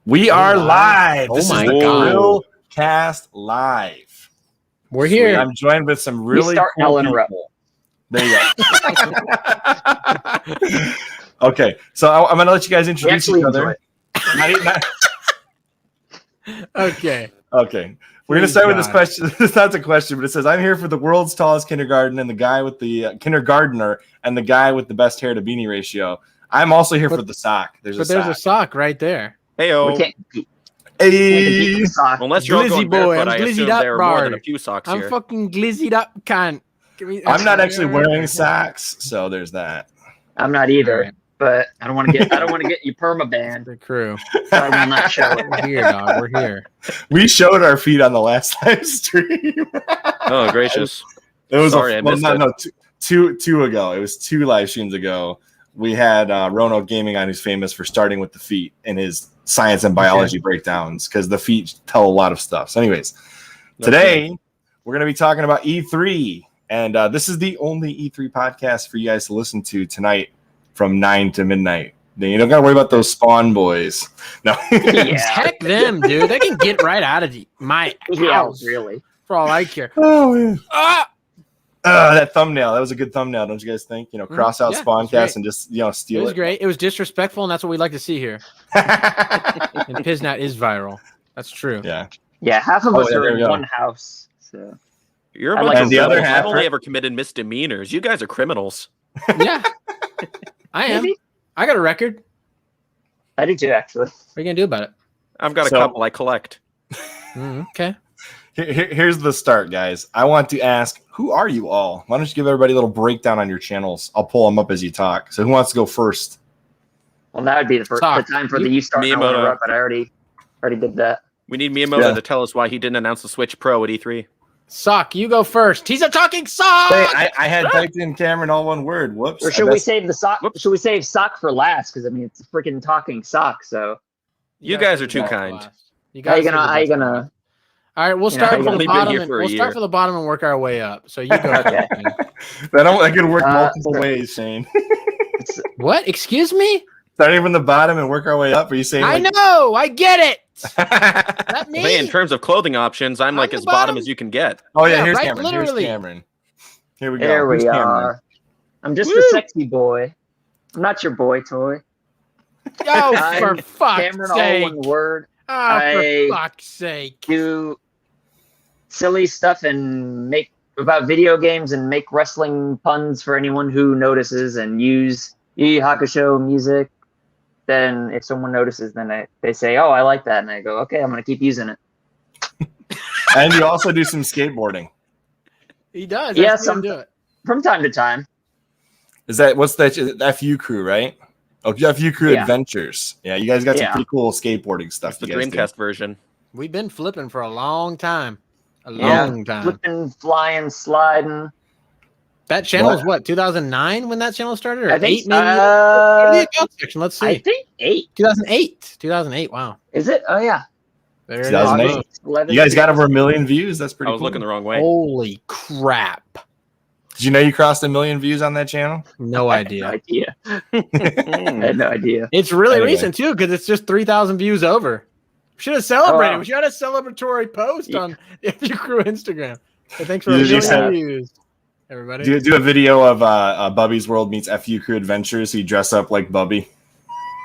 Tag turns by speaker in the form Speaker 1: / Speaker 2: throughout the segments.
Speaker 1: We are live. This
Speaker 2: my
Speaker 1: is the
Speaker 2: God.
Speaker 1: CHRILLCAST Live.
Speaker 2: We're here.
Speaker 1: I'm joined with some really cool people. There you go. Okay, so I'm going to let you guys introduce each other.
Speaker 2: Okay.
Speaker 1: We're going to start with this question. It's not a question, but it says, I'm here for the world's tallest kindergarten and the guy with the kindergartner and the guy with the best hair to beanie ratio. I'm also here for the sock. There's a sock
Speaker 2: right there.
Speaker 3: Hey-o.
Speaker 1: Hey.
Speaker 3: Unless you're all going barefoot, I assume there are more than a few socks here.
Speaker 2: I'm fucking glizzied up, cunt.
Speaker 1: I'm not actually wearing socks, so there's that.
Speaker 4: I'm not either, but I don't want to get you perma-banned.
Speaker 2: The crew.
Speaker 4: So I will not show it.
Speaker 2: We're here, dog. We're here.
Speaker 1: We showed our feet on the last live stream.
Speaker 3: Oh, gracious.
Speaker 1: It was
Speaker 3: I missed it.
Speaker 1: Two ago. It was 2 live streams ago. We had Rono Gaming on, who's famous for starting with the feet in his science and biology breakdowns, because the feet tell a lot of stuff. So anyways, today we're going to be talking about E3, and this is the only E3 podcast for you guys to listen to tonight from 9 to midnight. You don't got to worry about those Spawn boys. No.
Speaker 2: Heck them, dude. They can get right out of my house.
Speaker 4: Really.
Speaker 2: For all I care.
Speaker 1: Oh, man. That thumbnail. That was a good thumbnail, don't you guys think? Cross out Spawncast and just, steal it.
Speaker 2: It was great. It was disrespectful, and that's what we like to see here. And Piznat is viral. That's true.
Speaker 1: Yeah.
Speaker 4: Yeah, half of us are in one house. So
Speaker 3: you're a bunch of the other half. I've only ever committed misdemeanors. You guys are criminals.
Speaker 2: Yeah. I am. Maybe. I got a record.
Speaker 4: I do too, actually.
Speaker 2: What are you going to do about it?
Speaker 3: I've got a couple I collect.
Speaker 2: Okay.
Speaker 1: Here's the start, guys. I want to ask, who are you all? Why don't you give everybody a little breakdown on your channels? I'll pull them up as you talk. So who wants to go first?
Speaker 4: Well, that would be the time for you start. But I already did that.
Speaker 3: We need Miyamoto to tell us why he didn't announce the Switch Pro at E3.
Speaker 2: Sock, you go first. He's a talking sock.
Speaker 1: Wait, I had typed in Cameron all one word. Whoops.
Speaker 4: Or should we save the sock? Should we save sock for last? Because it's a freaking talking sock. So
Speaker 3: you guys are too kind.
Speaker 4: How you gonna?
Speaker 2: All right, we'll start from the bottom. We'll start from the bottom and work our way up. So you go.
Speaker 4: Okay.
Speaker 1: That could work multiple ways, Shane.
Speaker 2: What? Excuse me?
Speaker 1: Starting from the bottom and work our way up. Are you saying?
Speaker 2: I know. I get it. That me.
Speaker 3: Hey, in terms of clothing options, I'm like as bottom as you can get.
Speaker 1: Oh yeah, here's Cameron. Literally. Here's Cameron. Here we go.
Speaker 4: There we are. I'm just a sexy boy. I'm not your boy toy.
Speaker 2: Oh, for fuck's sake!
Speaker 4: CameronAllOneWord.
Speaker 2: Oh, for fuck's sake!
Speaker 4: Do silly stuff and make about video games and make wrestling puns for anyone who notices and use Yu Yu Hakusho music. Then if someone notices, then they say, "Oh, I like that," and I go, "Okay, I'm gonna keep using it."
Speaker 1: And you also do some skateboarding.
Speaker 2: He does.
Speaker 4: Yeah, from time to time.
Speaker 1: What's that? FUGameCrue, right? Oh, FUGameCrue Adventures. Yeah, you guys got some pretty cool skateboarding stuff.
Speaker 3: It's the Dreamcast version.
Speaker 2: We've been flipping for a long time. A long time.
Speaker 4: Flipping, flying, sliding.
Speaker 2: That channel is what, 2009 when that channel started? Or
Speaker 4: I think
Speaker 2: 8 maybe? Section. Let's see.
Speaker 4: I think 8.
Speaker 2: 2008. 2008. Wow.
Speaker 4: Is it? Oh, yeah.
Speaker 1: 2008. You guys got over 1 million views. That's pretty cool.
Speaker 3: I was looking the wrong way.
Speaker 2: Holy crap.
Speaker 1: Did you know you crossed 1 million views on that channel?
Speaker 2: No idea.
Speaker 4: I had no idea.
Speaker 2: It's really recent, too, because it's just 3,000 views over. We should have celebrated. We should have had a celebratory post on the FUGameCrue Instagram. So thanks for 1 million views, everybody.
Speaker 1: Do a video of Bubby's World meets FUGameCrue Adventures. So you dress up like Bubby.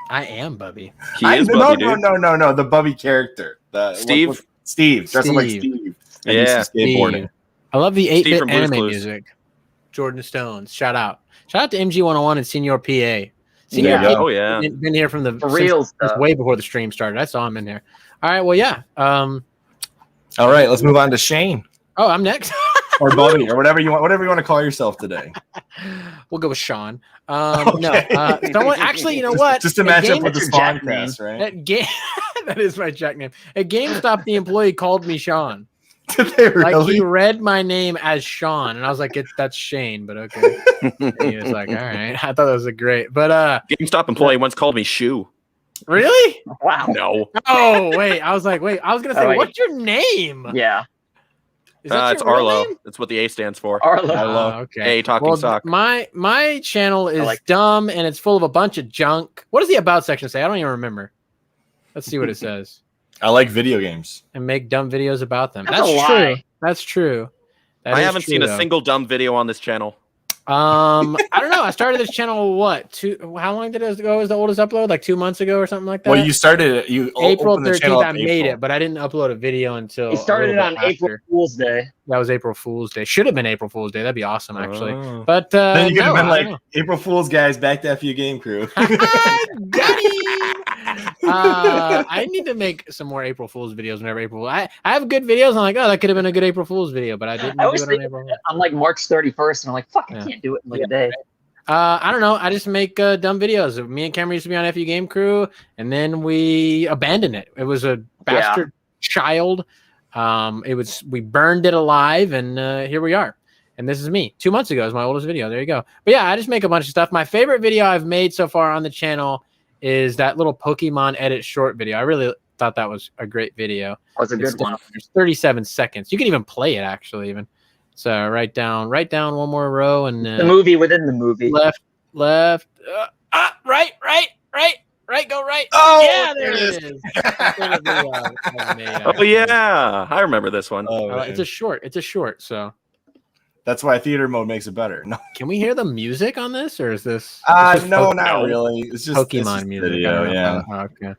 Speaker 2: I am Bubby.
Speaker 1: No. The Bubby character.
Speaker 3: Steve?
Speaker 1: Steve. Dress up like Steve. And
Speaker 3: yeah.
Speaker 1: Skateboarding.
Speaker 2: I love the 8-bit anime music. Jordan Stones. Shout out to MG101 and Senior PA.
Speaker 3: Oh yeah.
Speaker 2: Been here from the
Speaker 4: real stuff.
Speaker 2: Way before the stream started. I saw him in there. All right. Well, yeah.
Speaker 1: All right. Let's move on to Shane.
Speaker 2: Oh, I'm next.
Speaker 1: Or Bubby, or whatever you want to call yourself today.
Speaker 2: We'll go with Sean. No, someone actually, you know what?
Speaker 1: Just to match up with the Spawncast, right?
Speaker 2: That is my Jack name. At GameStop, the employee called me Sean.
Speaker 1: Did they really?
Speaker 2: Like he read my name as Sean, and I was like, "That's Shane," but okay. He was like, "All right." I thought that was a great, but
Speaker 3: GameStop employee once called me Shoe.
Speaker 2: Really?
Speaker 4: Wow.
Speaker 3: No.
Speaker 2: Oh wait, I was gonna say, what's your name?
Speaker 4: Yeah.
Speaker 3: It's Arlo. That's what the A stands for.
Speaker 4: Arlo.
Speaker 2: Okay.
Speaker 3: A talking sock.
Speaker 2: My channel is dumb and it's full of a bunch of junk. What does the about section say? I don't even remember. Let's see what it says.
Speaker 1: I like video games.
Speaker 2: And make dumb videos about them.
Speaker 4: That's a
Speaker 2: true.
Speaker 4: lie.
Speaker 2: That's true.
Speaker 3: I haven't seen a single dumb video on this channel.
Speaker 2: I don't know. I started this channel how long did it go as the oldest upload? Like 2 months ago or something like that?
Speaker 1: Well, you started it. You
Speaker 2: April
Speaker 1: opened the channel
Speaker 2: 13th. I made
Speaker 1: April.
Speaker 2: it, but I didn't upload a video until
Speaker 4: He started it on April Fool's Day.
Speaker 2: That was April Fool's Day. Should have been April Fool's Day. That'd be awesome, actually.
Speaker 1: Oh.
Speaker 2: But
Speaker 1: then you could have been
Speaker 2: I
Speaker 1: like,
Speaker 2: don't know.
Speaker 1: April Fool's, guys, back to FUGameCrue.
Speaker 2: Got him! I need to make some more April Fool's videos whenever April. I have good videos. I'm like, oh, that could have been a good April Fool's video, but I didn't do it on April.
Speaker 4: I'm like March 31st, and I'm like, fuck, I can't do it in like a day.
Speaker 2: I don't know. I just make dumb videos. Me and Cameron used to be on FUGameCrue, and then we abandoned it. It was a bastard child. We burned it alive, and here we are. And this is me. 2 months ago is my oldest video. There you go. But yeah, I just make a bunch of stuff. My favorite video I've made so far on the channel is that little Pokemon edit short video. I really thought that was a great video.
Speaker 4: That was a good one.
Speaker 2: It's 37 seconds. You can even play it actually even. So write down one more row and
Speaker 4: the movie within the movie.
Speaker 2: Left, right, go right.
Speaker 1: Oh,
Speaker 2: yeah, there it is.
Speaker 3: Oh yeah, I remember this one.
Speaker 2: It's a short. So
Speaker 1: that's why theater mode makes it better. No,
Speaker 2: can we hear the music on this, or is this?
Speaker 1: No, not really. It's just
Speaker 2: Pokemon music.
Speaker 1: Video, yeah.
Speaker 2: Okay.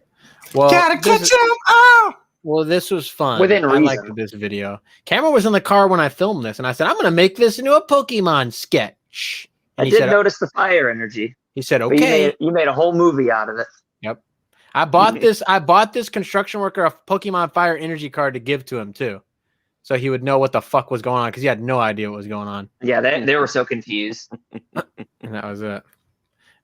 Speaker 2: Well,
Speaker 1: gotta catch him. Oh.
Speaker 2: Well, this was fun.
Speaker 4: Within reason.
Speaker 2: I liked this video. Cameron was in the car when I filmed this, and I said, I'm going to make this into a Pokemon sketch. And
Speaker 4: I did notice the fire energy.
Speaker 2: He said,
Speaker 4: But
Speaker 2: okay.
Speaker 4: you made a whole movie out of it.
Speaker 2: Yep. I bought this construction worker a Pokemon Fire energy card to give to him, too. So he would know what the fuck was going on, because he had no idea what was going on.
Speaker 4: Yeah, they were so confused.
Speaker 2: And that was it.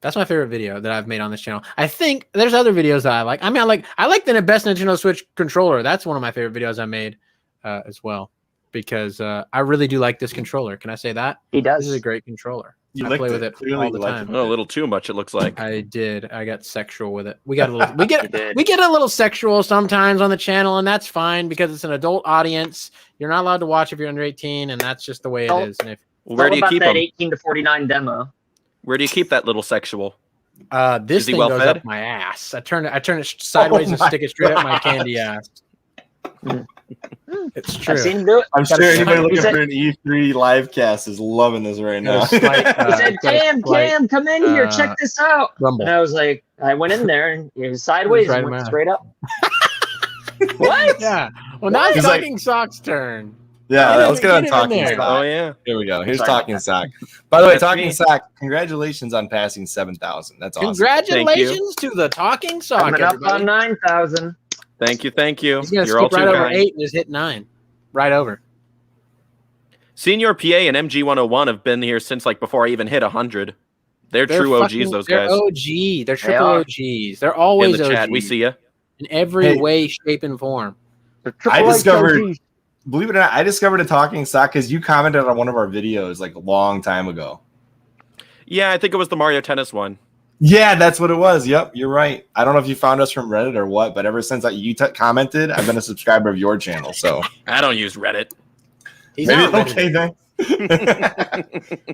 Speaker 2: That's my favorite video that I've made on this channel. I think there's other videos that I like. I mean, I like the best Nintendo Switch controller. That's one of my favorite videos I made as well, because I really do like this controller. Can I say that?
Speaker 4: He does.
Speaker 2: This is a great controller.
Speaker 1: You
Speaker 2: I play with it all the time.
Speaker 3: A little too much, it looks like.
Speaker 2: I did. I got sexual with it. We got a little. we get a little sexual sometimes on the channel, and that's fine because it's an adult audience. You're not allowed to watch if you're under 18, and that's just the way it is. And
Speaker 3: where do you keep
Speaker 4: that
Speaker 3: them?
Speaker 4: 18 to 49 demo?
Speaker 3: Where do you keep that little sexual?
Speaker 2: This thing goes up my ass. I turn it sideways and stick it straight up my candy ass. It's true.
Speaker 4: I've seen him do it.
Speaker 1: I'm sure anybody looking for an E3 live cast is loving this right now.
Speaker 4: He said, Cam, come in here, check this out.
Speaker 2: Rumble.
Speaker 4: And I was like, I went in there and it was sideways and went straight up.
Speaker 2: What? Yeah. Well, now it's Talking Sock's turn.
Speaker 1: Yeah, let's get on Talking Sock.
Speaker 3: Oh, yeah.
Speaker 1: Here we go. Here's Talking Sock. By the way, Talking Sock, congratulations on passing 7,000. That's awesome.
Speaker 2: Congratulations to the Talking Sock.
Speaker 4: Coming up on 9,000.
Speaker 3: Thank you.
Speaker 2: He's going to skip right over 8 and just hit 9. Right over.
Speaker 3: Senior PA and MG101 have been here since like before I even hit 100. They're true OGs, those guys.
Speaker 2: They're OG. They're triple OGs. They're always
Speaker 3: in the
Speaker 2: OGs.
Speaker 3: chat. We see you.
Speaker 2: In every way, shape, and form.
Speaker 1: I discovered, believe it or not, I discovered a Talking Sock because you commented on one of our videos like a long time ago.
Speaker 3: Yeah, I think it was the Mario Tennis one.
Speaker 1: Yeah, that's what it was. Yep, you're right. I don't know if you found us from Reddit or what, but ever since you commented, I've been a subscriber of your channel. So
Speaker 3: I don't use Reddit.
Speaker 1: Maybe okay then.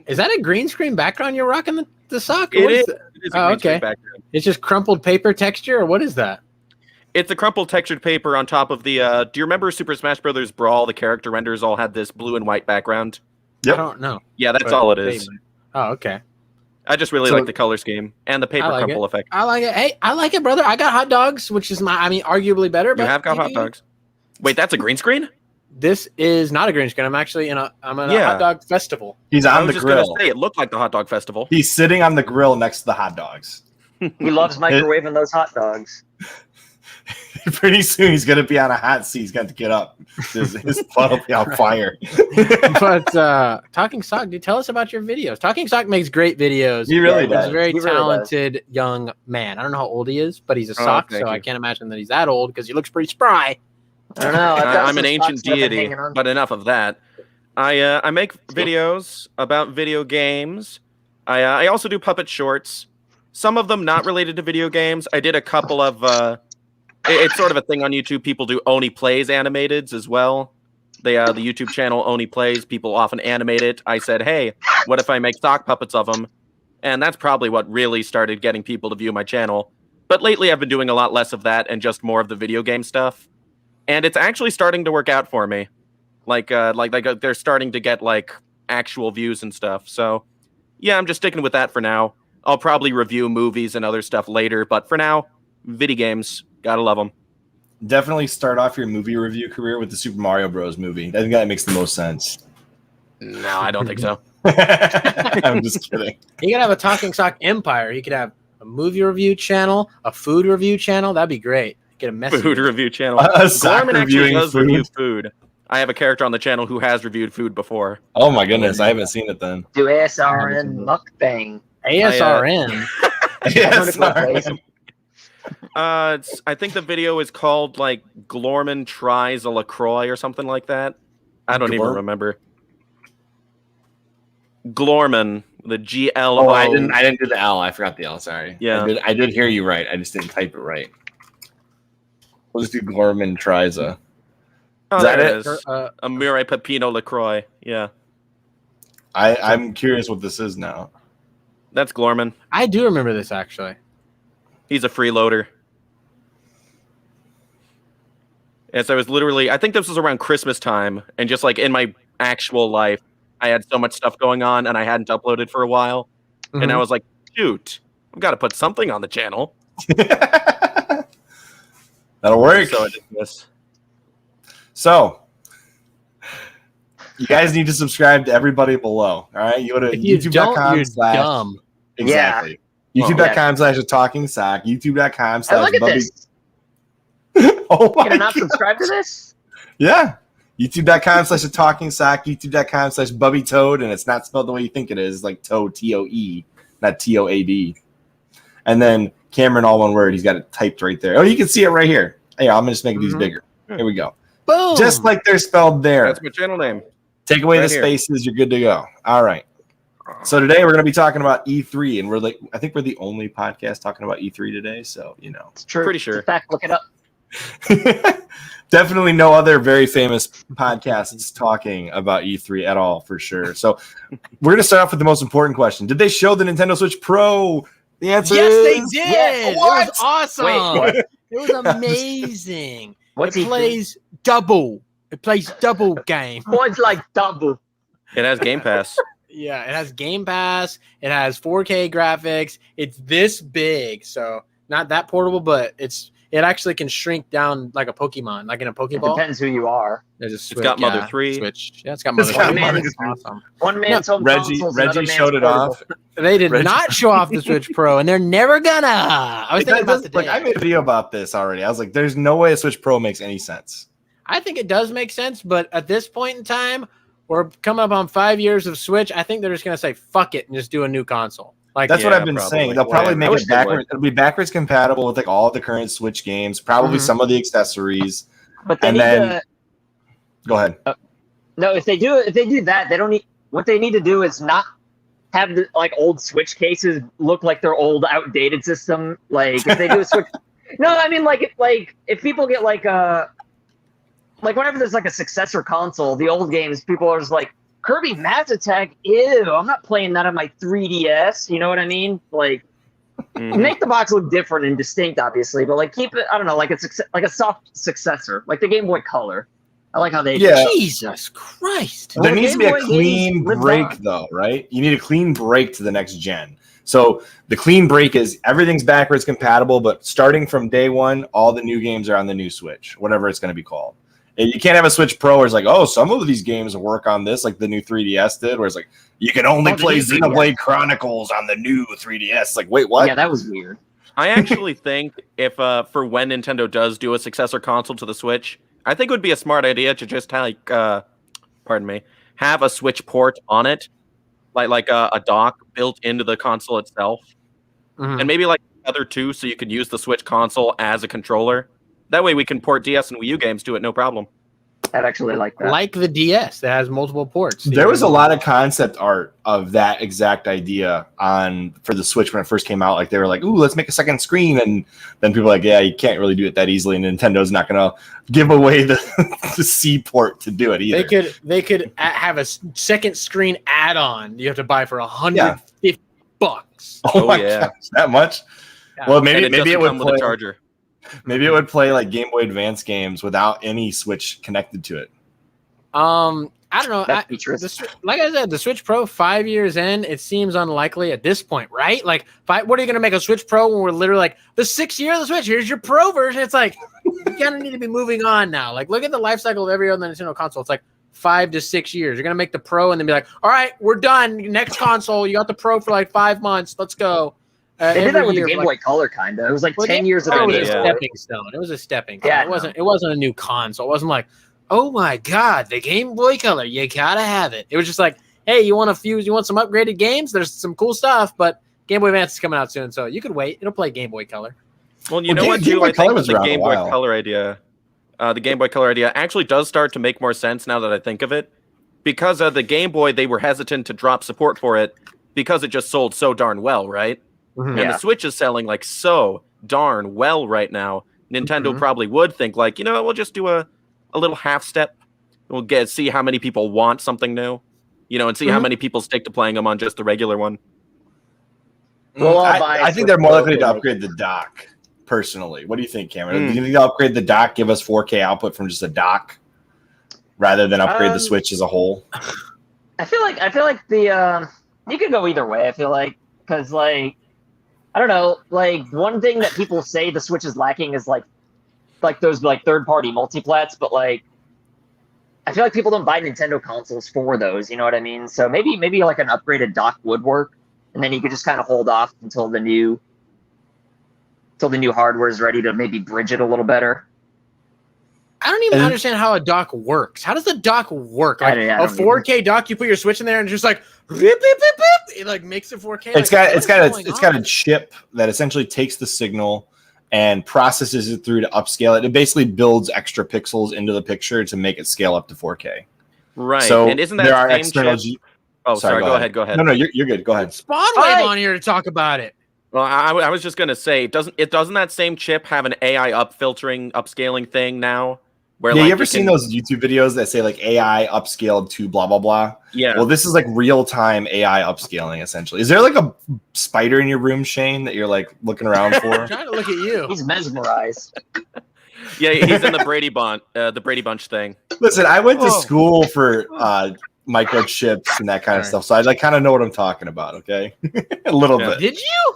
Speaker 2: Is that a green screen background you're rocking the sock?
Speaker 3: It is. It is a green screen background.
Speaker 2: It's just crumpled paper texture, or what is that?
Speaker 3: It's a crumpled textured paper on top of the. Do you remember Super Smash Bros. Brawl? The character renders all had this blue and white background.
Speaker 1: Yep.
Speaker 2: I don't know.
Speaker 3: Yeah, that's all it is.
Speaker 2: Oh, okay.
Speaker 3: I just really like the color scheme and the paper crumple effect.
Speaker 2: I like it. Hey, I like it, brother. I got hot dogs, which is arguably better.
Speaker 3: You have got hot dogs. Wait, that's a green screen?
Speaker 2: This is not a green screen. I'm actually I'm at a hot dog festival.
Speaker 1: He's on the grill.
Speaker 3: Gonna say, it looked like the hot dog festival.
Speaker 1: He's sitting on the grill next to the hot dogs.
Speaker 4: He loves microwaving those hot dogs.
Speaker 1: Pretty soon he's gonna be on a hot seat. He's got to get up. His butt will be on fire.
Speaker 2: But Talking Sock, dude, tell us about your videos. Talking Sock makes great videos.
Speaker 1: He really does.
Speaker 2: He's a very talented young man. I don't know how old he is, but he's a sock, so I can't imagine that he's that old because he looks pretty spry.
Speaker 4: I don't know.
Speaker 3: I'm an ancient deity, but enough of that. I make videos about video games. I also do puppet shorts. Some of them not related to video games. I did a couple of. It's sort of a thing on YouTube. People do Oni Plays animateds as well. The YouTube channel Oni Plays, people often animate it. I said, hey, what if I make sock puppets of them? And that's probably what really started getting people to view my channel. But lately I've been doing a lot less of that and just more of the video game stuff. And it's actually starting to work out for me. Like they're starting to get like actual views and stuff. So yeah, I'm just sticking with that for now. I'll probably review movies and other stuff later, but for now, video games, gotta love them.
Speaker 1: Definitely start off your movie review career with the Super Mario Bros. Movie. I think that makes the most sense.
Speaker 3: No, I don't think so.
Speaker 1: I'm just kidding.
Speaker 2: He could have a Talking Sock empire. He could have a movie review channel, a food review channel. That'd be great. Get a message.
Speaker 3: Food review channel.
Speaker 1: Gorman
Speaker 3: actually does review food. I have a character on the channel who has reviewed food before.
Speaker 1: Oh my goodness, I haven't seen it then.
Speaker 4: Do ASRN mukbang.
Speaker 2: ASRN.
Speaker 1: ASRN.
Speaker 3: I think the video is called like Glorman Tries a LaCroix or something like that. I don't even remember. Glorman, the GLO.
Speaker 1: Oh, I didn't do the L. I forgot the L. Sorry.
Speaker 3: Yeah,
Speaker 1: I did hear you right. I just didn't type it right. We'll just do Glorman Tries a.
Speaker 3: Oh,
Speaker 1: is that
Speaker 3: it
Speaker 1: it?
Speaker 3: is. A Murray Pepino LaCroix. Yeah.
Speaker 1: I'm curious what this is now.
Speaker 3: That's Glorman.
Speaker 2: I do remember this actually.
Speaker 3: He's a freeloader. And so I was literally, I think this was around Christmas time, and just like in my actual life, I had so much stuff going on, and I hadn't uploaded for a while, and I was like, shoot, I've got to put something on the channel.
Speaker 1: That'll work.
Speaker 3: So I did this.
Speaker 1: So, you guys need to subscribe to everybody below. All right, you go to youtube.com/. Exactly.
Speaker 4: Yeah.
Speaker 1: youtube.com/talkingsock. youtube.com/
Speaker 4: look at this.
Speaker 1: Oh my
Speaker 4: Can I not
Speaker 1: God.
Speaker 4: subscribe to this?
Speaker 1: Yeah. youtube.com/talkingsock. youtube.com/Bubbytoed, and it's not spelled the way you think it is. Like toad, TOE, not TOAD. And then Cameron, all one word. He's got it typed right there. Oh, you can see it right here. Hey, I'm gonna just make these bigger. Here we go.
Speaker 2: Boom.
Speaker 1: Just like they're spelled there.
Speaker 3: That's my channel name.
Speaker 1: Take away
Speaker 3: Right
Speaker 1: the
Speaker 3: here.
Speaker 1: spaces, you're good to go. All right. So today we're going to be talking about E3, and I think we're the only podcast talking about E3 today. So, you know,
Speaker 4: It's true.
Speaker 3: Pretty sure.
Speaker 4: In fact, look it up.
Speaker 1: definitely no other very famous podcasts talking about E3 at all, for sure. So we're going to start off with the most important question. Did they show the Nintendo Switch Pro? The answer
Speaker 2: Yes,
Speaker 1: is
Speaker 2: they did.
Speaker 4: Yes.
Speaker 2: It was awesome.
Speaker 4: Wait, what?
Speaker 2: It was amazing.
Speaker 4: What's
Speaker 2: it
Speaker 4: E3?
Speaker 2: plays double. It plays double game.
Speaker 4: What's like double?
Speaker 3: It has Game Pass.
Speaker 2: Yeah, it has Game Pass. It has 4K graphics. It's this big, so not that portable, but it actually can shrink down like a Pokemon, like in a
Speaker 4: It
Speaker 2: Pokeball.
Speaker 4: depends who you are.
Speaker 2: There's a
Speaker 3: It's
Speaker 2: Switch,
Speaker 3: got Mother 3.
Speaker 2: Switch. Yeah, it's got Mother
Speaker 1: It's got
Speaker 2: 3.
Speaker 1: Mother
Speaker 2: It's
Speaker 1: 3.
Speaker 2: awesome.
Speaker 4: One man's home
Speaker 1: Reggie
Speaker 4: consoles, another man's
Speaker 1: showed it
Speaker 4: portable.
Speaker 1: off.
Speaker 2: They did
Speaker 1: Reggie-
Speaker 2: not show off the Switch Pro, and they're never gonna. I was thinking about today.
Speaker 1: I made a video about this already. I was like, there's no way a Switch Pro makes any sense.
Speaker 2: I think it does make sense, but at this point in time, we're coming up on 5 years of Switch. I think they're just gonna say fuck it and just do a new console. Like
Speaker 1: That's what
Speaker 3: Yeah,
Speaker 1: I've been
Speaker 3: probably.
Speaker 1: saying. They'll probably
Speaker 3: I
Speaker 1: make
Speaker 3: wish
Speaker 1: it
Speaker 3: they would.
Speaker 1: backwards. It'll be backwards compatible with like all of the current Switch games, probably
Speaker 2: Mhm.
Speaker 1: some of the accessories.
Speaker 4: But they
Speaker 1: And
Speaker 4: need
Speaker 1: then-
Speaker 4: to.
Speaker 1: Go ahead.
Speaker 4: No, if they do that, they don't need. What they need to do is not have the like old Switch cases look like their old outdated system. Like if they do a Switch. No, I mean like if people get like whenever there's like a successor console, the old games, people are just like Kirby Mass Attack. Ew, I'm not playing that on my 3DS. You know what I mean? Like make the box look different and distinct, obviously, but like keep it. I don't know, like like a soft successor, like the Game Boy Color. I like how they.
Speaker 1: Yeah.
Speaker 2: Jesus Christ.
Speaker 4: Well,
Speaker 1: There
Speaker 4: the
Speaker 1: needs to
Speaker 4: Game
Speaker 1: be a
Speaker 4: Boy
Speaker 1: clean
Speaker 4: games lived
Speaker 1: break,
Speaker 4: on.
Speaker 1: though, right? You need a clean break to the next gen. So the clean break is everything's backwards compatible, but starting from day one, all the new games are on the new Switch, whatever it's going to be called. And you can't have a Switch Pro where it's like, oh, some of these games work on this, like the new 3DS did, where it's like, you can only
Speaker 4: Oh, the
Speaker 1: play
Speaker 4: new 3DS.
Speaker 1: Xenoblade Chronicles on the new 3DS. Like, wait, what?
Speaker 4: Yeah, that was weird.
Speaker 3: I actually think if for when Nintendo does do a successor console to the Switch, I think it would be a smart idea to just like, have a Switch port on it, like a dock built into the console itself,
Speaker 2: Mhm.
Speaker 3: and maybe like other two, so you can use the Switch console as a controller. That way, we can port DS and Wii U games to it, no problem.
Speaker 4: I'd actually like that.
Speaker 2: Like the DS that has multiple ports.
Speaker 1: There was a lot of concept art of that exact idea for the Switch when it first came out. Like they were like, "Ooh, let's make a second screen," and then people were like, "Yeah, you can't really do it that easily." And Nintendo's not going to give away the C port to do it either.
Speaker 2: They could have a second screen add-on. You have to buy for $150.
Speaker 1: Oh my
Speaker 3: yeah.
Speaker 1: gosh, that much? Well, maybe it would
Speaker 3: come with a charger.
Speaker 1: Maybe it would play like Game Boy Advance games without any Switch connected to it.
Speaker 2: I don't know. Like I said, the Switch Pro 5 years in, it seems unlikely at this point, right? Like, what are you going to make a Switch Pro when we're literally like the 6th year of the Switch? Here's your Pro version. It's like you kind of need to be moving on now. Like, look at the life cycle of every other Nintendo console. It's like 5 to 6 years. You're going to make the Pro and then be like, all right, we're done. Next console, you got the Pro for like 5 months. Let's go.
Speaker 4: They did that with the Game Boy Color, kind of. It was like 10 years of
Speaker 2: it was a stepping stone. It was a stepping stone. Yeah, it wasn't a new console. It wasn't like, oh my God, the Game Boy Color, you gotta have it. It was just like, hey, you want some upgraded games? There's some cool stuff, but Game Boy Advance is coming out soon, so you could wait. It'll play Game Boy Color.
Speaker 3: Well, you know what, too? I think the Game Boy Color idea, actually does start to make more sense now that I think of it. Because of the Game Boy, they were hesitant to drop support for it because it just sold so darn well, right? Mm-hmm. And the Switch is selling like so darn well right now. Nintendo probably would think like, we'll just do a little half step. We'll see how many people want something new, and see how many people stick to playing them on just the regular one.
Speaker 1: Well, I think they're more likely to upgrade the dock. Personally, what do you think, Cameron? Do you think they'll upgrade the dock, give us 4K output from just a dock, rather than upgrade the Switch as a whole?
Speaker 4: I feel like the you could go either way. I feel like because like I don't know, like one thing that people say the Switch is lacking is like those like third-party multiplats, but like I feel like people don't buy Nintendo consoles for those, you know what I mean? So maybe like an upgraded dock would work, and then you could just kind of hold off until the new hardware is ready to maybe bridge it a little better.
Speaker 2: I don't even understand how a dock works. How does the dock work? Like a 4K dock, you put your Switch in there and just like beep, beep, beep, beep, it like makes it 4K.
Speaker 1: It's got a chip that essentially takes the signal and processes it through to upscale it. It basically builds extra pixels into the picture to make it scale up to 4K.
Speaker 3: Right.
Speaker 1: So
Speaker 3: and isn't that
Speaker 1: there are
Speaker 3: same
Speaker 1: external
Speaker 3: chip? Sorry. Go ahead.
Speaker 1: No, you're good. Go ahead.
Speaker 2: Spawnwave on here to talk about it.
Speaker 3: Well, I was just gonna say, doesn't that same chip have an AI upscaling thing now? Where
Speaker 1: you ever seen those YouTube videos that say like AI upscaled to blah blah blah?
Speaker 3: Yeah.
Speaker 1: Well, this is like real time AI upscaling essentially. Is there like a spider in your room, Shane, that you're like looking around for?
Speaker 2: I'm trying to look at you.
Speaker 4: He's mesmerized.
Speaker 3: Yeah, he's in the Brady Bunch thing.
Speaker 1: Listen, I went to school for microchips and that kind of stuff, so I like kind of know what I'm talking about. Okay, a little bit.
Speaker 2: Did you?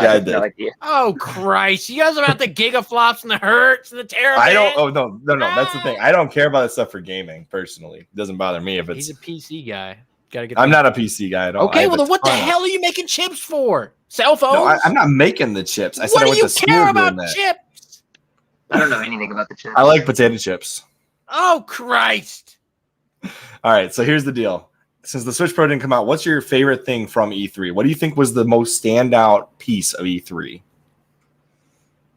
Speaker 1: Yeah, I did.
Speaker 4: No idea.
Speaker 2: Oh Christ! You guys about the gigaflops and the hertz and the terabytes?
Speaker 1: I don't. Oh no. That's the thing. I don't care about that stuff for gaming. Personally, it doesn't bother me if it's.
Speaker 2: He's a PC guy. Gotta get.
Speaker 1: I'm not a PC guy.
Speaker 2: Okay, well then what the hell are you making chips for? Cell phones?
Speaker 1: No, I'm not making the chips. I said I went to school
Speaker 2: care about
Speaker 1: doing that.
Speaker 2: chips?
Speaker 4: I don't know anything about the chips.
Speaker 1: I like potato chips.
Speaker 2: Oh Christ!
Speaker 1: All right, so here's the deal. Since the Switch Pro didn't come out, what's your favorite thing from E3? What do you think was the most standout piece of E3?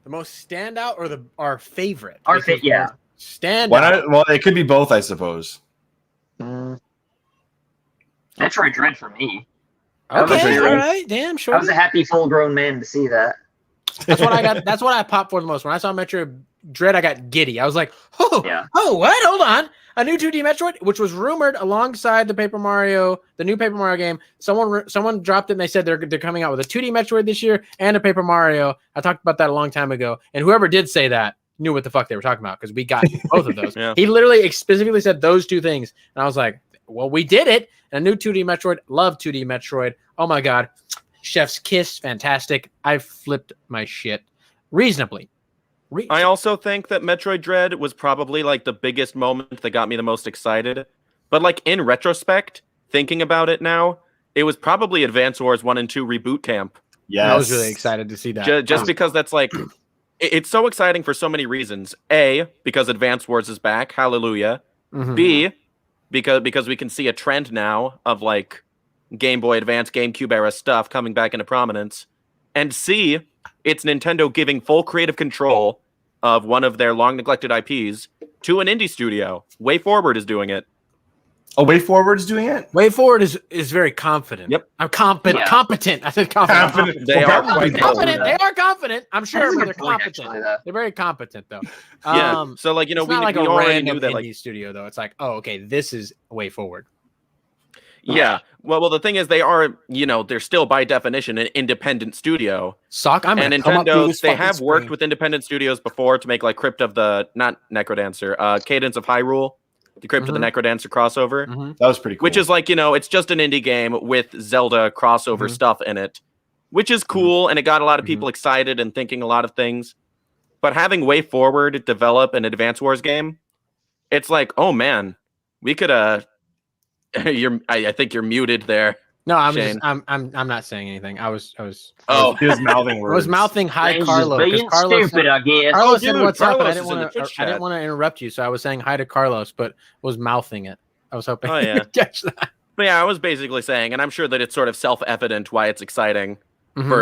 Speaker 2: The most standout or our favorite?
Speaker 4: Our favorite, yeah.
Speaker 2: Standout.
Speaker 1: Well, it could be both, I suppose.
Speaker 4: Metroid Dread for me.
Speaker 2: Okay, all right. Damn, sure.
Speaker 4: I was a happy full-grown man to see that.
Speaker 2: That's what I got. That's what I popped for the most. When I saw Metroid Dread, I got giddy. I was like, oh, what? Hold on. A new 2D Metroid, which was rumored alongside the new Paper Mario game. Someone dropped it and they said they're coming out with a 2D Metroid this year and a Paper Mario. I talked about that a long time ago. And whoever did say that knew what the fuck they were talking about because we got both of those. Yeah. He literally specifically said those two things. And I was like, well, we did it. And a new 2D Metroid. Love 2D Metroid. Oh my God. Chef's kiss. Fantastic. I flipped my shit reasonably.
Speaker 3: I also think that Metroid Dread was probably like the biggest moment that got me the most excited. But like in retrospect, thinking about it now, it was probably Advance Wars 1 and 2 Reboot Camp.
Speaker 2: Yeah, I was really excited to see that.
Speaker 3: Just because that's like, it's so exciting for so many reasons. A, because Advance Wars is back. Hallelujah. Mm-hmm. B, because we can see a trend now of like Game Boy Advance, GameCube era stuff coming back into prominence. And C, it's Nintendo giving full creative control of one of their long-neglected IPs to an indie studio. Way Forward is doing it.
Speaker 1: Oh, Way Forward is doing it?
Speaker 2: Way Forward is very confident.
Speaker 3: Yep.
Speaker 2: I'm competent. Competent. I said confident.
Speaker 3: They are quite
Speaker 2: confident. They are confident. I'm sure, but they're competent. Actually, they're very competent, though.
Speaker 3: Yeah. So, like,
Speaker 2: we already knew that, like, indie studio, though. It's like, oh, okay, this is Way Forward.
Speaker 3: Yeah. Well, the thing is, they are, they're still by definition an independent studio.
Speaker 2: Sock, I'm
Speaker 3: and Nintendo, they have worked with independent studios before to make like not Necrodancer, Cadence of Hyrule, the Crypt of the Necrodancer crossover.
Speaker 1: That was pretty cool.
Speaker 3: Which is like, it's just an indie game with Zelda crossover stuff in it, which is cool, and it got a lot of people excited and thinking a lot of things. But having Way Forward develop an Advance Wars game, it's like, oh man, we could I think you're muted there.
Speaker 2: No,
Speaker 3: Shane.
Speaker 2: I'm not saying anything. I was
Speaker 1: he was mouthing words.
Speaker 2: I was mouthing hi,
Speaker 4: Strange
Speaker 2: Carlo.
Speaker 4: being
Speaker 2: Carlos
Speaker 4: stupid, I guess.
Speaker 2: Carlos said
Speaker 3: dude,
Speaker 2: what's up, and I
Speaker 3: Carlos
Speaker 2: didn't want to interrupt you, so I was saying hi to Carlos, but was mouthing it. I was hoping to catch that.
Speaker 3: But yeah, I was basically saying, and I'm sure that it's sort of self-evident why it's exciting,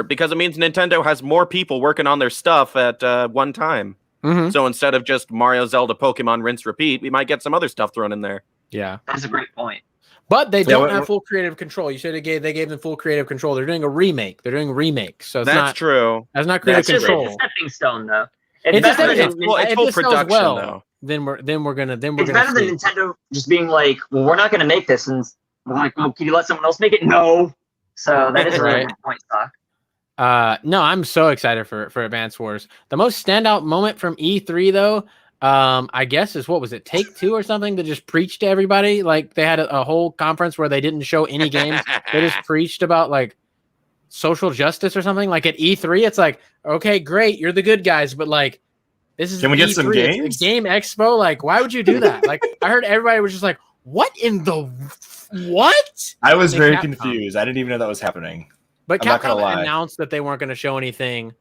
Speaker 3: because it means Nintendo has more people working on their stuff at one time. So instead of just Mario, Zelda, Pokemon, rinse, repeat, we might get some other stuff thrown in there.
Speaker 2: Yeah,
Speaker 4: that's a great point.
Speaker 2: But they don't have full creative control. You said they gave them full creative control. They're doing a remake. They're doing remakes. So
Speaker 3: that's true.
Speaker 2: That's not creative control.
Speaker 4: It's a stepping stone, though.
Speaker 3: It's full production, though.
Speaker 2: Then we're gonna.
Speaker 4: It's better than Nintendo just being like, well, we're not gonna make this, and we're like, well, can you let someone else make it? No. So that is a really good point, Sock.
Speaker 2: No, I'm so excited for Advance Wars. The most standout moment from E3 though, I guess is what was it, Take-Two or something, that just preached to everybody. Like they had a whole conference where they didn't show any games. They just preached about like social justice or something. Like at E3, it's like, okay, great, you're the good guys, but like this is
Speaker 1: can we
Speaker 2: E3,
Speaker 1: get some games?
Speaker 2: it's a game expo. Like, why would you do that? Like I heard everybody was just like, what in the what?
Speaker 1: I was very confused. I didn't even know that was happening.
Speaker 2: But Capcom announced that they weren't going to show anything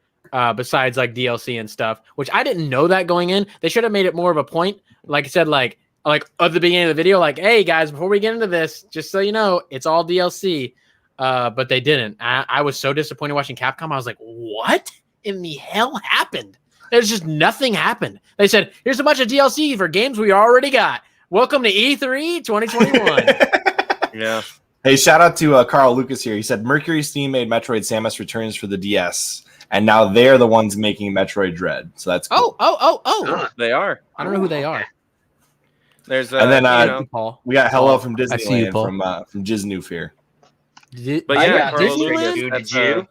Speaker 2: besides like DLC and stuff, which I didn't know that going in. They should have made it more of a point. Like I said, like at the beginning of the video, like, hey guys, before we get into this, just so you know, it's all DLC. But they didn't. I was so disappointed watching Capcom. I was like, what in the hell happened? There's just nothing happened. They said, here's a bunch of DLC for games we already got. Welcome to E3 2021.
Speaker 3: Yeah.
Speaker 1: Hey, shout out to Carl Lucas here. He said Mercury Steam made Metroid Samus Returns for the DS, and now they're the ones making Metroid Dread. So that's cool.
Speaker 2: Oh.
Speaker 3: They are.
Speaker 2: I don't know who they are.
Speaker 3: There's
Speaker 1: and then
Speaker 2: Paul.
Speaker 1: we got hello from Disneyland from Jiznoof here.
Speaker 3: But yeah,
Speaker 2: Disneyland.
Speaker 4: Did you?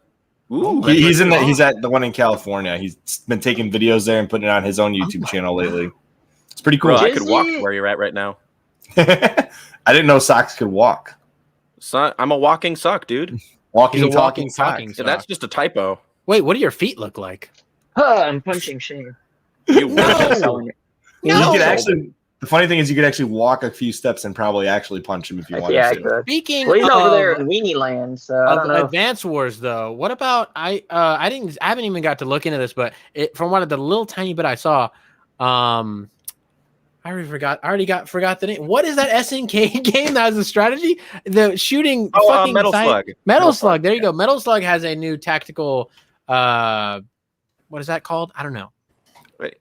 Speaker 3: Ooh,
Speaker 1: he's at the one in California. He's been taking videos there and putting it on his own YouTube channel lately. It's pretty cool.
Speaker 3: Bro, I could walk where you're at right now.
Speaker 1: I didn't know socks could walk.
Speaker 3: I'm a walking sock, dude.
Speaker 1: Talking sock.
Speaker 3: Yeah, that's just a typo.
Speaker 2: Wait, what do your feet look like?
Speaker 4: I'm punching Shane.
Speaker 3: You
Speaker 1: You could actually. The funny thing is, you could actually walk a few steps and probably actually punch him if you wanted to.
Speaker 4: Yeah, I could.
Speaker 2: Speaking
Speaker 4: well, he's
Speaker 2: of,
Speaker 4: over there in Weenie Land, so I don't know.
Speaker 2: Advance Wars, though, what about I haven't even got to look into this, but from one of the little tiny bit I saw, I already forgot the name. What is that SNK game that has a strategy? The shooting fucking
Speaker 3: Metal Slug.
Speaker 2: Metal Slug. There you go. Metal Slug has a new tactical. What is that called? I don't know.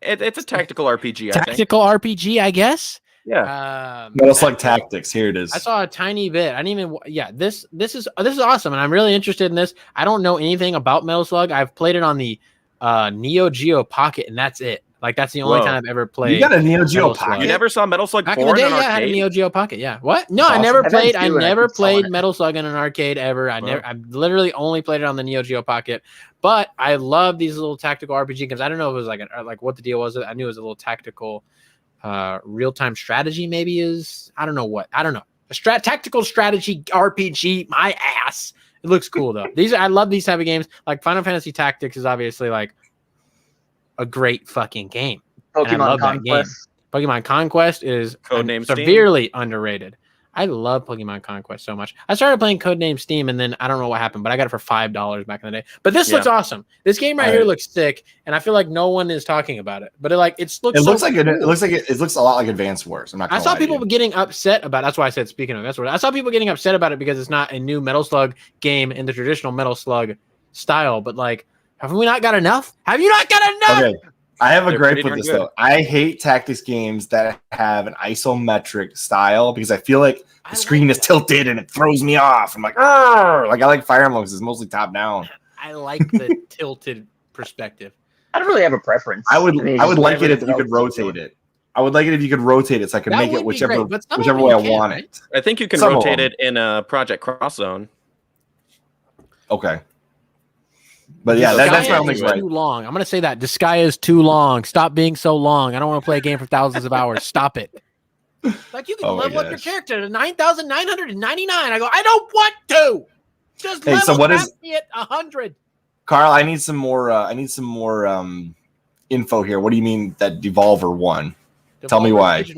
Speaker 3: It's a tactical RPG.
Speaker 2: Tactical RPG, I guess.
Speaker 3: Yeah.
Speaker 1: Metal Slug Tactics. Here it is.
Speaker 2: I saw a tiny bit. I didn't even. Yeah. This is awesome, and I'm really interested in this. I don't know anything about Metal Slug. I've played it on the Neo Geo Pocket, and that's it. Like that's the only time I've ever played.
Speaker 1: You got a Neo Geo Pocket?
Speaker 3: You never saw Metal Slug
Speaker 2: back
Speaker 3: 4
Speaker 2: in the day?
Speaker 3: in an
Speaker 2: Yeah, I had a
Speaker 3: arcade?
Speaker 2: Neo Geo Pocket. Yeah. What? No,
Speaker 1: That's
Speaker 2: I
Speaker 1: awesome.
Speaker 2: never played Metal Slug in an arcade ever. I literally only played it on the Neo Geo Pocket. But I love these little tactical RPG games. I don't know if it was like what the deal was. I knew it was a little tactical, real-time strategy. Maybe is I don't know. A tactical strategy RPG. My ass. It looks cool though. I love these type of games. Like Final Fantasy Tactics is obviously like a great fucking game.
Speaker 4: Pokemon Conquest.
Speaker 2: Pokemon Conquest is severely underrated. I love Pokemon Conquest so much. I started playing Codename Steam, and then I don't know what happened, but I got it for $5 back in the day. But this looks awesome. This game right here looks sick, and I feel like no one is talking about it. But it looks
Speaker 1: cool. It looks a lot like Advance Wars.
Speaker 2: I saw people getting upset about it. That's why I said, speaking of Advance Wars, I saw people getting upset about it because it's not a new Metal Slug game in the traditional Metal Slug style. But like, have we not got enough? Have you not got enough?
Speaker 1: Okay. I have a gripe with this though. I hate tactics games that have an isometric style because I feel like the screen is tilted and it throws me off. I'm like, argh! Like I like Fire Emblem because it's mostly top down.
Speaker 2: I like the tilted perspective.
Speaker 4: I don't really have a preference.
Speaker 1: I would like it if you could rotate it. I would like it if you could rotate it so I can make it whichever way I want it.
Speaker 3: I think you can rotate it in Project Cross Zone.
Speaker 1: Okay. But yeah, that's my only gripe.
Speaker 2: Too long. I'm gonna say that Disgaea is too long. Stop being so long. I don't want to play a game for thousands of hours. Stop it. Like you can level up your character to 9,999. I go, I don't want to. Just level me at 100.
Speaker 1: Carl, I need some more. Info here. What do you mean that Devolver won? Tell me why.
Speaker 2: Did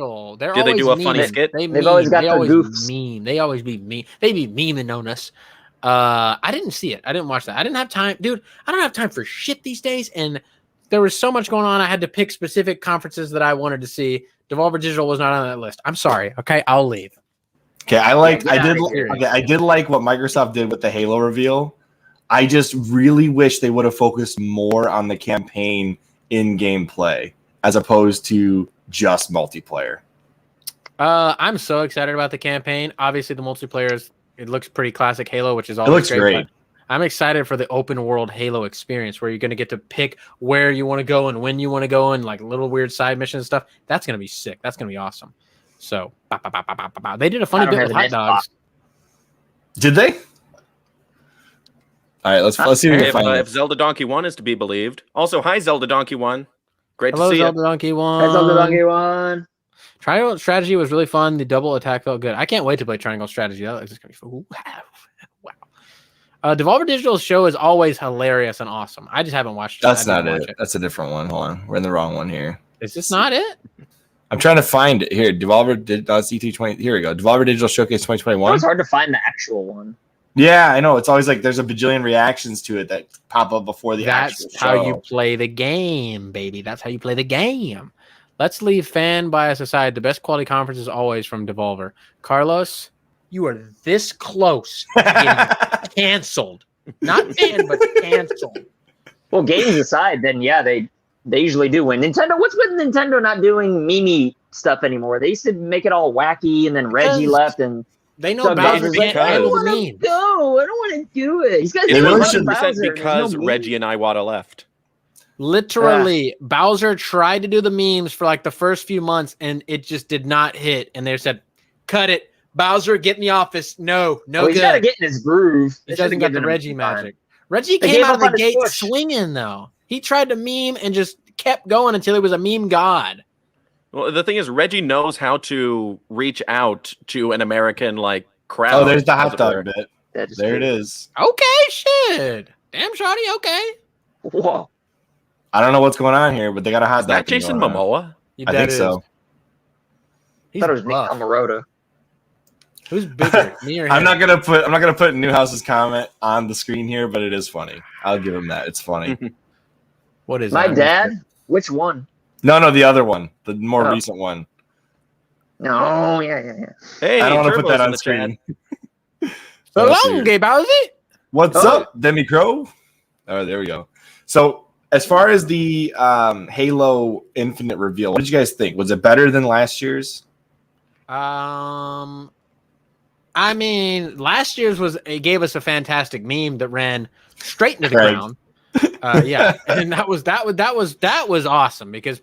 Speaker 3: they do a funny skit?
Speaker 4: They've always got their goofs.
Speaker 2: They always be mean. They be memeing on us. I didn't see it. I didn't watch that. I didn't have time, dude. I don't have time for shit these days. And there was so much going on. I had to pick specific conferences that I wanted to see. Devolver Digital was not on that list. I'm sorry. Okay, I'll leave.
Speaker 1: Okay, I did like what Microsoft did with the Halo reveal. I just really wish they would have focused more on the campaign in gameplay as opposed to just multiplayer.
Speaker 2: I'm so excited about the campaign. Obviously, the multiplayer it looks pretty classic Halo, which is always
Speaker 1: it looks great.
Speaker 2: I'm excited for the open world Halo experience where you're going to get to pick where you want to go and when you want to go and like little weird side missions and stuff. That's going to be sick. That's going to be awesome. So they did a funny bit with hot dogs.
Speaker 1: Did they? All right, let's see
Speaker 3: if Zelda Donkey 1 is to be believed. Also, hi Zelda Donkey 1. Great to see you.
Speaker 2: Zelda Donkey 1.
Speaker 4: Hi Zelda Donkey 1.
Speaker 2: Triangle strategy was really fun. The double attack felt good. I can't wait to play triangle strategy. That looks gonna be fun. Wow. Devolver Digital's show is always hilarious and awesome. I just haven't watched it.
Speaker 1: That's not it. That's a different one. Hold on. We're in the wrong one here.
Speaker 2: Is this not it?
Speaker 1: I'm trying to find it here. Devolver did E320. Here we go. Devolver Digital Showcase 2021.
Speaker 4: It's hard to find the actual one.
Speaker 1: Yeah, I know. It's always like there's a bajillion reactions to it that pop up before the actual show.
Speaker 2: That's how you play the game, baby. That's how you play the game. Let's leave fan bias aside. The best quality conference is always from Devolver. Carlos, you are this close to getting canceled. Not banned, but canceled.
Speaker 4: Well, games aside, then yeah, they usually do win. Nintendo, what's with Nintendo not doing Mimi stuff anymore? They used to make it all wacky, and then Reggie left, and
Speaker 2: they know Bowser's
Speaker 4: like, I don't want to go. I don't want to do it. He's got
Speaker 3: because Reggie and Iwata left.
Speaker 2: Literally, Bowser tried to do the memes for like the first few months, and it just did not hit. And they said, "Cut it, Bowser, get in the office." No, good.
Speaker 4: He's got to get in his groove.
Speaker 2: He doesn't get the Reggie magic. Reggie came out of the gate swinging, though. He tried to meme and just kept going until he was a meme god.
Speaker 3: Well, the thing is, Reggie knows how to reach out to an American like crowd.
Speaker 1: Oh, there's the hot dog bit. There it is.
Speaker 2: Okay, shit. Damn, shawty. Okay.
Speaker 4: Whoa.
Speaker 1: I don't know what's going on here, but they got a hot dog.
Speaker 3: Is that Jason Momoa?
Speaker 1: I think so.
Speaker 4: I thought it was Nick Camarota.
Speaker 2: Who's bigger, me or him?
Speaker 1: I'm not gonna put Newhouse's comment on the screen here, but it is funny. I'll give him that. It's funny.
Speaker 2: What is
Speaker 4: my dad? Which one?
Speaker 1: No, the other one, the more recent one.
Speaker 4: No, yeah.
Speaker 3: Hey,
Speaker 1: I don't want to put that on screen.
Speaker 2: So long, gay Bowsy.
Speaker 1: What's up, Demi Crow? Oh, there we go. So, as far as the Halo Infinite reveal, what did you guys think? Was it better than last year's?
Speaker 2: I mean, last year's it gave us a fantastic meme that ran straight into the ground. Yeah, and that was awesome because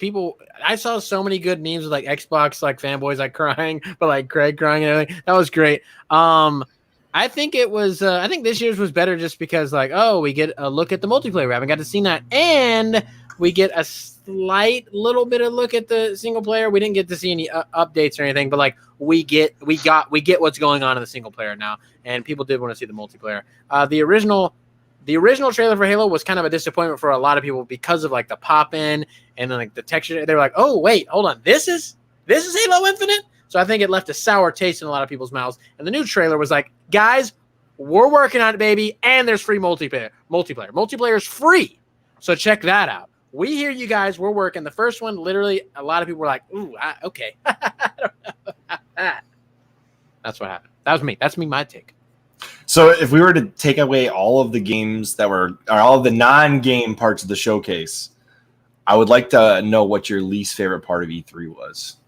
Speaker 2: I saw so many good memes with like Xbox like fanboys like crying, but like Craig crying and everything. That was great. I think it was. I think this year's was better just because like we get a look at the multiplayer. We haven't got to see that, and we get a slight little bit of look at the single player. We didn't get to see any updates or anything, but like we get what's going on in the single player now, and people did want to see the multiplayer. The original trailer for Halo was kind of a disappointment for a lot of people because of like the pop in and then like the texture. They were like, oh wait, hold on, this is Halo Infinite. So I think it left a sour taste in a lot of people's mouths. And the new trailer was like, guys, we're working on it, baby, and there's free multiplayer. Multiplayer is free, so check that out. We hear you guys. We're working. The first one, literally, a lot of people were like, ooh, okay. That's what happened. That was me. That's my take.
Speaker 1: So if we were to take away all of the games or all of the non-game parts of the showcase, I would like to know what your least favorite part of E3 was.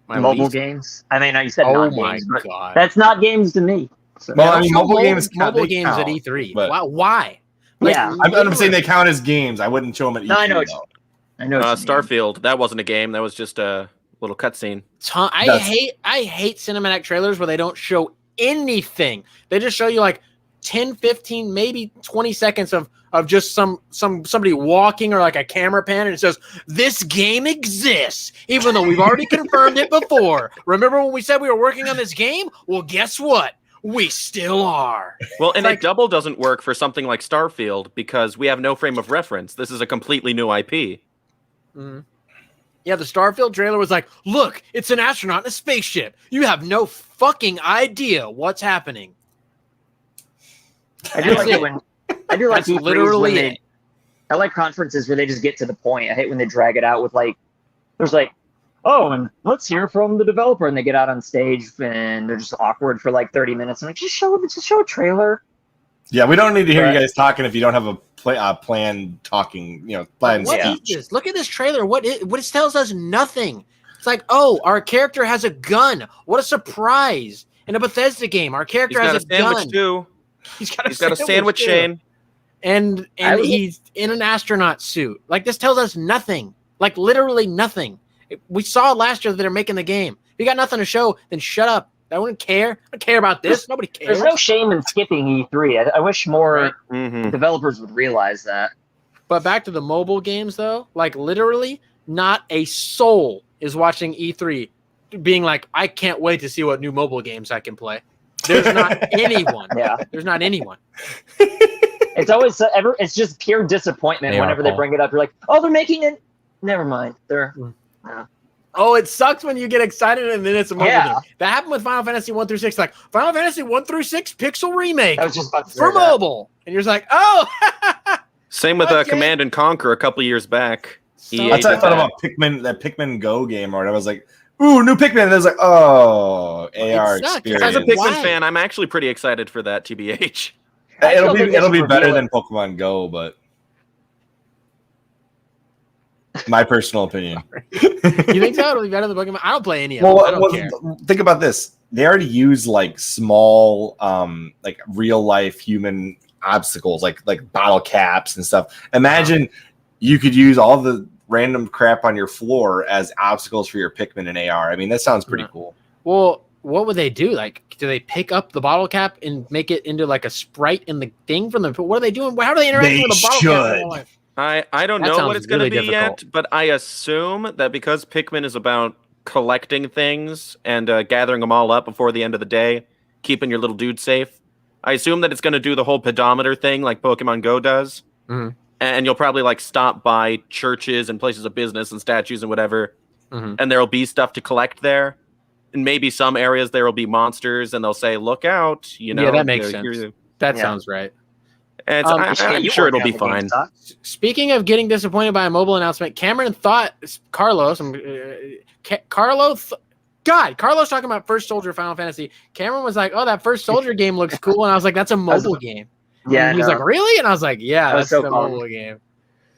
Speaker 4: Mobile games. I mean, you said
Speaker 2: non-games, but
Speaker 4: God. That's not games to me.
Speaker 1: So. Well, I mean, mobile games
Speaker 2: count, at E3. Wow, why?
Speaker 4: Like, yeah,
Speaker 1: I'm saying they count as games. I wouldn't show them at E3.
Speaker 4: No, I know.
Speaker 3: Starfield. That wasn't a game. That was just a Little cutscene.
Speaker 2: I hate cinematic trailers where they don't show anything. They just show you like 10, 15, maybe 20 seconds of just somebody walking or like a camera pan, and it says, "This game exists," even though we've already confirmed it before. Remember when we said we were working on this game? Well, guess what? We still are.
Speaker 3: Well, and it double doesn't work for something like Starfield because we have no frame of reference. This is a completely new IP.
Speaker 2: Mm-hmm. Yeah, the Starfield trailer was like, look, it's an astronaut in a spaceship. You have no fucking idea what's happening.
Speaker 4: I do like it when E3s
Speaker 2: literally it.
Speaker 4: I like conferences where they just get to the point. I hate when they drag it out with like, there's like, oh, and let's hear from the developer, and they get out on stage and they're just awkward for like 30 minutes. I'm like, just show a trailer.
Speaker 1: Yeah, we don't need to hear you guys talking if you don't have a plan talking, plan
Speaker 2: What
Speaker 1: speech.
Speaker 2: is this? Look at this trailer. What it tells us nothing. It's like, oh, our character has a gun. What a surprise. In a Bethesda game, our character has a gun.
Speaker 3: Too.
Speaker 2: He's got
Speaker 3: a sandwich chain.
Speaker 2: And he's in an astronaut suit. Like, this tells us nothing. Like, literally nothing. We saw last year that they're making the game. If you got nothing to show, then shut up. I wouldn't care. I don't care about this. Nobody cares.
Speaker 4: There's no shame in skipping E3. I wish more developers would realize that.
Speaker 2: But back to the mobile games, though. Like, literally, not a soul is watching E3 being like, I can't wait to see what new mobile games I can play. There's not anyone.
Speaker 4: Yeah.
Speaker 2: There's not anyone.
Speaker 4: It's always it's just pure disappointment whenever they bring it up. You're like, oh, they're making it. Never mind.
Speaker 2: Oh, it sucks when you get excited and then it's a mobile game.
Speaker 4: Yeah.
Speaker 2: That happened with Final Fantasy 1 through 6. Like, Final Fantasy 1 through 6 pixel remake
Speaker 4: I was just about to say
Speaker 2: for
Speaker 4: that.
Speaker 2: mobile. And you're just like, oh.
Speaker 3: Same with
Speaker 2: Okay.
Speaker 3: Command and Conquer a couple years back. EA
Speaker 1: That's what I
Speaker 3: did
Speaker 1: thought
Speaker 3: that.
Speaker 1: about that Pikmin Go game, or I was like, ooh, new Pikmin. And I was like, oh, AR
Speaker 2: sucks.
Speaker 1: experience.
Speaker 3: As a
Speaker 2: Why?
Speaker 3: Pikmin fan, I'm actually pretty excited for that, TBH.
Speaker 1: It'll be better than Pokemon Go, but my personal opinion.
Speaker 2: You think so? It'll be better than Pokemon? I don't play any of them. I don't care.
Speaker 1: Think about this. They already use like small, like real life human obstacles, like bottle caps and stuff. Imagine you could use all the random crap on your floor as obstacles for your Pikmin and AR. I mean, that sounds pretty cool.
Speaker 2: Well, what would they do? Like, do they pick up the bottle cap and make it into like a sprite in the thing from the? What are they doing? How are they interacting with the bottle cap? In real life?
Speaker 3: I don't
Speaker 2: That
Speaker 3: know
Speaker 2: sounds
Speaker 3: what it's going to
Speaker 2: really
Speaker 3: be
Speaker 2: difficult.
Speaker 3: yet, but I assume that because Pikmin is about collecting things and gathering them all up before the end of the day, keeping your little dude safe, I assume that it's going to do the whole pedometer thing like Pokemon Go does.
Speaker 2: Mhm.
Speaker 3: And you'll probably like stop by churches and places of business and statues and whatever, and there'll be stuff to collect there. And maybe some areas there will be monsters, and they'll say, "Look out!"
Speaker 2: Yeah, that makes sense. That sounds right.
Speaker 3: And I'm sure it'll be fine.
Speaker 2: Speaking of getting disappointed by a mobile announcement, Cameron thought Carlos talking about First Soldier Final Fantasy. Cameron was like, "Oh, that First Soldier game looks cool," and I was like, "That's a mobile game."
Speaker 4: Yeah,
Speaker 2: and he was like, "Really?" And I was like, "Yeah, that's
Speaker 4: so
Speaker 2: the
Speaker 4: cool.
Speaker 2: mobile game."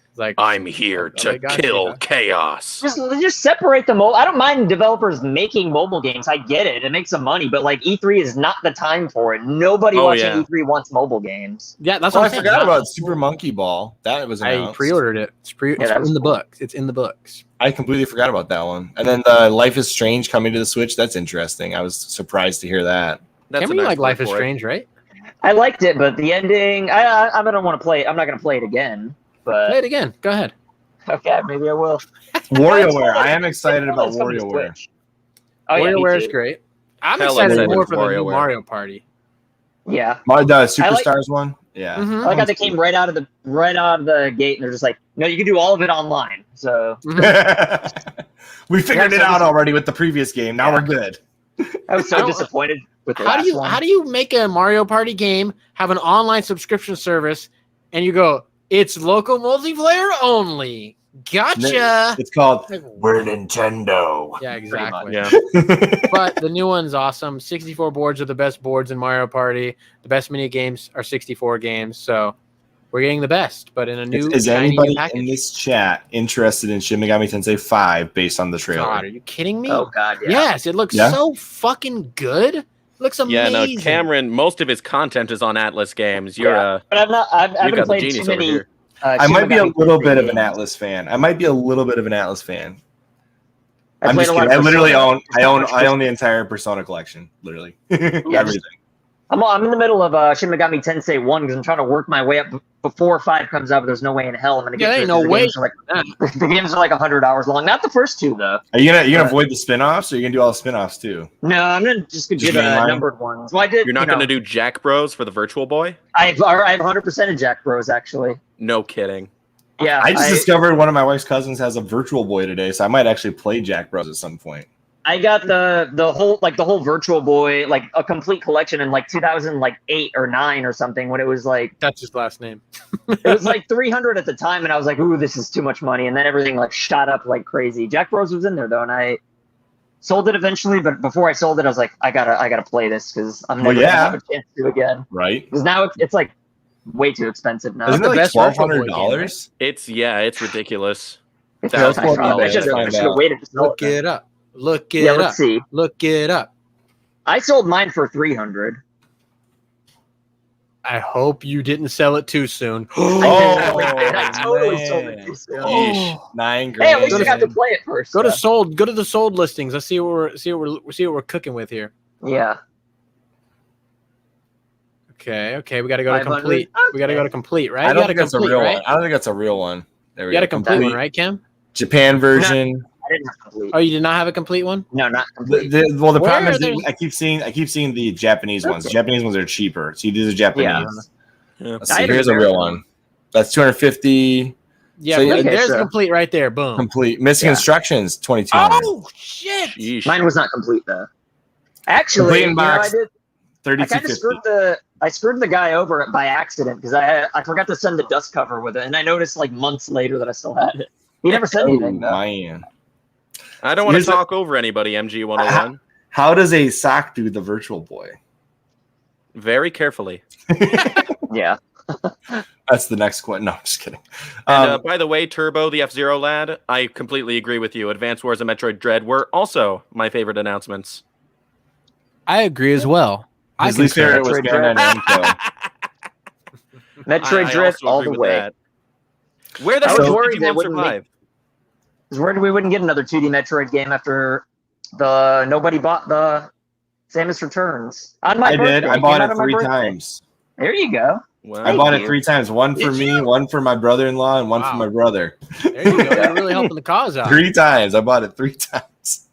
Speaker 2: It's like,
Speaker 3: I'm here to kill chaos.
Speaker 4: Just separate the mobile. I don't mind developers making mobile games. I get it. It makes some money, but like E3 is not the time for it. Nobody watching E3 wants mobile games.
Speaker 2: Yeah, that's
Speaker 1: Oh,
Speaker 2: what
Speaker 1: I
Speaker 2: I'm saying.
Speaker 1: forgot about Super Monkey Ball. That was
Speaker 2: I
Speaker 1: announced.
Speaker 2: pre-ordered it. It's in the books. It's in the books.
Speaker 1: I completely forgot about that one. And then the Life is Strange coming to the Switch. That's interesting. I was surprised to hear that.
Speaker 2: Cameron, you like Life is Strange, right?
Speaker 4: I liked it, but the ending, I don't want to play it. I'm not going to play it again. But
Speaker 2: Play it again. Go ahead.
Speaker 4: Okay, maybe I will.
Speaker 1: WarioWare. I am excited about WarioWare.
Speaker 4: Oh, yeah,
Speaker 2: WarioWare is great. I'm
Speaker 3: Hell,
Speaker 2: excited
Speaker 3: excited
Speaker 2: more
Speaker 3: for
Speaker 2: for the new
Speaker 3: WarioWare.
Speaker 2: Mario Party.
Speaker 4: Yeah.
Speaker 1: The Superstars one? Yeah.
Speaker 2: Mhm.
Speaker 4: I like how they came right out of the gate, and they're just like, no, you can do all of it online. So
Speaker 1: We figured it out already with the previous game. Now we're good.
Speaker 4: I was so disappointed with the last one.
Speaker 2: How do you make a Mario Party game, have an online subscription service, and you go, it's local multiplayer only? Gotcha.
Speaker 1: It's called We're Nintendo.
Speaker 2: Yeah, exactly.
Speaker 3: Yeah.
Speaker 2: But the new one's awesome. 64 boards are the best boards in Mario Party. The best mini games are 64 games. So we're getting the best, but in a new
Speaker 1: Is
Speaker 2: shiny
Speaker 1: anybody
Speaker 2: new package.
Speaker 1: in this chat interested in Shin Megami Tensei 5 based on the trailer?
Speaker 2: God, are you kidding me?
Speaker 4: Oh God, yeah.
Speaker 2: Yes, it looks so fucking good. It looks amazing.
Speaker 3: Yeah, no, Cameron, most of his content is on Atlas Games. You're
Speaker 4: But I've not. I
Speaker 3: you
Speaker 4: haven't
Speaker 3: got the
Speaker 4: played
Speaker 3: genius
Speaker 4: too
Speaker 3: over
Speaker 4: many.
Speaker 3: here.
Speaker 1: I might be a
Speaker 4: Shin Megami
Speaker 1: little bit of
Speaker 4: games.
Speaker 1: an Atlas fan. I'm just kidding. I literally own the entire Persona collection. Literally, everything.
Speaker 4: I'm in the middle of Shin Megami Tensei 1 because I'm trying to work my way up before 5 comes out, but there's no way in hell I'm going to get
Speaker 2: there.
Speaker 4: to
Speaker 2: Ain't
Speaker 4: it.
Speaker 2: no way.
Speaker 4: The games are like 100 hours long. Not the first 2 though.
Speaker 1: Are you gonna avoid the spin-offs, or are you gonna do all the spin-offs too?
Speaker 4: No, I'm just gonna do the numbered ones. Well,
Speaker 3: You're not gonna do Jack Bros for the Virtual Boy?
Speaker 4: I have 100% of Jack Bros actually.
Speaker 3: No kidding.
Speaker 4: Yeah,
Speaker 1: I just discovered one of my wife's cousins has a Virtual Boy today, so I might actually play Jack Bros at some point.
Speaker 4: I got the whole Virtual Boy, like a complete collection in like 2008 or 9 or something, when it was like,
Speaker 2: that's his last name.
Speaker 4: It was like 300 at the time, and I was like, ooh, this is too much money, and then everything like shot up like crazy. Jack Bros was in there though, and I sold it eventually, but before I sold it, I was like, I gotta play this because I'm never gonna have a chance to do
Speaker 1: right?
Speaker 4: Because now it's like way too expensive now.
Speaker 1: Isn't it like $1,200?
Speaker 3: It's ridiculous.
Speaker 4: I should have waited to sell
Speaker 2: Look it up. Look it up.
Speaker 4: Let's see.
Speaker 2: Look it up.
Speaker 4: I sold mine for 300.
Speaker 2: I hope you didn't sell it too soon.
Speaker 4: I totally sold it too soon.
Speaker 1: $9 grand.
Speaker 4: Hey, at least you got to play it first.
Speaker 2: Go to sold. Go to the sold listings. Let's see what we're cooking with here.
Speaker 4: Yeah.
Speaker 2: Okay. We got to go to complete. Okay. We got to go to complete, right?
Speaker 1: I don't think that's a real one. I don't think that's a real one.
Speaker 2: There we go. You got a complete one, right, Cam?
Speaker 1: Japan version.
Speaker 4: I didn't have complete.
Speaker 2: Oh, you did not have a complete one?
Speaker 4: No, not complete.
Speaker 1: The problem is I keep seeing the Japanese ones. The Japanese ones are cheaper. So you do the Japanese.
Speaker 3: Yeah.
Speaker 1: Let's see. Here's a real one. That's 250.
Speaker 2: Yeah, so, there's complete right there. Boom.
Speaker 1: Complete. Missing instructions, 2200.
Speaker 2: Oh shit!
Speaker 3: Sheesh.
Speaker 4: Mine was not complete though. Actually, I did.
Speaker 1: 3250.
Speaker 4: I screwed the guy over by accident because I forgot to send the dust cover with it, and I noticed like months later that I still had it. He never said anything.
Speaker 1: Man.
Speaker 3: I don't want to talk over anybody, MG101.
Speaker 1: How does a sock do the Virtual Boy?
Speaker 3: Very carefully.
Speaker 4: Yeah.
Speaker 1: That's the next question. No, I'm just kidding.
Speaker 3: And by the way, Turbo, the F-Zero lad, I completely agree with you. Advance Wars and Metroid Dread were also my favorite announcements.
Speaker 2: I agree as well.
Speaker 1: His least favorite was Bandai Namco.
Speaker 4: Metroid Dread all the way.
Speaker 3: That. Where the hell did you survive?
Speaker 4: Because we wouldn't get another 2D Metroid game after nobody bought the Samus Returns. On my birthday.
Speaker 1: I did. I bought it 3 times.
Speaker 4: There you go.
Speaker 3: Wow.
Speaker 1: I bought it 3 times. One for me, one for my brother-in-law, and one for my brother.
Speaker 2: There you go. You're really helping the cause out.
Speaker 1: 3 times. I bought it 3 times.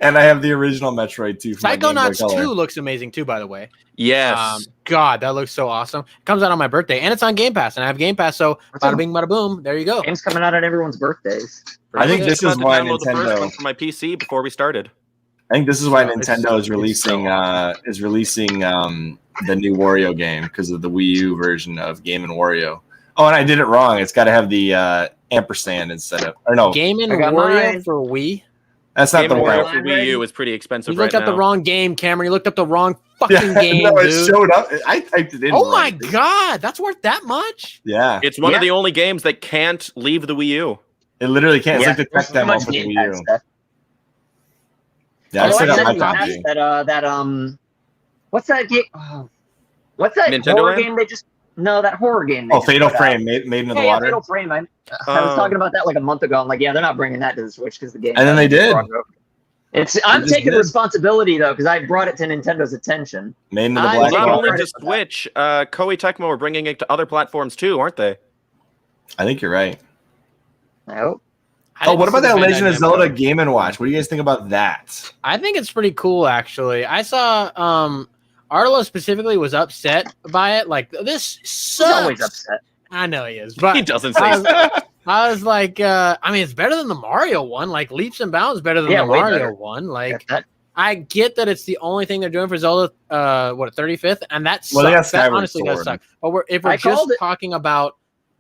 Speaker 1: And I have the original Metroid 2.
Speaker 2: Psychonauts 2 looks amazing too, by the way.
Speaker 3: Yes.
Speaker 2: God, that looks so awesome. It comes out on my birthday, and it's on Game Pass, and I have Game Pass, so bada bing, bada boom. There you go.
Speaker 4: Game's coming out on everyone's birthdays.
Speaker 1: I think this is why
Speaker 3: the first
Speaker 1: Nintendo
Speaker 3: one for my PC before we started.
Speaker 1: I think this is why Nintendo is releasing the new Wario game because of the Wii U version of Game & Wario. Oh, and I did it wrong. It's got to have the ampersand instead of
Speaker 2: Game & Wario for Wii.
Speaker 1: That's not the one.
Speaker 3: For Wii U is pretty expensive.
Speaker 2: You looked up the wrong game, Cameron. You looked up the wrong fucking game.
Speaker 1: No, it showed up. I typed it in.
Speaker 2: Oh my god, that's worth that much?
Speaker 1: Yeah.
Speaker 3: It's one of the only games that can't leave the Wii U.
Speaker 1: It literally can't. It's like the tech demo for the Wii U. Yeah, I still got my copy.
Speaker 4: What's that game? What's that
Speaker 3: Nintendo
Speaker 4: horror game they just... No, that horror game.
Speaker 1: Fatal Frame, made into the water.
Speaker 4: Fatal Frame. I was talking about that like a month ago. I'm like, yeah, they're not bringing that to the Switch because the game.
Speaker 1: And then they did.
Speaker 4: I'm taking responsibility though because I brought it to Nintendo's attention.
Speaker 1: Made into the black.
Speaker 3: Not only to Switch, Koei Tecmo are bringing it to other platforms too, aren't they?
Speaker 1: I think you're right.
Speaker 4: I hope.
Speaker 1: What about that Legend of Zelda Game & Watch? What do you guys think about that?
Speaker 2: I think it's pretty cool, actually. I saw Arlo specifically was upset by it. Like, this sucks.
Speaker 4: He's always upset.
Speaker 2: I know he is, but
Speaker 3: he doesn't say so.
Speaker 2: I was like, I mean, it's better than the Mario one. Like, leaps and bounds better than the Mario one. Like, I get that it's the only thing they're doing for Zelda, 35th, and that sucks. That honestly does suck. But if we're just talking about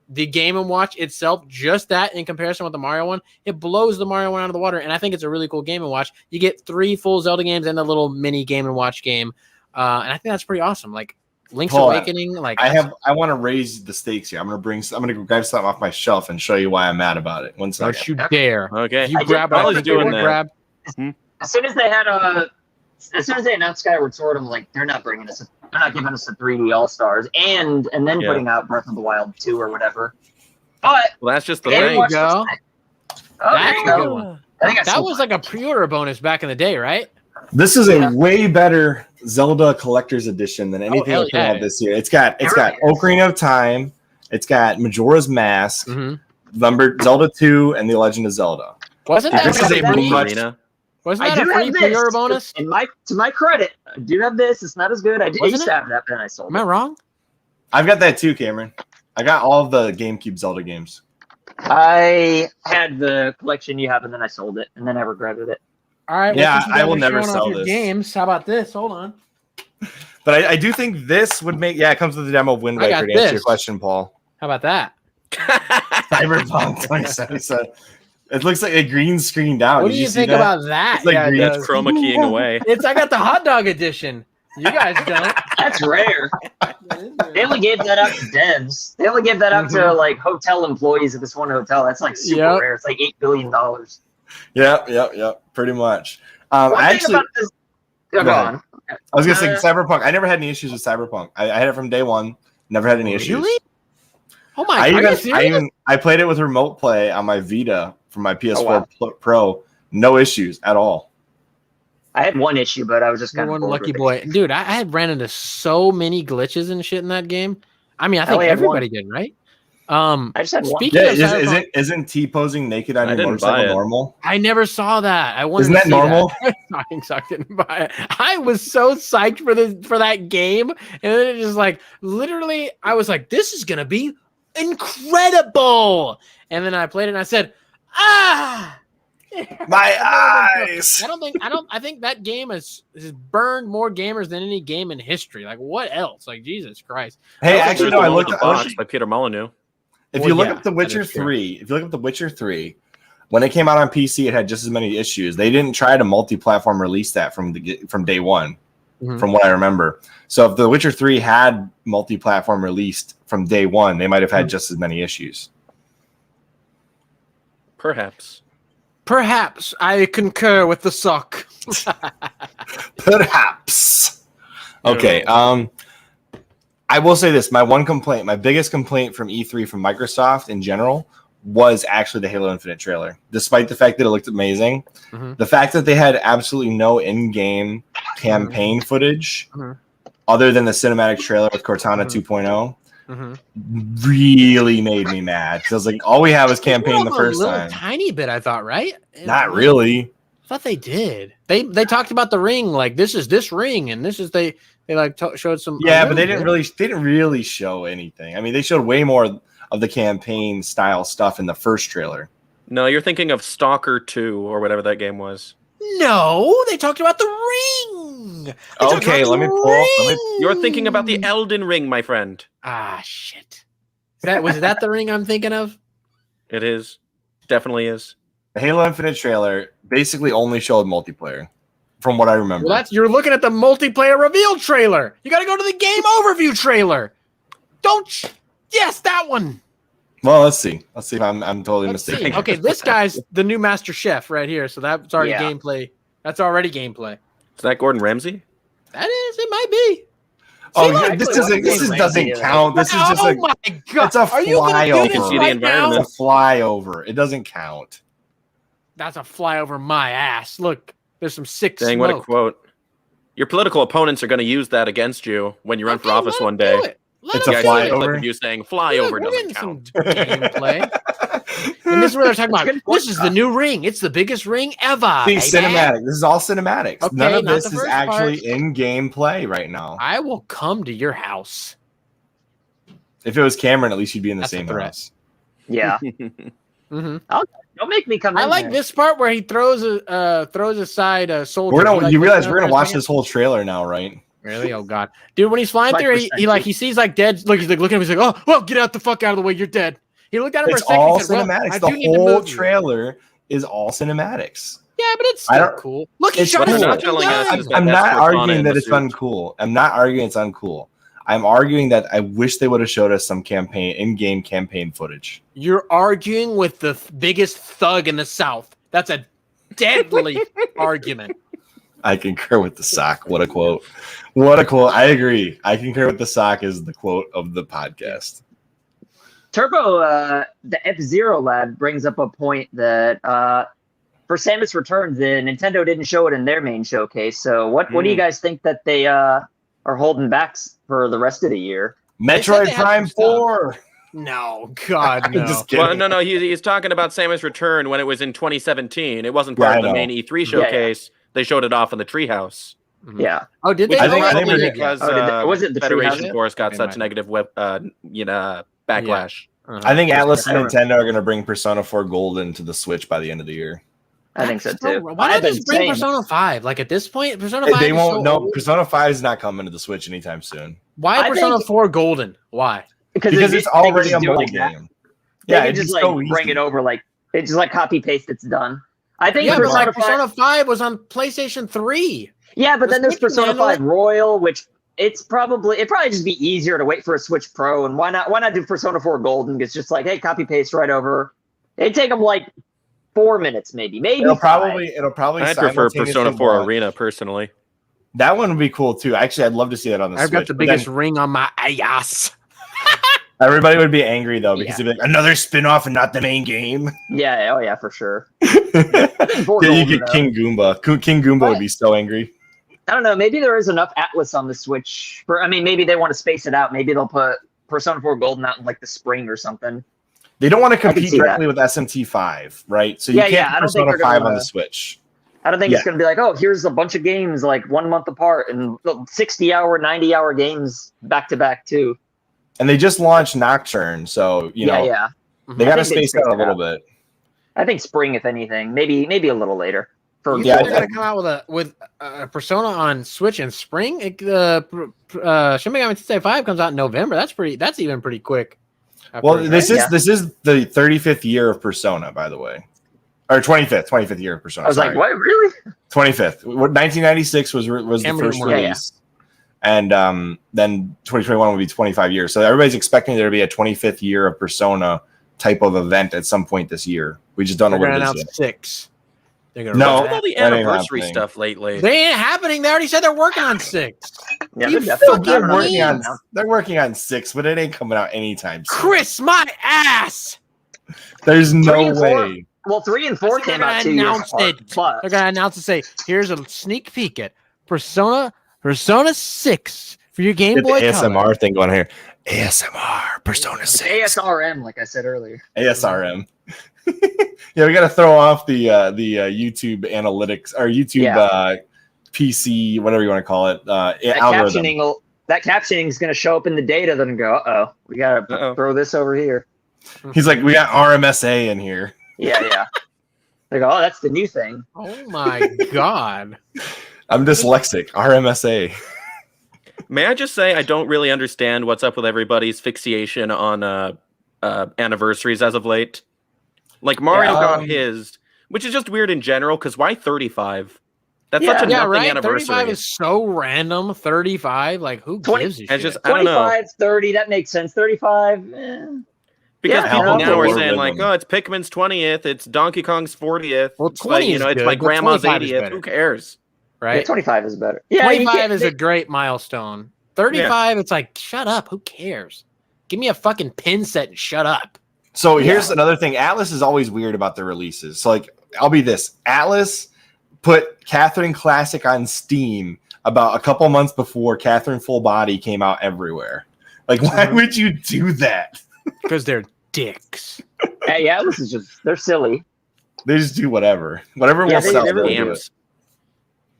Speaker 2: the Game & Watch itself, just that in comparison with the Mario one, it blows the Mario one out of the water, and I think it's a really cool Game & Watch. You get 3 full Zelda games and a little mini Game & Watch game. And I think that's pretty awesome. Like Link's Awakening. Like
Speaker 1: I want to raise the stakes here. I'm gonna grab something off my shelf and show you why I'm mad about it. One second.
Speaker 2: Don't you dare.
Speaker 3: Okay.
Speaker 2: You grab
Speaker 3: what I was doing that.
Speaker 4: As soon as they announced Skyward Sword, I'm like, they're not giving us the 3D All-Stars and then putting out Breath of the Wild 2 or whatever. But
Speaker 3: that's just the
Speaker 2: there
Speaker 3: thing.
Speaker 2: you go.
Speaker 4: That's a good one.
Speaker 2: That was like a pre-order bonus back in the day, right?
Speaker 1: This is a way better Zelda Collector's Edition than anything that came out this year. It's got Ocarina of Time, it's got Majora's Mask, Zelda 2, and The Legend of Zelda.
Speaker 2: Wasn't that
Speaker 1: this is a
Speaker 2: free?
Speaker 4: Wasn't
Speaker 2: that a free pre-order bonus?
Speaker 4: To my credit, I do have this. It's not as good. I used to have that, but then I sold it.
Speaker 2: Am I wrong?
Speaker 1: I've got that too, Cameron. I got all of the GameCube Zelda games.
Speaker 4: I had the collection you have, and then I sold it, and then I regretted it.
Speaker 2: All right.
Speaker 1: Yeah, I will never sell this.
Speaker 2: Games. How about this? Hold on.
Speaker 1: But I do think this would make. Yeah, it comes with the demo of Wind Waker to answer your question, Paul.
Speaker 2: How about that?
Speaker 1: Cyberpunk 2077. It looks like a green screen down.
Speaker 2: What do you think about that?
Speaker 1: It's like green.
Speaker 3: That's chroma keying away.
Speaker 2: I got the hot dog edition. You guys don't.
Speaker 4: That's rare. They only gave that out to devs. They only gave that out to like hotel employees of this one hotel. That's like super rare. It's like $8 billion.
Speaker 1: Yep. Pretty much.
Speaker 4: Go on.
Speaker 1: I was gonna say Cyberpunk. I never had any issues with Cyberpunk. I had it from day one. Never had any issues.
Speaker 2: Really? Oh my god!
Speaker 1: I played it with remote play on my Vita from my PS4 Pro. No issues at all.
Speaker 4: I had one issue, but I was just kind of
Speaker 2: one lucky boy, dude. I had ran into so many glitches and shit in that game. I mean, I think everybody did, right?
Speaker 4: I just had one.
Speaker 1: Isn't T-posing naked on your motorcycle normal?
Speaker 2: I never saw that.
Speaker 1: Isn't that normal?
Speaker 2: I didn't buy it. I was so psyched for that game, and then it just like literally, I was like, "This is gonna be incredible!" And then I played it, and I said, "Ah."
Speaker 1: My eyes.
Speaker 2: I think that game has burned more gamers than any game in history. Like what else? Like Jesus Christ.
Speaker 1: Hey, actually no, I looked at
Speaker 3: box by Peter Molyneux.
Speaker 1: If you look up The Witcher 3, when it came out on PC, it had just as many issues. They didn't try to multi-platform release that from day one, from what I remember. So if The Witcher 3 had multi-platform released from day one, they might have had just as many issues.
Speaker 2: Perhaps I concur with the sock.
Speaker 1: Perhaps. Okay. I will say this: my biggest complaint from E3 from Microsoft in general was actually the Halo Infinite trailer. Despite the fact that it looked amazing, the fact that they had absolutely no in-game campaign footage other than the cinematic trailer with Cortana 2.0. Really made me mad. I was like, all we have is campaign the first time.
Speaker 2: Tiny bit, I thought, right?
Speaker 1: Not really.
Speaker 2: I thought they did. They talked about the ring, like this is this ring, and this is they like showed some.
Speaker 1: Yeah, but they didn't really show anything. I mean, they showed way more of the campaign style stuff in the first trailer.
Speaker 3: No, you're thinking of Stalker 2 or whatever that game was.
Speaker 2: No, they talked about the ring.
Speaker 1: Okay, let me pull.
Speaker 3: You're thinking about the Elden Ring, my friend.
Speaker 2: Ah, shit. Was that the ring I'm thinking of?
Speaker 3: It is. Definitely is.
Speaker 1: The Halo Infinite trailer basically only showed multiplayer, from what I remember.
Speaker 2: Well, you're looking at the multiplayer reveal trailer. You got to go to the game overview trailer. Yes, that one.
Speaker 1: Well, let's see. Let's see if I'm totally mistaken.
Speaker 2: Okay, this guy's the new Master Chef right here, so that's already gameplay. That's already gameplay.
Speaker 3: Is that Gordon Ramsay?
Speaker 2: That is. It might be.
Speaker 1: This doesn't count. This is just
Speaker 2: my God.
Speaker 1: It's a flyover.
Speaker 3: You can see the environment.
Speaker 1: It's a flyover. It doesn't count.
Speaker 2: That's a flyover my ass. Look, there's some sick
Speaker 3: Dang,
Speaker 2: smoke.
Speaker 3: what a quote. Your political opponents are going to use that against you when you run for office one day.
Speaker 1: It's a flyover.
Speaker 3: You saying flyover doesn't count.
Speaker 2: Gameplay. And this is where they're talking about. This is the new ring. It's the biggest ring ever.
Speaker 1: See, cinematic. This is all cinematics.
Speaker 2: Okay,
Speaker 1: none of this is actually in gameplay right now.
Speaker 2: I will come to your house.
Speaker 1: If it was Cameron, at least you'd be in the same house.
Speaker 4: Yeah. Don't make me come.
Speaker 2: I like this part where he throws aside a soldier.
Speaker 1: You realize we're gonna watch this whole trailer now, right?
Speaker 2: Really? Oh God, dude! When he's flying through, he sees like dead. Look, he's like looking at him. He's like, "Oh, well, get out the fuck out of the way. You're dead." He looked at him for a second.
Speaker 1: All
Speaker 2: he said,
Speaker 1: cinematics. The whole trailer is all cinematics.
Speaker 2: Yeah, but it's still cool. Look, he shot his fucking gun.
Speaker 1: I'm not arguing that it's uncool. I'm not arguing it's uncool. I'm arguing that I wish they would have showed us some in-game campaign footage.
Speaker 2: You're arguing with the biggest thug in the South. That's a deadly argument.
Speaker 1: I concur with the sock. What a quote. What a quote. I agree. I concur with the sock is the quote of the podcast.
Speaker 4: Turbo, the F-Zero lad, brings up a point that for Samus Returns, the Nintendo didn't show it in their main showcase. So what do you guys think that they are holding back for the rest of the year?
Speaker 1: Metroid Prime 4.
Speaker 2: No, God, no.
Speaker 1: Just kidding.
Speaker 3: Well, no. He's talking about Samus Return when it was in 2017. It wasn't part of the main E3 showcase. They showed it off in the Treehouse.
Speaker 4: Yeah.
Speaker 2: Oh, did they?
Speaker 1: I think
Speaker 3: because
Speaker 4: was it the
Speaker 3: Federation
Speaker 4: Treehouse?
Speaker 3: Force got such negative backlash.
Speaker 1: I think Atlas and Nintendo are going to bring Persona 4 Golden to the Switch by the end of the year.
Speaker 4: I think so too.
Speaker 2: Why not just bring Persona 5? Like at this point, Persona 5
Speaker 1: they won't. No, Persona 5 is not coming to the Switch anytime soon.
Speaker 2: Why Persona 4 Golden? Why?
Speaker 1: Because it's already a mobile game.
Speaker 4: Yeah, they just like bring it over, like it's just like copy paste. It's done. I think
Speaker 2: Persona 5 was on PlayStation 3.
Speaker 4: Yeah, but then there's Persona 5 Royal, which it'd probably just be easier to wait for a Switch Pro, and why not do Persona 4 Golden? It's just like, hey, copy paste right over. It'd take them like 4 minutes, maybe. It'll probably.
Speaker 3: I prefer Persona 4 Arena personally.
Speaker 1: That one would be cool too. Actually, I'd love to see that on the Switch.
Speaker 2: I've got the biggest ring on my ass.
Speaker 1: Everybody would be angry though because they'd be like, another spin-off and not the main game.
Speaker 4: Yeah, oh yeah, for sure.
Speaker 1: You get King Goomba. King Goomba would be so angry.
Speaker 4: I don't know. Maybe there is enough Atlas on the Switch. Maybe they want to space it out. Maybe they'll put Persona 4 Golden out in like the spring or something.
Speaker 1: They don't want to compete directly with SMT5, right? So you can't put Persona 5 on the Switch.
Speaker 4: I don't think it's going to be like, oh, here's a bunch of games like 1 month apart and 60-hour, 90-hour games back to back too.
Speaker 1: And they just launched Nocturne, so they got to space out a little bit. I
Speaker 4: think spring, if anything, maybe a little later.
Speaker 2: They're going to come out with a Persona on Switch in spring. Shin Megami Tensei 5 comes out in November. That's even pretty quick.
Speaker 1: Well, this is the 35th year of Persona, by the way, or 25th year of Persona.
Speaker 4: I was like, what, really?
Speaker 1: 25th. 1996 was the first release. And then 2021 will be 25 years. So everybody's expecting there to be a 25th year of Persona type of event at some point this year. We just don't know what it is yet.
Speaker 2: 6.
Speaker 1: No,
Speaker 3: all the anniversary stuff lately.
Speaker 2: They ain't happening. They already said they're working on 6.
Speaker 4: Yeah,
Speaker 1: they're working on 6, but it ain't coming out anytime soon.
Speaker 2: Chris, my ass.
Speaker 1: There's no way.
Speaker 4: Well, 3 and 4 came out 2 years apart.
Speaker 2: They're gonna announce and say, "Here's a sneak peek at Persona 6 for your Game Boy Color."
Speaker 1: ASMR thing going here. ASMR Persona 6.
Speaker 4: ASRM, like I said earlier.
Speaker 1: ASRM. Yeah, we got to throw off the YouTube analytics or YouTube PC, whatever you want to call it. Algorithm.
Speaker 4: That captioning is going to show up in the data. Then go, we got to throw this over here.
Speaker 1: He's like, we got RMSA in here.
Speaker 4: Yeah. They go, that's the new thing.
Speaker 2: Oh my God.
Speaker 1: I'm dyslexic. RMSA.
Speaker 3: May I just say I don't really understand what's up with everybody's fixation on anniversaries as of late. Like Mario got his, which is just weird in general. Because why 35? That's such a nothing anniversary.
Speaker 2: 35 is so random. 35, like who gives a shit?
Speaker 3: Just, I don't know.
Speaker 4: 25, 30, that makes sense. 35,
Speaker 3: because people now are saying like, oh, it's Pikmin's 20th, it's Donkey Kong's 40th.
Speaker 2: Well, 20 is
Speaker 3: it's my grandma's 80th. Who cares?
Speaker 2: Right?
Speaker 4: Yeah, 25 is better. Yeah,
Speaker 2: 25 is a great milestone. 35, it's like, shut up. Who cares? Give me a fucking pin set and shut up.
Speaker 1: So here's another thing. Atlas is always weird about their releases. So like, I'll be this. Atlas put Catherine Classic on Steam about a couple months before Catherine Full Body came out everywhere. Like, why would you do that?
Speaker 2: Because they're dicks.
Speaker 4: Hey, Atlas is just, they're silly.
Speaker 1: They just do whatever. Whatever will sell.
Speaker 3: Games.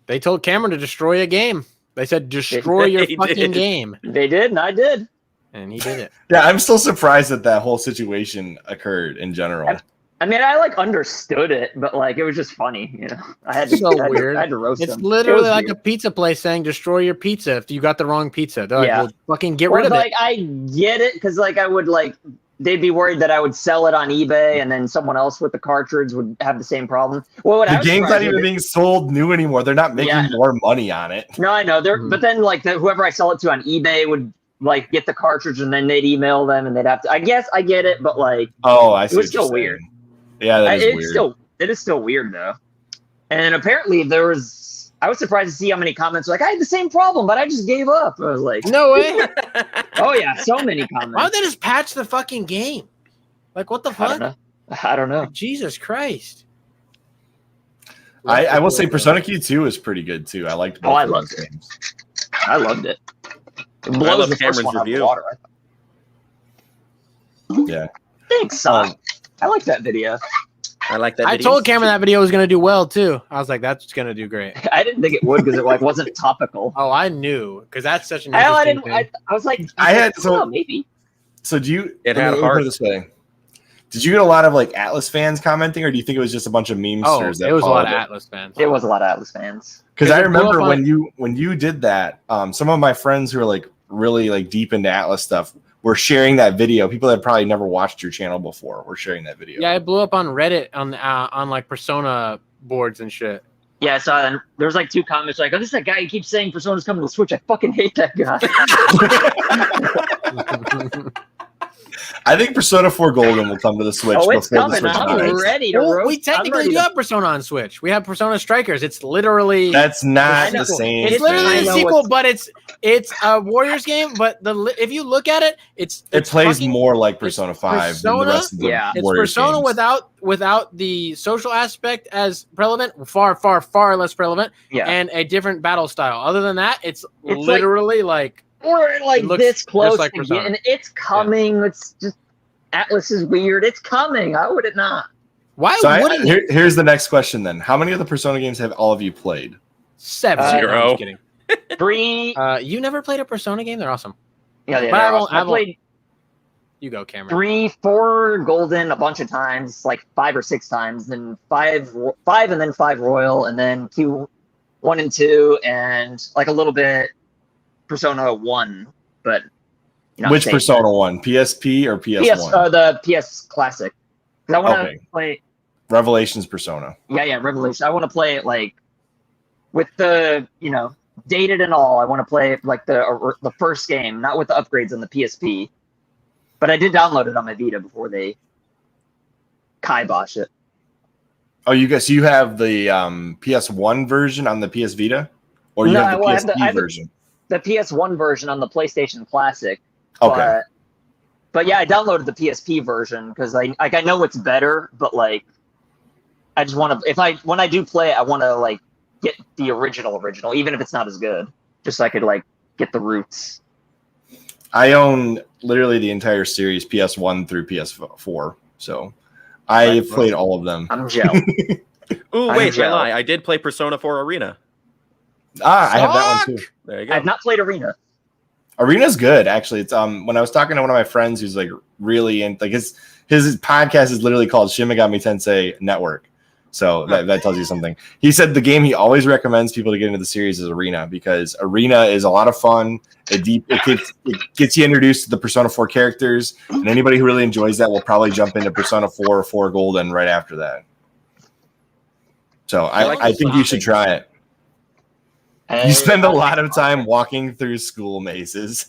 Speaker 2: They told Cameron to destroy a game. They said, destroy your fucking game.
Speaker 4: They did, and I did.
Speaker 2: And he did it.
Speaker 1: Yeah, I'm still surprised that whole situation occurred in general.
Speaker 4: I mean, I like understood it, but like it was just funny, you know. I had to
Speaker 2: weird.
Speaker 4: I had to roast
Speaker 2: it's
Speaker 4: them.
Speaker 2: Literally like weird. A pizza place saying destroy your pizza if you got the wrong pizza. They're like, well, fucking get rid of it.
Speaker 4: I get it because like I would like they'd be worried that I would sell it on eBay and then someone else with the cartridge would have the same problem. Well,
Speaker 1: the game's not even being sold new anymore. They're not making more money on it.
Speaker 4: No, I know. But then like whoever I sell it to on eBay would like get the cartridge and then they'd email them and they'd have to. I guess I get it, but like
Speaker 1: I see.
Speaker 4: It was still weird.
Speaker 1: Yeah, that is weird.
Speaker 4: It is still weird though. And apparently I was surprised to see how many comments were like, I had the same problem, but I just gave up. I was like,
Speaker 2: no way.
Speaker 4: Oh yeah, so many comments.
Speaker 2: Why don't they just patch the fucking game? Like what the fuck?
Speaker 4: I don't know.
Speaker 2: Like, Jesus Christ.
Speaker 1: I will say Persona Q2 is pretty good too. I liked both of those games.
Speaker 4: I loved it. It blows
Speaker 3: I love
Speaker 4: the first
Speaker 3: Cameron's
Speaker 4: one out of the
Speaker 3: review.
Speaker 4: water.
Speaker 1: Yeah.
Speaker 4: Thanks, Sock. I like that video.
Speaker 3: I like that.
Speaker 2: I told Cameron that video was going to do well too. I was like, that's going to do great.
Speaker 4: I didn't think it would because it wasn't topical.
Speaker 2: Oh, I knew because that's such an
Speaker 4: I
Speaker 2: interesting
Speaker 4: didn't.
Speaker 2: thing.
Speaker 4: I was like, maybe.
Speaker 1: So do you?
Speaker 3: It had a heart.
Speaker 1: This way. Did you get a lot of like Atlas fans commenting, or do you think it was just a bunch of memesters?
Speaker 2: Oh, it was a lot of Atlas fans.
Speaker 4: It was a lot of Atlas fans.
Speaker 1: Because I remember when you did that, some of my friends who are like really like deep into Atlas stuff were sharing that video. People that probably never watched your channel before were sharing that video.
Speaker 2: Yeah, it blew up on Reddit on like Persona boards and shit.
Speaker 4: Yeah, I saw that. There was like 2 comments like, "Oh, this is that guy who keeps saying Persona's coming to the Switch. I fucking hate that guy."
Speaker 1: I think Persona 4 Golden will come to the Switch.
Speaker 4: Oh, it's
Speaker 1: before
Speaker 4: coming.
Speaker 1: the Switch
Speaker 4: I'm
Speaker 1: dies.
Speaker 4: ready to roast.
Speaker 2: We technically do have Persona on Switch. We have Persona Strikers. It's literally
Speaker 1: That's not the same.
Speaker 2: It's literally a sequel, but it's a Warriors game. But if you look at it, it plays
Speaker 1: more like Persona 5 than the rest of the
Speaker 2: it's
Speaker 1: Warriors
Speaker 2: Persona
Speaker 1: games.
Speaker 2: without the social aspect as prevalent, far less prevalent, and a different battle style. Other than that, it's literally like
Speaker 4: we're like this close
Speaker 2: like
Speaker 4: again. And it's coming. It's just Atlas is weird. It's coming. How would it not?
Speaker 2: Why
Speaker 1: wouldn't here's the next question then. How many of the Persona games have all of you played?
Speaker 2: 7.
Speaker 3: 0.
Speaker 2: No, I'm just kidding.
Speaker 4: 3.
Speaker 2: You never played a Persona game? They're awesome.
Speaker 4: Yeah,
Speaker 2: but I played. You go, Cameron.
Speaker 4: 3, 4 Golden a bunch of times, like 5 or 6 times, then 5 and then 5 Royal, and then Q 1 and 2, and like a little bit Persona 1, but
Speaker 1: which Persona 1? PSP or PS1?
Speaker 4: The PS Classic. I want to play
Speaker 1: Revelations Persona.
Speaker 4: Yeah, Revelation. I want to play it like with the dated and all. I want to play it like the first game, not with the upgrades on the PSP. But I did download it on my Vita before they kibosh it.
Speaker 1: Oh, you have the PS1 version on the PS Vita, or you have the PSP version?
Speaker 4: The PS1 version on the PlayStation Classic.
Speaker 1: Okay.
Speaker 4: But yeah, I downloaded the PSP version because I know it's better, but like I just want to when I do play it, I want to like get the original, even if it's not as good, just so I could like get the roots.
Speaker 1: I own literally the entire series, PS1 through PS4, so I've played all of them.
Speaker 4: I'm jealous.
Speaker 3: Ooh, wait, I lie. I did play Persona 4 Arena.
Speaker 1: I have that one too.
Speaker 3: There you go.
Speaker 4: I've not played Arena.
Speaker 1: Arena's good, actually. It's when I was talking to one of my friends who's like really in like his podcast is literally called Shin Megami Tensei Network. So that tells you something. He said the game he always recommends people to get into the series is Arena because Arena is a lot of fun. It gets you introduced to the Persona 4 characters, and anybody who really enjoys that will probably jump into Persona 4 or 4 Golden right after that. So I think you should try it. You spend a lot of time walking through school mazes.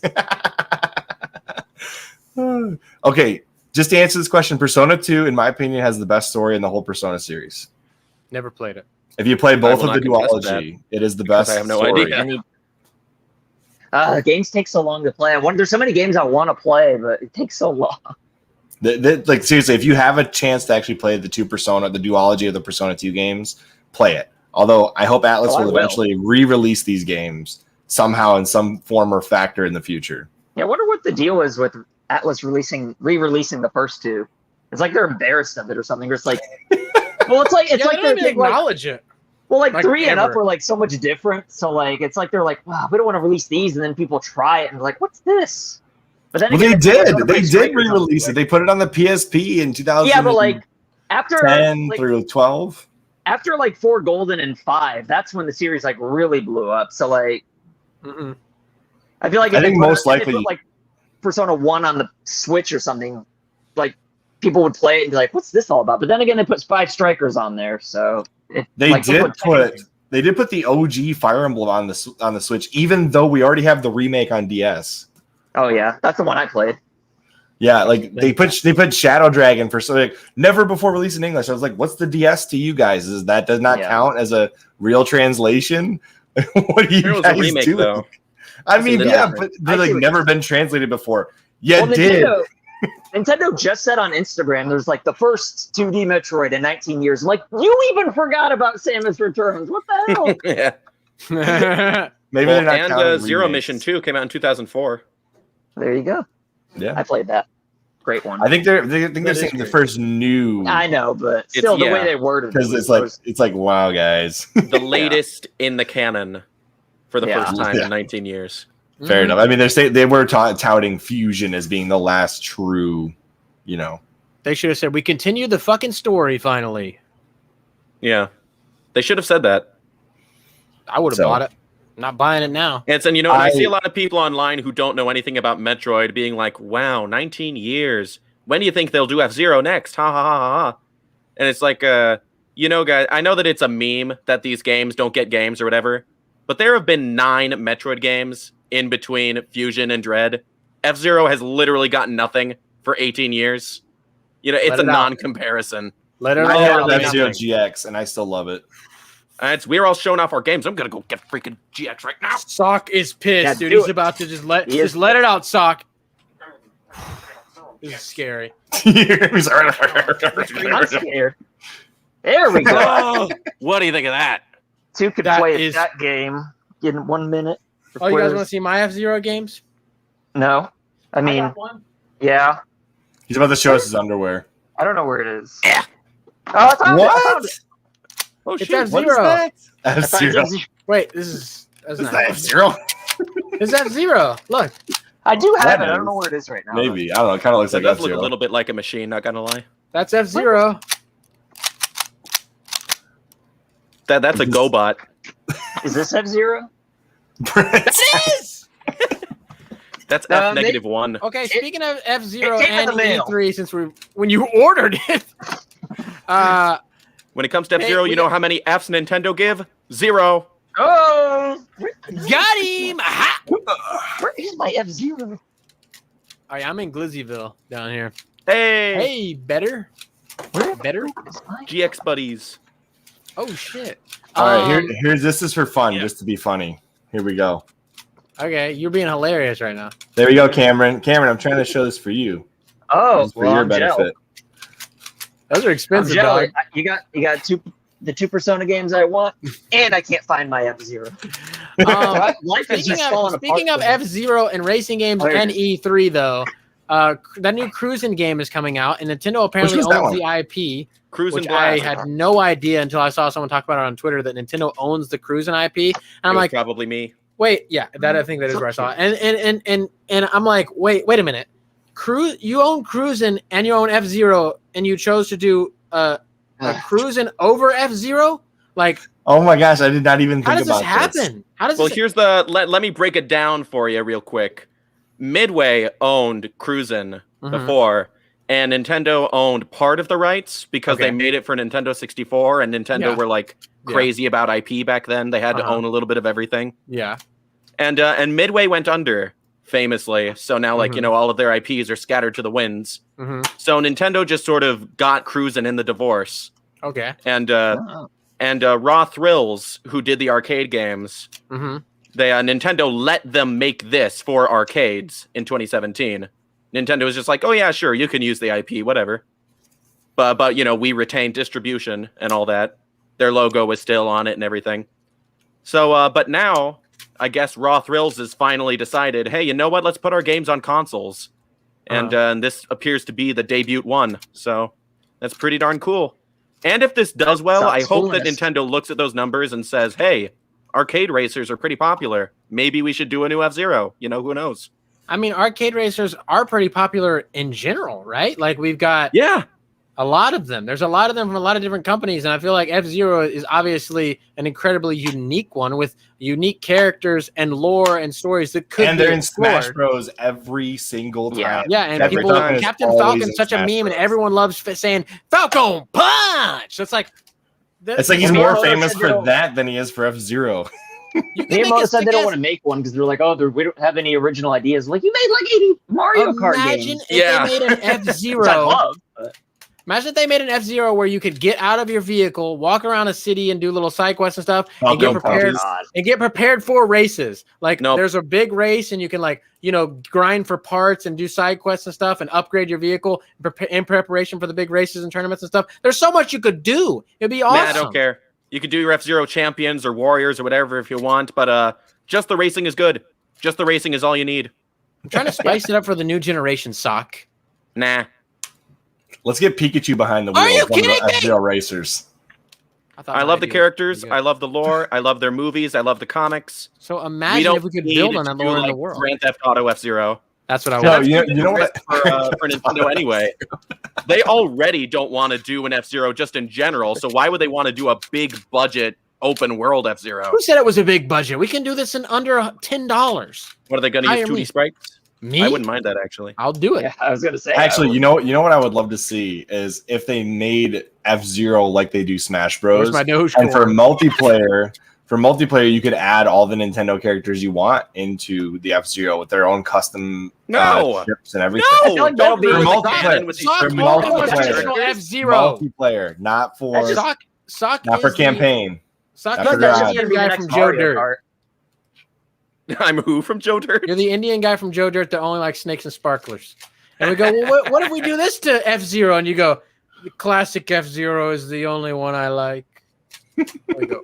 Speaker 1: Okay, just to answer this question, Persona 2, in my opinion, has the best story in the whole Persona series.
Speaker 2: Never played it.
Speaker 1: If you play both of the duology, it is the best.
Speaker 3: I have no
Speaker 1: story.
Speaker 3: idea.
Speaker 4: Games take so long to play. There's so many games I want to play, but it takes so long.
Speaker 1: Like seriously, if you have a chance to actually play the duology of the Persona 2 games, play it. Although I hope Atlas will eventually re-release these games somehow in some form or factor in the future.
Speaker 4: Yeah, I wonder what the deal is with Atlas re-releasing the first 2. It's like they're embarrassed of it or something. Or it's like, well, it's like
Speaker 2: they don't even acknowledge it.
Speaker 4: Well, like 3 and up are like so much different. So like it's like they're like, wow, we don't want to release these, and then people try it and they're like, what's this? But then
Speaker 1: they did re-release it. They put it on the PSP in 2000.
Speaker 4: Yeah, but like after
Speaker 1: 10 through 12.
Speaker 4: After like 4 Golden and 5, that's when the series like really blew up. So like, I feel like
Speaker 1: I think most likely
Speaker 4: like Persona 1 on the Switch or something, like people would play it and be like, "What's this all about?" But then again, they put 5 Strikers on there, so
Speaker 1: they did put the OG Fire Emblem on the Switch, even though we already have the remake on DS.
Speaker 4: Oh yeah, that's the one I played.
Speaker 1: Yeah, like they put Shadow Dragon for never before released in English. I was like, what's the DS to you guys? That does not count as a real translation? What are you guys
Speaker 3: remake,
Speaker 1: doing?
Speaker 3: Though.
Speaker 1: I mean, yeah, but they're like never been translated before. Yeah, it did.
Speaker 4: Nintendo just said on Instagram, there's like the first 2D Metroid in 19 years. I'm like, you even forgot about Samus Returns. What the hell?
Speaker 3: Yeah.
Speaker 1: Maybe
Speaker 3: Well,
Speaker 1: they're not
Speaker 3: and
Speaker 1: counting
Speaker 3: Zero
Speaker 1: remakes.
Speaker 3: Mission 2 came out in 2004.
Speaker 4: There you go.
Speaker 1: Yeah,
Speaker 4: I played that. Great one.
Speaker 1: I think they're saying the first new.
Speaker 4: I know, but still, the way they worded it,
Speaker 1: because it's like wow, guys.
Speaker 3: The latest in the canon for the first time in 19 years.
Speaker 1: Fair enough. I mean, they were touting Fusion as being the last true,
Speaker 2: They should have said, we continue the fucking story finally.
Speaker 3: Yeah. They should have said that.
Speaker 2: I would have bought it. I'm not buying it now.
Speaker 3: And I see a lot of people online who don't know anything about Metroid being like, wow, 19 years. When do you think they'll do F-Zero next? Ha ha ha ha. And it's like, guys, I know that it's a meme that these games don't get games or whatever, but there have been 9 Metroid games in between Fusion and Dread. F-Zero has literally gotten nothing for 18 years. It's a non-comparison.
Speaker 2: Let it
Speaker 1: I have
Speaker 2: out.
Speaker 1: F-Zero GX, and I still love it.
Speaker 3: We're all showing off our games. I'm gonna go get freaking GX right now.
Speaker 2: Sock is pissed,
Speaker 4: Yeah,
Speaker 2: dude.
Speaker 4: do
Speaker 2: He's
Speaker 4: it.
Speaker 2: about to just let it out, Sock. This is scary.
Speaker 4: I'm scared. There we go.
Speaker 3: Oh, what do you think of that?
Speaker 4: 2 could
Speaker 2: That
Speaker 4: play
Speaker 2: is-
Speaker 4: that game in 1 minute.
Speaker 2: Oh, you guys want to see my F-Zero games?
Speaker 4: No. I mean,
Speaker 2: got one.
Speaker 4: yeah.
Speaker 1: He's about to show us his underwear.
Speaker 4: I don't know where it is. Yeah. Oh, I found it. I found it.
Speaker 3: Oh
Speaker 2: It's
Speaker 3: shit!
Speaker 2: F-Zero.
Speaker 1: What is that?
Speaker 4: I found
Speaker 1: F-Zero.
Speaker 4: it.
Speaker 2: Wait, that's
Speaker 1: Is
Speaker 2: not
Speaker 1: that F-Zero?
Speaker 2: It's F-Zero. Look.
Speaker 4: I do have
Speaker 1: That
Speaker 4: it. I don't
Speaker 1: is.
Speaker 4: know where it is right now.
Speaker 1: Maybe. I don't know. It kind of looks
Speaker 3: It
Speaker 1: like
Speaker 3: does look a
Speaker 1: F-Zero.
Speaker 3: little bit like a machine. Not gonna lie.
Speaker 2: That's F-Zero.
Speaker 3: That's a GoBot.
Speaker 4: Is this F-Zero?
Speaker 3: That's
Speaker 4: maybe-
Speaker 3: F-1.
Speaker 2: Okay, speaking of F-Zero
Speaker 4: it came in
Speaker 2: and
Speaker 4: the mail.
Speaker 2: E3, since when you ordered it,
Speaker 3: When it comes to F-Zero,
Speaker 2: we
Speaker 3: you know
Speaker 2: got-
Speaker 3: how many Fs Nintendo give? 0.
Speaker 4: Oh!
Speaker 2: got him! Aha!
Speaker 4: Where is my F-Zero?
Speaker 2: All right, I'm in Glizzyville down here.
Speaker 3: Hey,
Speaker 2: Hey, better? Better?
Speaker 3: GX buddies.
Speaker 2: Oh, shit.
Speaker 1: All right, here's this is for fun, just to be funny. Here we go.
Speaker 2: Okay, you're being hilarious right now.
Speaker 1: There we go, Cameron. Cameron, I'm trying to show this for you.
Speaker 4: Oh,
Speaker 1: This is for
Speaker 4: well,
Speaker 1: your
Speaker 4: I'm
Speaker 1: benefit.
Speaker 2: Those are
Speaker 4: I'm
Speaker 2: expensive,
Speaker 4: jealous.
Speaker 2: dog.
Speaker 4: You got the 2 Persona games I want, and I can't find my F-Zero. Life is just falling
Speaker 2: Speaking of
Speaker 4: apart for me.
Speaker 2: F-Zero and racing games
Speaker 4: Oh, here
Speaker 2: and
Speaker 4: it is.
Speaker 2: E3, though, that new cruising game is coming out, and Nintendo apparently
Speaker 1: Which one's that
Speaker 2: owns the IP,
Speaker 3: Cruising
Speaker 2: which I
Speaker 3: Blast.
Speaker 2: had no idea until I saw someone talk about it on Twitter that Nintendo owns the cruising IP. And I'm
Speaker 3: It was
Speaker 2: like,
Speaker 3: probably me.
Speaker 2: wait, yeah, that I think that is where I saw it. And I'm like, wait a minute. You own Cruisin' and you own F-Zero, and you chose to do Cruisin' over F-Zero? Like,
Speaker 1: Oh my gosh, I did not even
Speaker 2: how
Speaker 1: think
Speaker 2: does
Speaker 1: about
Speaker 2: this happen? How does
Speaker 3: Well,
Speaker 2: this
Speaker 3: here's the let me break it down for you real quick. Midway owned Cruisin' before, and Nintendo owned part of the rights because they made it for Nintendo 64, and Nintendo were like crazy about IP back then. They had to own a little bit of everything.
Speaker 2: Yeah.
Speaker 3: And Midway went under famously, so now all of their IPs are scattered to the winds. So Nintendo just sort of got Cruisin' in the divorce,
Speaker 2: Okay.
Speaker 3: and Raw Thrills, who did the arcade games, they Nintendo let them make this for arcades in 2017. Nintendo was just like, oh yeah, sure, you can use the IP, whatever. But we retained distribution and all that. Their logo was still on it and everything. So, but now I guess Raw Thrills has finally decided, hey, you know what? Let's put our games on consoles, and this appears to be the debut one. So that's pretty darn cool. And if this does well, I hope that Nintendo looks at those numbers and says, hey, arcade racers are pretty popular. Maybe we should do a new F-Zero. Who knows?
Speaker 2: I mean, arcade racers are pretty popular in general, right? Like, we've got a lot of them. There's a lot of them from a lot of different companies, and I feel like F-Zero is obviously an incredibly unique one with unique characters and lore and stories that could
Speaker 1: And
Speaker 2: be
Speaker 1: they're in
Speaker 2: explored.
Speaker 1: Smash Bros. Every single time.
Speaker 2: Yeah, and
Speaker 1: Every
Speaker 2: people,
Speaker 1: time is
Speaker 2: Captain
Speaker 1: always
Speaker 2: Falcon's
Speaker 1: in
Speaker 2: such a
Speaker 1: Smash
Speaker 2: meme, and
Speaker 1: Bros.
Speaker 2: everyone loves saying Falcon Punch. So it's like,
Speaker 1: It's like he's more famous for that than he is for F-Zero.
Speaker 4: Miyamoto said they don't want to make one because they're like, we don't have any original ideas. Like, you made like 80 Mario Kart games.
Speaker 2: Imagine if they made an F-Zero. Imagine if they made an F-Zero where you could get out of your vehicle, walk around a city, and do little side quests and stuff, and get prepared. And get prepared for races. Like there's a big race, and you can grind for parts and do side quests and stuff, and upgrade your vehicle in preparation for the big races and tournaments and stuff. There's so much you could do. It'd be awesome.
Speaker 3: Man, I don't care. You could do your F-Zero champions or warriors or whatever if you want, but just the racing is good. Just the racing is all you need.
Speaker 2: I'm trying to spice it up for the new generation, Sock.
Speaker 3: Nah.
Speaker 1: Let's get Pikachu behind the wheel.
Speaker 2: Are you kidding me?
Speaker 1: F-Zero racers.
Speaker 3: I love the characters. I love the lore. I love their movies. I love the comics.
Speaker 2: So imagine if we could build on that lore in the world.
Speaker 3: Grand Theft Auto F-Zero.
Speaker 2: That's what I want.
Speaker 1: You know what?
Speaker 3: For Nintendo anyway. They already don't want to do an F-Zero just in general, so why would they want to do a big budget open world F-Zero?
Speaker 2: Who said it was a big budget? We can do this in under $10.
Speaker 3: What are they going to use 2D sprites?
Speaker 2: Me?
Speaker 3: I wouldn't mind that, actually.
Speaker 2: I'll do it.
Speaker 4: Yeah, I was gonna say.
Speaker 1: Actually, you know what I would love to see is if they made F-Zero like they do Smash Bros. And for multiplayer, you could add all the Nintendo characters you want into the F-Zero with their own custom ships and everything.
Speaker 3: No,
Speaker 4: like that'll be
Speaker 1: multiplayer, not for campaign.
Speaker 2: Sock is the Indian guy from Joe Dirt.
Speaker 3: I'm who from Joe Dirt?
Speaker 2: You're the Indian guy from Joe Dirt that only likes snakes and sparklers. And we go, well, what if we do this to F-Zero? And you go, the classic F-Zero is the only one I like. We go,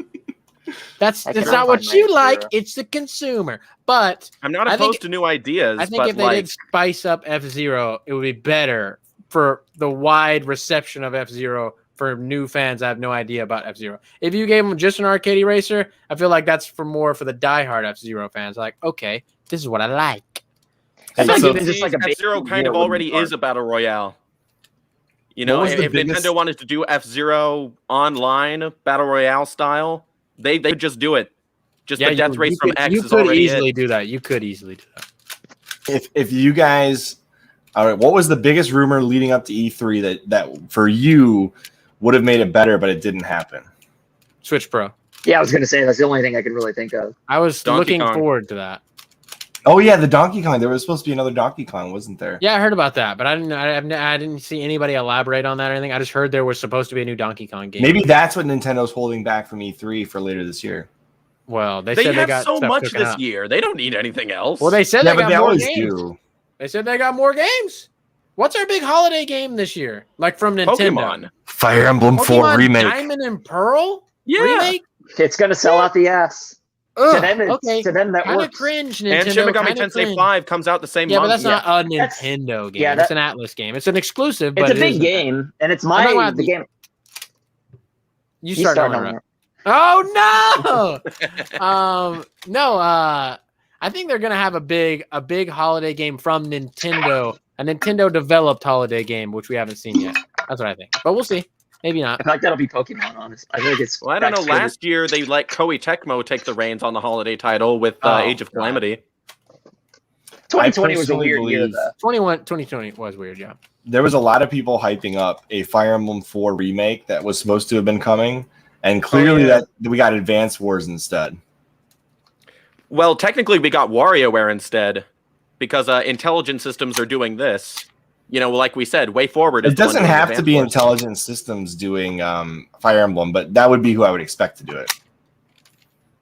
Speaker 2: that's not what you like. It's the consumer. But
Speaker 3: I'm not opposed to new ideas.
Speaker 2: I think if they did spice up F-Zero, it would be better for the wide reception of F-Zero. For new fans, I have no idea about F-Zero. If you gave them just an arcade racer, I feel like that's more for the diehard F-Zero fans. Like, okay, this is what I like.
Speaker 3: F-Zero kind of already is a battle royale. You know, if Nintendo wanted to do F-Zero online battle royale style, they could just do it. Just the death race from X is already
Speaker 2: You could easily do that. You could easily do that.
Speaker 1: If you guys, all right, what was the biggest rumor leading up to E3 that for you would have made it better, but it didn't happen?
Speaker 2: Switch Pro.
Speaker 4: Yeah, I was going to say that's the only thing I could really think of.
Speaker 2: I was looking forward to that.
Speaker 1: Oh yeah, the Donkey Kong. There was supposed to be another Donkey Kong, wasn't there?
Speaker 2: Yeah, I heard about that, but I didn't see anybody elaborate on that or anything. I just heard there was supposed to be a new Donkey Kong game.
Speaker 1: Maybe that's what Nintendo's holding back from E3 for later this year.
Speaker 2: Well, they
Speaker 3: said
Speaker 2: have
Speaker 3: they got so much this year. They don't need anything else.
Speaker 2: Well, they said they got more games.
Speaker 1: Do.
Speaker 2: They said they got more games. What's our big holiday game this year? Like from Nintendo?
Speaker 3: Pokemon.
Speaker 1: Fire Emblem 4 remake.
Speaker 2: Diamond and Pearl?
Speaker 3: Yeah.
Speaker 2: Remake?
Speaker 4: It's going to sell out the ass.
Speaker 2: Ugh,
Speaker 4: to them, that
Speaker 2: kind of
Speaker 4: works.
Speaker 2: cringe, Nintendo.
Speaker 3: And Shin Megami Tensei 5 comes out the same month.
Speaker 2: Yeah, but that's not a Nintendo game. It's an Atlas game. It's an exclusive, but
Speaker 4: it's a big game, and it's the game.
Speaker 2: You start on it. Oh no! No. I think they're gonna have a big holiday game from Nintendo, a Nintendo developed holiday game, which we haven't seen yet. That's what I think, but we'll see. Maybe not.
Speaker 4: I think that'll be Pokemon. Honestly, I think it's.
Speaker 3: Well, I don't know. Last year they let Koei Tecmo take the reins on the holiday title with Age of Calamity.
Speaker 4: 2020 was a weird year.
Speaker 2: 2020 was weird. Yeah.
Speaker 1: There was a lot of people hyping up a Fire Emblem 4 remake that was supposed to have been coming, and clearly that we got Advance Wars instead.
Speaker 3: Well, technically we got WarioWare instead, because Intelligent Systems are doing this. You know, like we said, Way Forward.
Speaker 1: It doesn't have to be Intelligent Systems doing Fire Emblem, but that would be who I would expect to do it.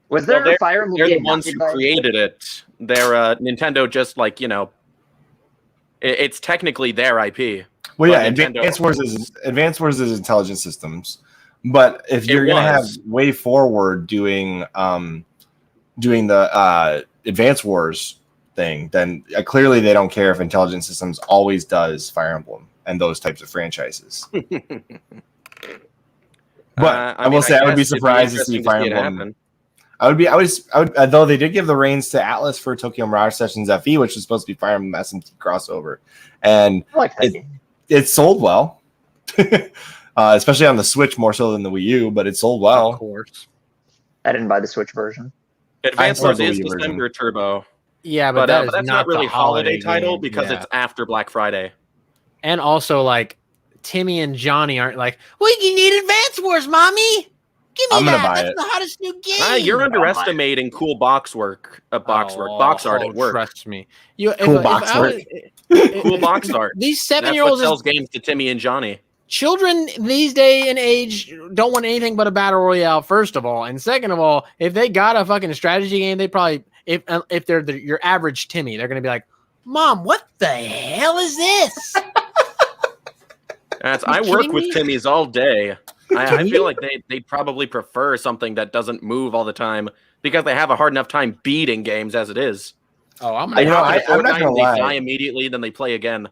Speaker 4: Was there a Fire Emblem?
Speaker 3: They're the ones who created it. They're Nintendo, just like, you know, it's technically their IP.
Speaker 1: Well, yeah, Advance Wars is Intelligent Systems, but if you're gonna have Way Forward doing the Advance Wars thing, then clearly they don't care if Intelligent Systems always does Fire Emblem and those types of franchises. But I will say I would be surprised to see Fire Emblem. I would, though they did give the reins to Atlas for Tokyo Mirage Sessions FE, which is supposed to be Fire Emblem SMT crossover, and it sold well, especially on the Switch more so than the Wii U, but it sold well.
Speaker 2: Of course,
Speaker 4: I didn't buy the Switch version.
Speaker 3: Advance Wars is December Turbo.
Speaker 2: Yeah, but
Speaker 3: that's not really holiday title because it's after Black Friday.
Speaker 2: And also, like, Timmy and Johnny aren't like, well, you need Advance Wars, mommy. Give me that. That's the hottest new game.
Speaker 3: You're underestimating cool box art at work.
Speaker 2: Trust me.
Speaker 3: Cool box art.
Speaker 2: These 7-year-olds
Speaker 3: sells games to Timmy and Johnny.
Speaker 2: children these day and age don't want anything but a battle royale, first of all, and second of all, if they got a fucking strategy game, they probably, if they're your average Timmy, they're gonna be like, Mom, what the hell is this?
Speaker 3: I work with Timmys all day. I feel like they'd probably prefer something that doesn't move all the time because they have a hard enough time beating games as it is.
Speaker 2: Oh, I'm
Speaker 3: not gonna lie. They die immediately, then they play again.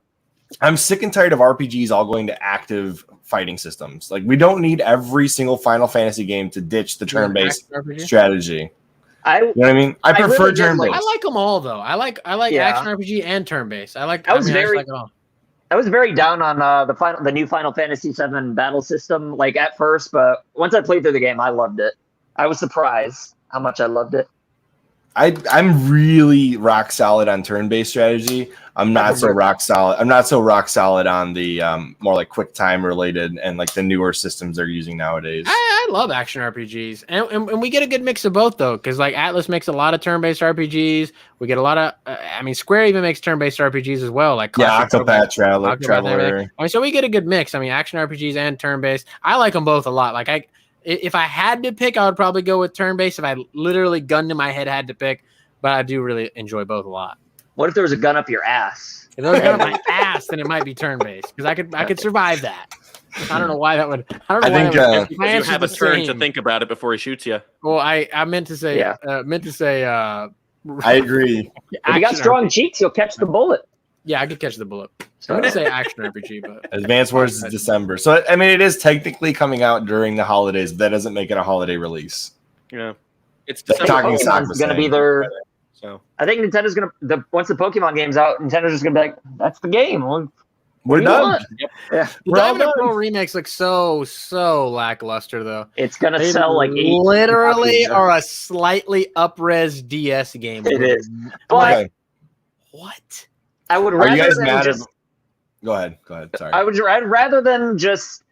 Speaker 1: I'm sick and tired of RPGs all going to active fighting systems. Like, we don't need every single Final Fantasy game to ditch the turn-based strategy. You know what I mean? I prefer really turn-based.
Speaker 2: I like them all, though. I like action RPG and turn-based. I was
Speaker 4: very down on the new Final Fantasy VII battle system, like at first, but once I played through the game, I loved it. I was surprised how much I loved it.
Speaker 1: I'm really rock solid on turn-based strategy. I'm not so rock solid on the more like quick time related and like the newer systems they're using nowadays.
Speaker 2: I love action RPGs, and we get a good mix of both though, because like Atlas makes a lot of turn-based RPGs. We get a lot of, Square even makes turn-based RPGs as well, like
Speaker 1: Octopath Traveler.
Speaker 2: So we get a good mix. Action RPGs and turn-based. I like them both a lot. Like if I had to pick, I would probably go with turn-based. If I literally gun to my head had to pick, but I do really enjoy both a lot.
Speaker 4: What if there was a gun up your ass?
Speaker 2: If there was a gun up my ass, then it might be turn-based because I could survive that. I don't know why that would.
Speaker 3: I think you have a turn to think about it before he shoots you.
Speaker 2: Well, I meant to say.
Speaker 1: I agree.
Speaker 4: If you got strong cheeks, you'll catch the bullet.
Speaker 2: Yeah, I could catch the bullet. I'm going to say action RPG, but
Speaker 1: Advance Wars is December. So, it is technically coming out during the holidays, but that doesn't make it a holiday release.
Speaker 3: Yeah. It's
Speaker 4: Pokemon's going to be their... So I think Nintendo's going to... Once the Pokemon game's out, Nintendo's just going to be like, that's the game.
Speaker 1: We're done.
Speaker 2: Yep. Yeah. The Diamond Pearl remakes look so lackluster, though.
Speaker 4: It's going to sell like 8
Speaker 2: literally or a slightly up-res DS game.
Speaker 4: It is.
Speaker 2: But what?
Speaker 4: I would
Speaker 1: rather. Are you guys
Speaker 4: than
Speaker 1: mad
Speaker 4: just,
Speaker 1: Go ahead. Sorry.
Speaker 4: I'd rather than just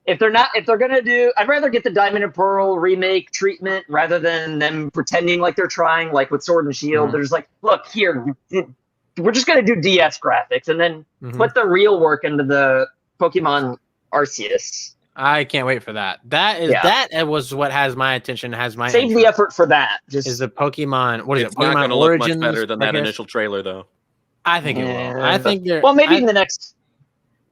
Speaker 4: if they're gonna do. I'd rather get the Diamond and Pearl remake treatment rather than them pretending like they're trying, like with Sword and Shield. They're just like, look here, we're just gonna do DS graphics and then put the real work into the Pokemon Arceus.
Speaker 2: I can't wait for that. That was what has my attention.
Speaker 4: Save the effort for that.
Speaker 2: Is the Pokemon? What is it?
Speaker 3: Pokemon
Speaker 2: Not
Speaker 3: gonna
Speaker 2: Origins.
Speaker 3: Look much better than that initial trailer, though.
Speaker 2: I think it will. I think they're
Speaker 4: in the next.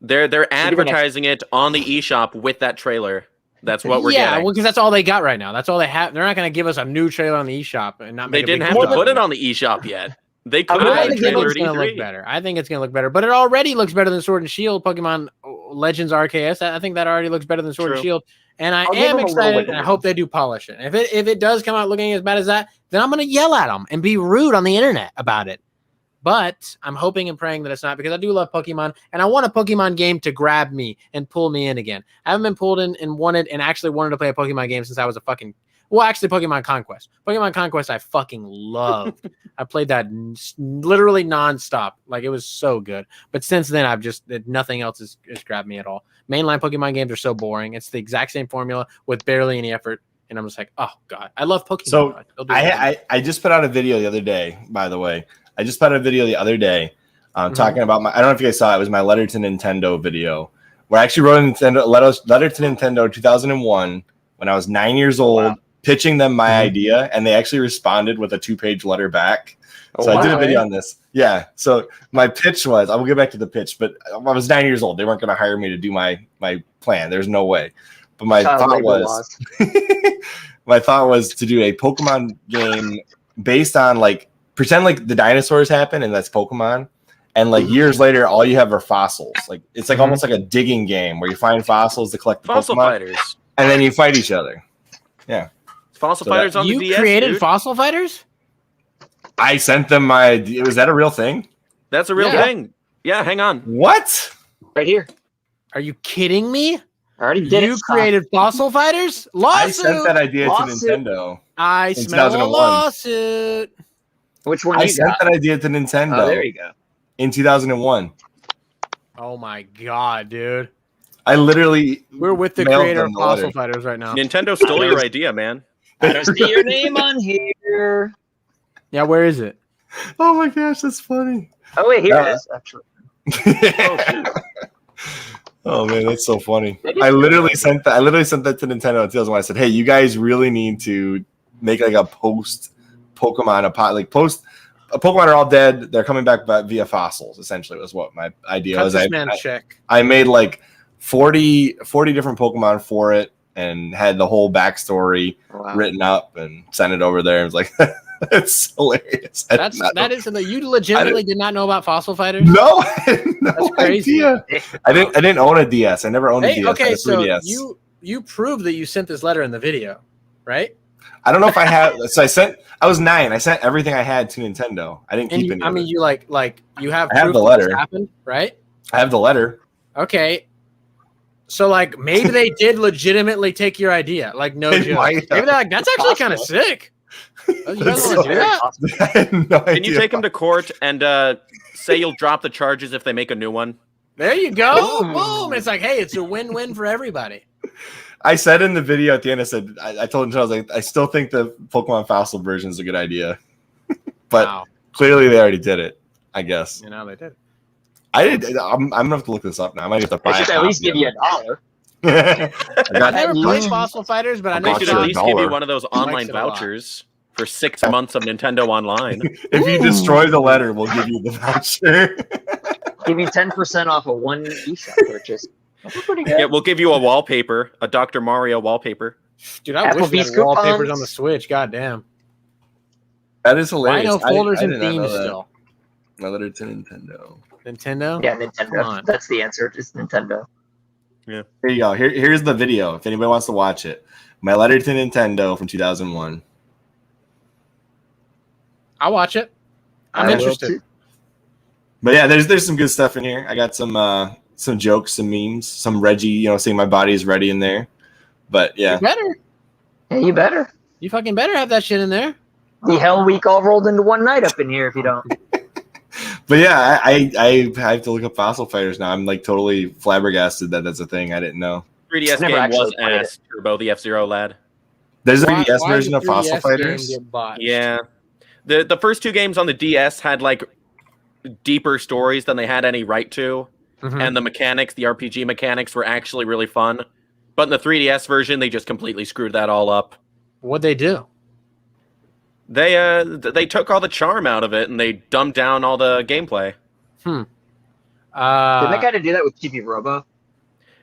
Speaker 3: They're advertising it on the eShop with that trailer. That's what we're getting.
Speaker 2: Yeah, because that's all they got right now. That's all they have. They're not going to give us a new trailer on the eShop and not.
Speaker 3: They didn't have to put it on the eShop yet. They could have.
Speaker 2: It's going to look better. I think it's going to look better, but it already looks better than Sword and Shield. Pokemon Legends RKS. I think that already looks better than Sword and Shield. And I am excited, and I hope they do polish it. If it does come out looking as bad as that, then I'm going to yell at them and be rude on the internet about it. But I'm hoping and praying that it's not, because I do love Pokemon, and I want a Pokemon game to grab me and pull me in again. I haven't been pulled in and actually wanted to play a Pokemon game since I was Pokemon Conquest. Pokemon Conquest I fucking loved. I played that literally nonstop. Like, it was so good. But since then, nothing else has grabbed me at all. Mainline Pokemon games are so boring. It's the exact same formula with barely any effort. And I'm just like, oh, God. I love Pokemon.
Speaker 1: So I just put out a video the other day, by the way. Talking about I don't know if you guys saw it. It was my Letter to Nintendo video where I actually wrote a letter to Nintendo 2001 when I was 9 years old, pitching them my idea, and they actually responded with a 2-page letter back. So I did a video on this. Yeah. So my pitch was, I will get back to the pitch, but I was 9 years old. They weren't going to hire me to do my plan. There's no way. But my thought was to do a Pokemon game based on pretend like the dinosaurs happen and that's Pokemon, and years later all you have are fossils. It's almost like a digging game where you find fossils to collect the
Speaker 3: Fossil
Speaker 1: Pokemon
Speaker 3: Fighters,
Speaker 1: and then you fight each other. Yeah,
Speaker 3: Fossil Fighters on the DS.
Speaker 2: You created Fossil Fighters?
Speaker 1: I sent them my. Was that a real thing?
Speaker 3: That's a real thing. Yeah, hang on.
Speaker 1: What?
Speaker 4: Right here.
Speaker 2: Are you kidding me?
Speaker 4: I already did.
Speaker 2: You created Fossil Fighters? Lawsuit.
Speaker 1: I sent that idea to Nintendo.
Speaker 2: I smell a lawsuit.
Speaker 4: Which one?
Speaker 1: I sent that idea to Nintendo.
Speaker 4: Oh, there you go.
Speaker 1: In 2001.
Speaker 2: Oh my God, dude!
Speaker 1: We're
Speaker 2: with the creator of Fossil Fighters right now.
Speaker 3: Nintendo stole your idea, man.
Speaker 4: I don't see your name on here.
Speaker 2: Yeah, where is it?
Speaker 1: Oh my gosh, that's funny.
Speaker 4: Oh wait, here it is. Actually.
Speaker 1: Oh man, that's so funny. I literally sent that to Nintendo in 2001. I said, "Hey, you guys really need to make like a post Pokemon post Pokemon are all dead. They're coming back via fossils." Essentially, was what my idea was. I made like 40 different Pokemon for it and had the whole backstory written up and sent it over there. It was like, it's hilarious.
Speaker 2: You legitimately did not know about Fossil Fighters?
Speaker 1: No, I had no idea. I didn't own a DS. I never owned a DS.
Speaker 2: Okay, so you proved that you sent this letter in the video, right?
Speaker 1: I don't know if I have. So I was 9. I sent everything I had to Nintendo. I didn't keep any.
Speaker 2: I mean, you you have.
Speaker 1: I have the letter.
Speaker 2: Happened, right?
Speaker 1: I have the letter.
Speaker 2: Okay. So like maybe they did legitimately take your idea. Like no joke. Maybe they're like, that's actually kind of sick. You guys want to do that?
Speaker 1: I had no idea.
Speaker 3: Can you take them to court and say you'll drop the charges if they make a new one?
Speaker 2: There you go. Boom. It's like, hey, it's a win-win for everybody.
Speaker 1: I said in the video at the end, I told him, I was like, I still think the Pokemon Fossil version is a good idea. But clearly they already did it, I guess.
Speaker 2: You know, they did.
Speaker 1: I'm gonna have to look this up now. I might have to buy it.
Speaker 4: They should at least give you $1.
Speaker 2: I never played Fossil Fighters, but I know
Speaker 3: they should at least give you one of those online vouchers for 6 months of Nintendo Online.
Speaker 1: If you destroy the letter, we'll give you the voucher.
Speaker 4: Give you 10% off of one eShop purchase. That's pretty good.
Speaker 3: Yeah, we'll give you a wallpaper, a Dr. Mario wallpaper.
Speaker 2: Dude, I wish we had wallpapers on the Switch. God damn.
Speaker 1: That is hilarious.
Speaker 2: I know folders and themes still.
Speaker 1: My letter to Nintendo.
Speaker 2: Nintendo?
Speaker 4: Yeah, Nintendo. That's the answer. Just Nintendo.
Speaker 3: Yeah.
Speaker 1: Here you go. Here's the video. If anybody wants to watch it. My letter to Nintendo from 2001.
Speaker 2: I'll watch it. I'm interested.
Speaker 1: But yeah, there's some good stuff in here. I got some jokes, some memes, some Reggie, saying my body is ready in there. But yeah.
Speaker 2: You better.
Speaker 4: Yeah, you better.
Speaker 2: You fucking better have that shit in there.
Speaker 4: The Hell Week all rolled into one night up in here if you don't.
Speaker 1: But yeah, I have to look up Fossil Fighters now. I'm like totally flabbergasted that that's a thing. I didn't know.
Speaker 3: 3DS game was ass, Turbo, the F-Zero lad.
Speaker 1: There's a 3DS version of Fossil Fighters?
Speaker 3: Yeah. The first 2 games on the DS had like deeper stories than they had any right to. Mm-hmm. And the mechanics, the RPG mechanics were actually really fun. But in the 3DS version, they just completely screwed that all up.
Speaker 2: What'd they do?
Speaker 3: They took all the charm out of it and they dumbed down all the gameplay.
Speaker 4: Did they kind of do that with Chibi Robo?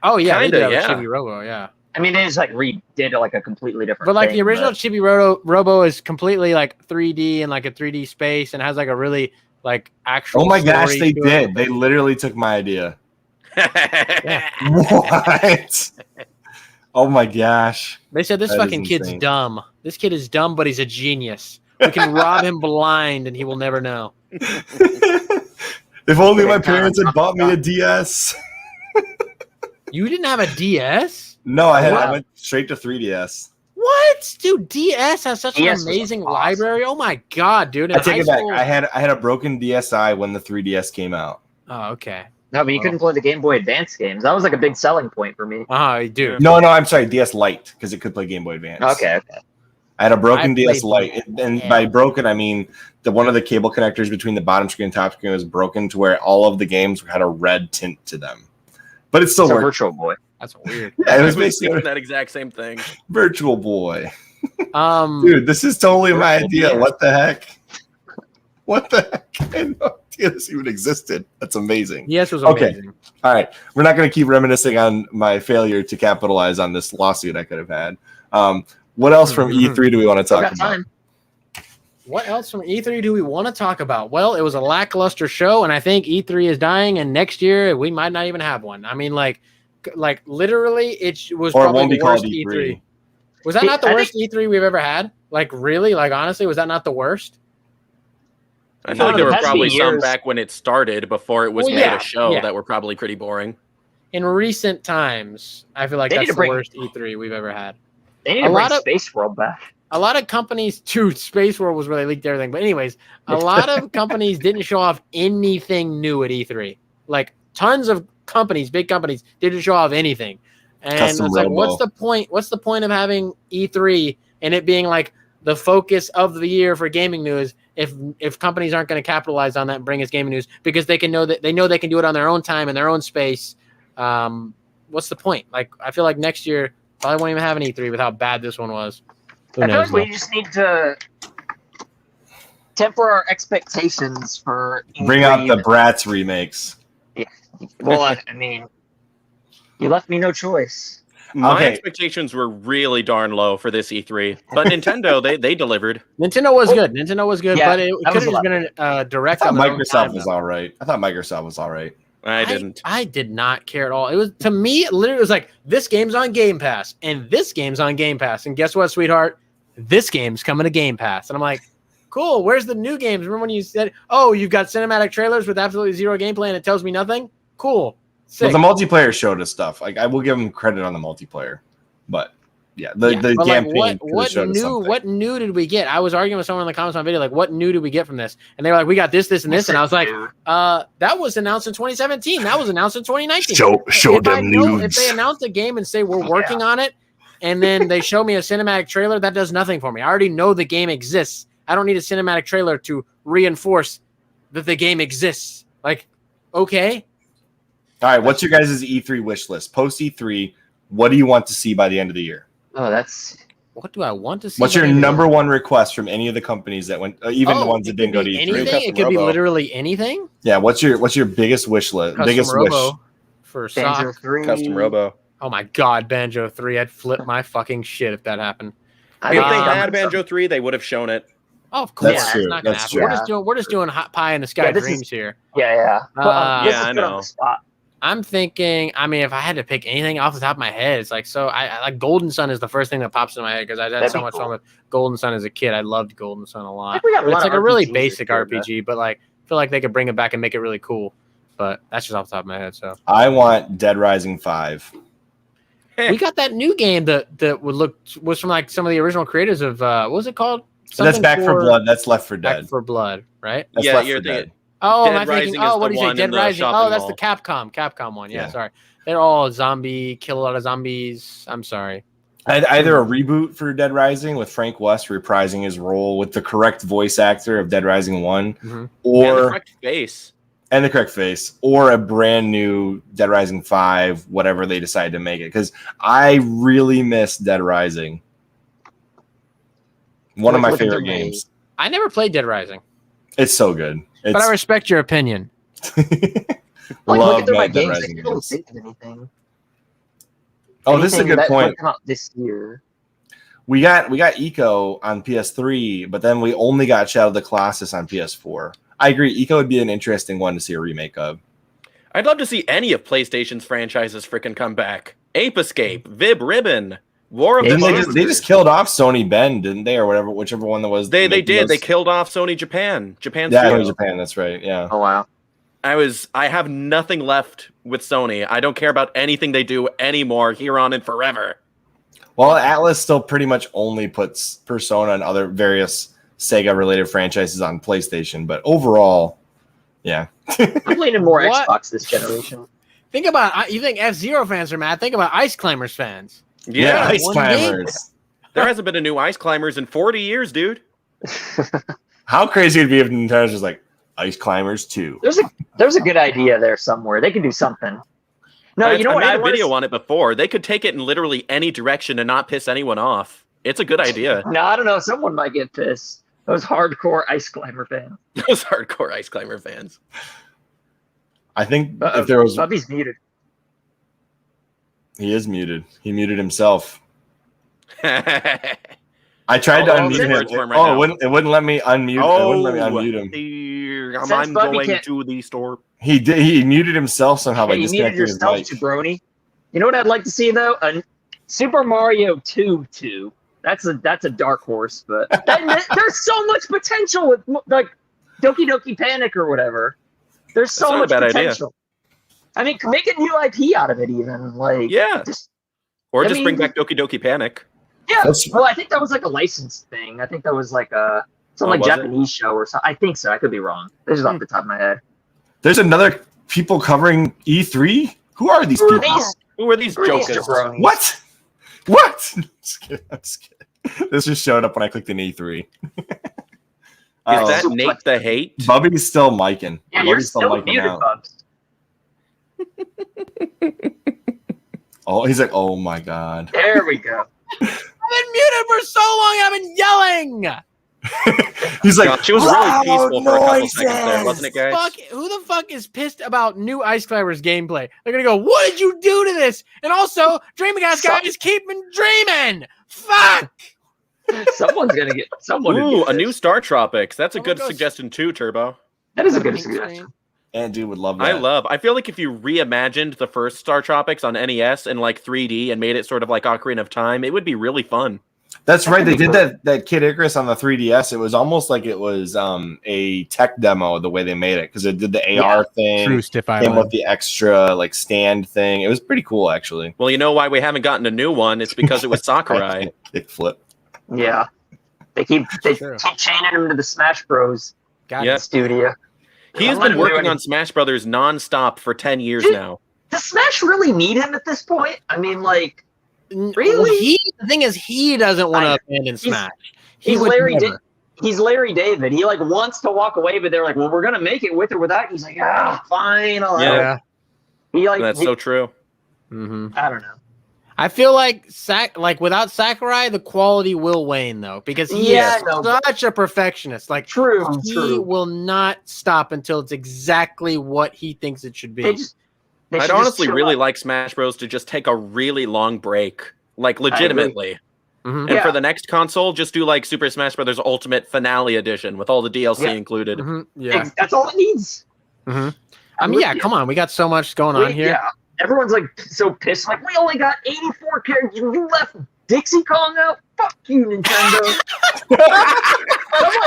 Speaker 2: Oh yeah,
Speaker 3: kinda,
Speaker 2: they did that
Speaker 3: yeah.
Speaker 2: with Chibi Robo, yeah.
Speaker 4: I mean, they just like redid like a completely different.
Speaker 2: But like
Speaker 4: thing,
Speaker 2: the original Chibi Robo is completely like 3D and like a 3D space and has like a really like actual.
Speaker 1: Oh my gosh, they did.
Speaker 2: It.
Speaker 1: They literally took my idea.
Speaker 2: Yeah.
Speaker 1: What? Oh my gosh.
Speaker 2: They said this fucking kid's dumb. This kid is dumb, but he's a genius. We can rob him blind and he will never know.
Speaker 1: If only my parents had bought me a DS.
Speaker 2: You didn't have a DS?
Speaker 1: No, I went straight to 3DS.
Speaker 2: What? Dude, DS has such an amazing library. Oh my god, dude.
Speaker 1: I take it back. I had a broken DSi when the 3DS came out.
Speaker 2: Oh, okay.
Speaker 4: No, but you couldn't play the Game Boy Advance games. That was like a big selling point for me.
Speaker 2: Dude.
Speaker 1: No, I'm sorry, DS Lite, because it could play Game Boy Advance.
Speaker 4: Okay.
Speaker 1: I had a broken DS Lite, and by broken I mean one of the cable connectors between the bottom screen and top screen was broken to where all of the games had a red tint to them. But it still worked.
Speaker 4: Virtual Boy.
Speaker 2: That's weird.
Speaker 1: Yeah, it was basically
Speaker 3: that exact same thing.
Speaker 1: Virtual Boy. Dude, this is totally my idea. Yeah. What the heck? What the heck? I had no idea this even existed. That's amazing.
Speaker 2: Yes, it was amazing.
Speaker 1: Okay. All right. We're not going to keep reminiscing on my failure to capitalize on this lawsuit I could have had. What else from E3 do we want to talk about?
Speaker 2: What else from E3 do we want to talk about? Well, it was a lackluster show, and I think E3 is dying, and next year we might not even have one. I mean, like literally, it was probably the worst E3. Was that not the worst E3 we've ever had? Like, really? Like, honestly, was that not the worst?
Speaker 3: I feel like there were probably some back when it started before it was made a show that were probably pretty boring.
Speaker 2: In recent times, I feel like that's the worst E3 we've ever had.
Speaker 4: They need to bring Space World back.
Speaker 2: A lot of companies, Space World was where they leaked everything. But anyways, a lot of companies didn't show off anything new at E3. Like, tons of companies, big companies, didn't show off anything. And it's like, what's the point? What's the point of having E3 and it being like the focus of the year for gaming news if companies aren't going to capitalize on that and bring us gaming news because they know they can do it on their own time in their own space what's the point? Like, I feel like next year probably won't even have an E3 with how bad this one was.
Speaker 4: I feel like we just need to temper our expectations for
Speaker 1: bring out the Bratz remakes.
Speaker 4: Yeah. Well, I mean, you left me no choice.
Speaker 3: My expectations were really darn low for this E3, but Nintendo they delivered.
Speaker 2: Nintendo was good. Nintendo was good,
Speaker 4: Yeah,
Speaker 2: but it could have just been a direct.
Speaker 1: I thought Microsoft was all right. I thought Microsoft was all right.
Speaker 3: I didn't.
Speaker 2: I did not care at all. It was, to me, it literally was like, this game's on Game Pass, and this game's on Game Pass, and guess what, sweetheart? This game's coming to Game Pass, and I'm like, cool. Where's the new games? Remember when you said, "Oh, you've got cinematic trailers with absolutely zero gameplay, and it tells me nothing"? Cool. Sick.
Speaker 1: Well, the multiplayer showed us stuff. Like, I will give them credit on the multiplayer, but yeah, the campaign.
Speaker 2: Like, what new did we get? I was arguing with someone in the comments on video, like, what new did we get from this? And they were like, we got this, and this, and I was like, that was announced in 2017. That was announced in 2019.
Speaker 1: Show them news.
Speaker 2: If they announce a game and say we're working on it, and then they show me a cinematic trailer, that does nothing for me. I already know the game exists. I don't need a cinematic trailer to reinforce that the game exists. Like, okay.
Speaker 1: All right, what's your guys' E3 wish list? Post E3, what do you want to see by the end of the year?
Speaker 4: Oh, that's...
Speaker 2: What do I want to see?
Speaker 1: What's your number one request from any of the companies that went, even the ones that didn't go to E3?
Speaker 2: Anything? It could be literally anything?
Speaker 1: Yeah, what's your biggest wish list?
Speaker 2: Biggest wish for
Speaker 4: Banjo
Speaker 2: Sock.
Speaker 4: 3.
Speaker 3: Custom Robo.
Speaker 2: Oh my God, Banjo 3! I'd flip my fucking shit if that happened.
Speaker 3: If they had Banjo 3, they would have shown it.
Speaker 2: Oh, of course,
Speaker 1: that's true.
Speaker 2: It's not gonna happen. We're just doing hot pie in the sky dreams here.
Speaker 4: Yeah.
Speaker 3: I know.
Speaker 2: I'm thinking. I mean, if I had to pick anything off the top of my head, it's like I like Golden Sun is the first thing that pops in my head because I had so much fun with Golden Sun as a kid. I loved Golden Sun a lot. It's like a really basic RPG, but like I feel like they could bring it back and make it really cool. But that's just off the top of my head. So
Speaker 1: I want Dead Rising 5.
Speaker 2: We got that new game that was from like some of the original creators of what was it called?
Speaker 1: That's Back for Blood. That's Left 4 Dead.
Speaker 2: Back for Blood, right?
Speaker 1: That's Left 4 Dead.
Speaker 2: Oh,
Speaker 3: Dead
Speaker 2: am I thinking? Oh, what do you say? Dead Rising. Oh, that's the Capcom one. Yeah, sorry. They're all kill a lot of zombies. I'm sorry.
Speaker 1: Either a reboot for Dead Rising with Frank West reprising his role with the correct voice actor of Dead Rising 1, or
Speaker 3: the correct face.
Speaker 1: And the correct face, or a brand new Dead Rising 5, whatever they decide to make it. Because I really miss Dead Rising. One of my favorite games.
Speaker 2: I never played Dead Rising.
Speaker 1: It's so good.
Speaker 2: But I respect your opinion.
Speaker 1: Love Dead Rising games. Oh, this is a good point.
Speaker 4: Come out this year.
Speaker 1: We got Eco on PS3, but then we only got Shadow of the Colossus on PS4. I agree. Eco would be an interesting one to see a remake of.
Speaker 3: I'd love to see any of PlayStation's franchises freaking come back. Ape Escape, Vib Ribbon, War of the Monsters.
Speaker 1: They just killed off Sony Bend, didn't they, or whatever, whichever one that was.
Speaker 3: They did. They killed off Sony Japan.
Speaker 1: Japan. That's right. Yeah.
Speaker 4: Oh wow.
Speaker 3: I have nothing left with Sony. I don't care about anything they do anymore here on and forever.
Speaker 1: Well, Atlas still pretty much only puts Persona and other various Sega-related franchises on PlayStation, but overall, yeah.
Speaker 4: I'm leaning more Xbox this generation.
Speaker 2: Think about, you think F-Zero fans are mad? Think about Ice Climbers fans.
Speaker 1: Yeah, Ice Climbers.
Speaker 3: There hasn't been a new Ice Climbers in 40 years, dude.
Speaker 1: How crazy it'd be if Nintendo's just like, Ice Climbers 2.
Speaker 4: There's a good idea there somewhere. They can do something. No, you know what?
Speaker 3: I made a video on it before. They could take it in literally any direction and not piss anyone off. It's a good idea.
Speaker 4: No, I don't know. Someone might get pissed. Those hardcore Ice Climber fans.
Speaker 3: Those hardcore Ice Climber fans.
Speaker 1: I think if there was...
Speaker 4: Bubby's muted.
Speaker 1: He is muted. He muted himself. I tried to unmute him. It wouldn't let me unmute. It wouldn't let me unmute him.
Speaker 3: I'm going to the store.
Speaker 1: He did. He muted himself somehow by disconnecting his mic.
Speaker 4: Jabroni. You know what I'd like to see though? A Super Mario 2. That's a dark horse, but there's so much potential with like Doki Doki Panic or whatever. There's so much potential. Idea. I mean, make a new IP out of it, even like
Speaker 3: just bring back Doki Doki Panic.
Speaker 4: Yeah, well, I think that was like a licensed thing. I think that was like some Japanese show or something. I think so. I could be wrong. This is off the top of my head.
Speaker 1: There's another people covering E3. Who are these people?
Speaker 3: Who are these jokers?
Speaker 1: What? I'm just kidding. This just showed up when I clicked in E3.
Speaker 3: Is that Nate the Hate?
Speaker 1: Bubby's still micing.
Speaker 4: Yeah, you're still muted, Bubs.
Speaker 1: Oh, he's like, oh my god.
Speaker 4: There we go.
Speaker 2: I've been muted for so long. I've been yelling.
Speaker 1: He's like,
Speaker 3: gosh, it was really peaceful for a couple seconds there, wasn't it, guys?
Speaker 2: Who the fuck is pissed about new Ice Climbers gameplay? They're gonna go, what did you do to this? And also, Dreaming Ass guys keeping dreaming. Fuck.
Speaker 4: Someone's gonna get someone.
Speaker 3: Ooh, a new Star Tropics. That's a
Speaker 2: Someone
Speaker 3: good
Speaker 2: goes-
Speaker 3: suggestion too, Turbo.
Speaker 4: That is a good suggestion.
Speaker 1: and dude would love that.
Speaker 3: I feel like if you reimagined the first Star Tropics on NES in like 3D and made it sort of like Ocarina of Time, it would be really fun.
Speaker 1: That's right. They did that Kid Icarus on the 3DS. It was almost like it was a tech demo the way they made it because it did the AR thing.
Speaker 2: True stiff
Speaker 1: Came
Speaker 2: island.
Speaker 1: with the extra like stand thing. It was pretty cool actually.
Speaker 3: Well, you know why we haven't gotten a new one? It's because it was Sakurai.
Speaker 1: Kick flip.
Speaker 4: Yeah, they keep
Speaker 2: True.
Speaker 4: chaining him to the Smash Bros.
Speaker 3: Yeah.
Speaker 4: studio.
Speaker 3: He's been working on Smash Brothers nonstop for 10 years now.
Speaker 4: Does Smash really need him at this point? I mean, like, really?
Speaker 2: The thing is, he doesn't want to abandon Smash.
Speaker 4: He's Larry David. He like wants to walk away, but they're like, "Well, we're gonna make it with or without." He's like, "Ah, fine."
Speaker 3: Yeah.
Speaker 4: He like
Speaker 3: That's so true.
Speaker 2: Mm-hmm.
Speaker 4: I don't know.
Speaker 2: I feel like without Sakurai, the quality will wane though, because he is such a perfectionist. Like he will not stop until it's exactly what he thinks it should be.
Speaker 3: I'd honestly really like Smash Bros. To just take a really long break, like legitimately.
Speaker 2: Mm-hmm.
Speaker 3: And for the next console, just do like Super Smash Bros. Ultimate Finale Edition with all the DLC included.
Speaker 2: Mm-hmm. Yeah,
Speaker 4: that's all it needs.
Speaker 2: Mm-hmm. I mean, come on, we got so much going on here.
Speaker 4: Yeah, everyone's like so pissed. Like, we only got 84 characters. You left Dixie Kong out. Fuck you, Nintendo.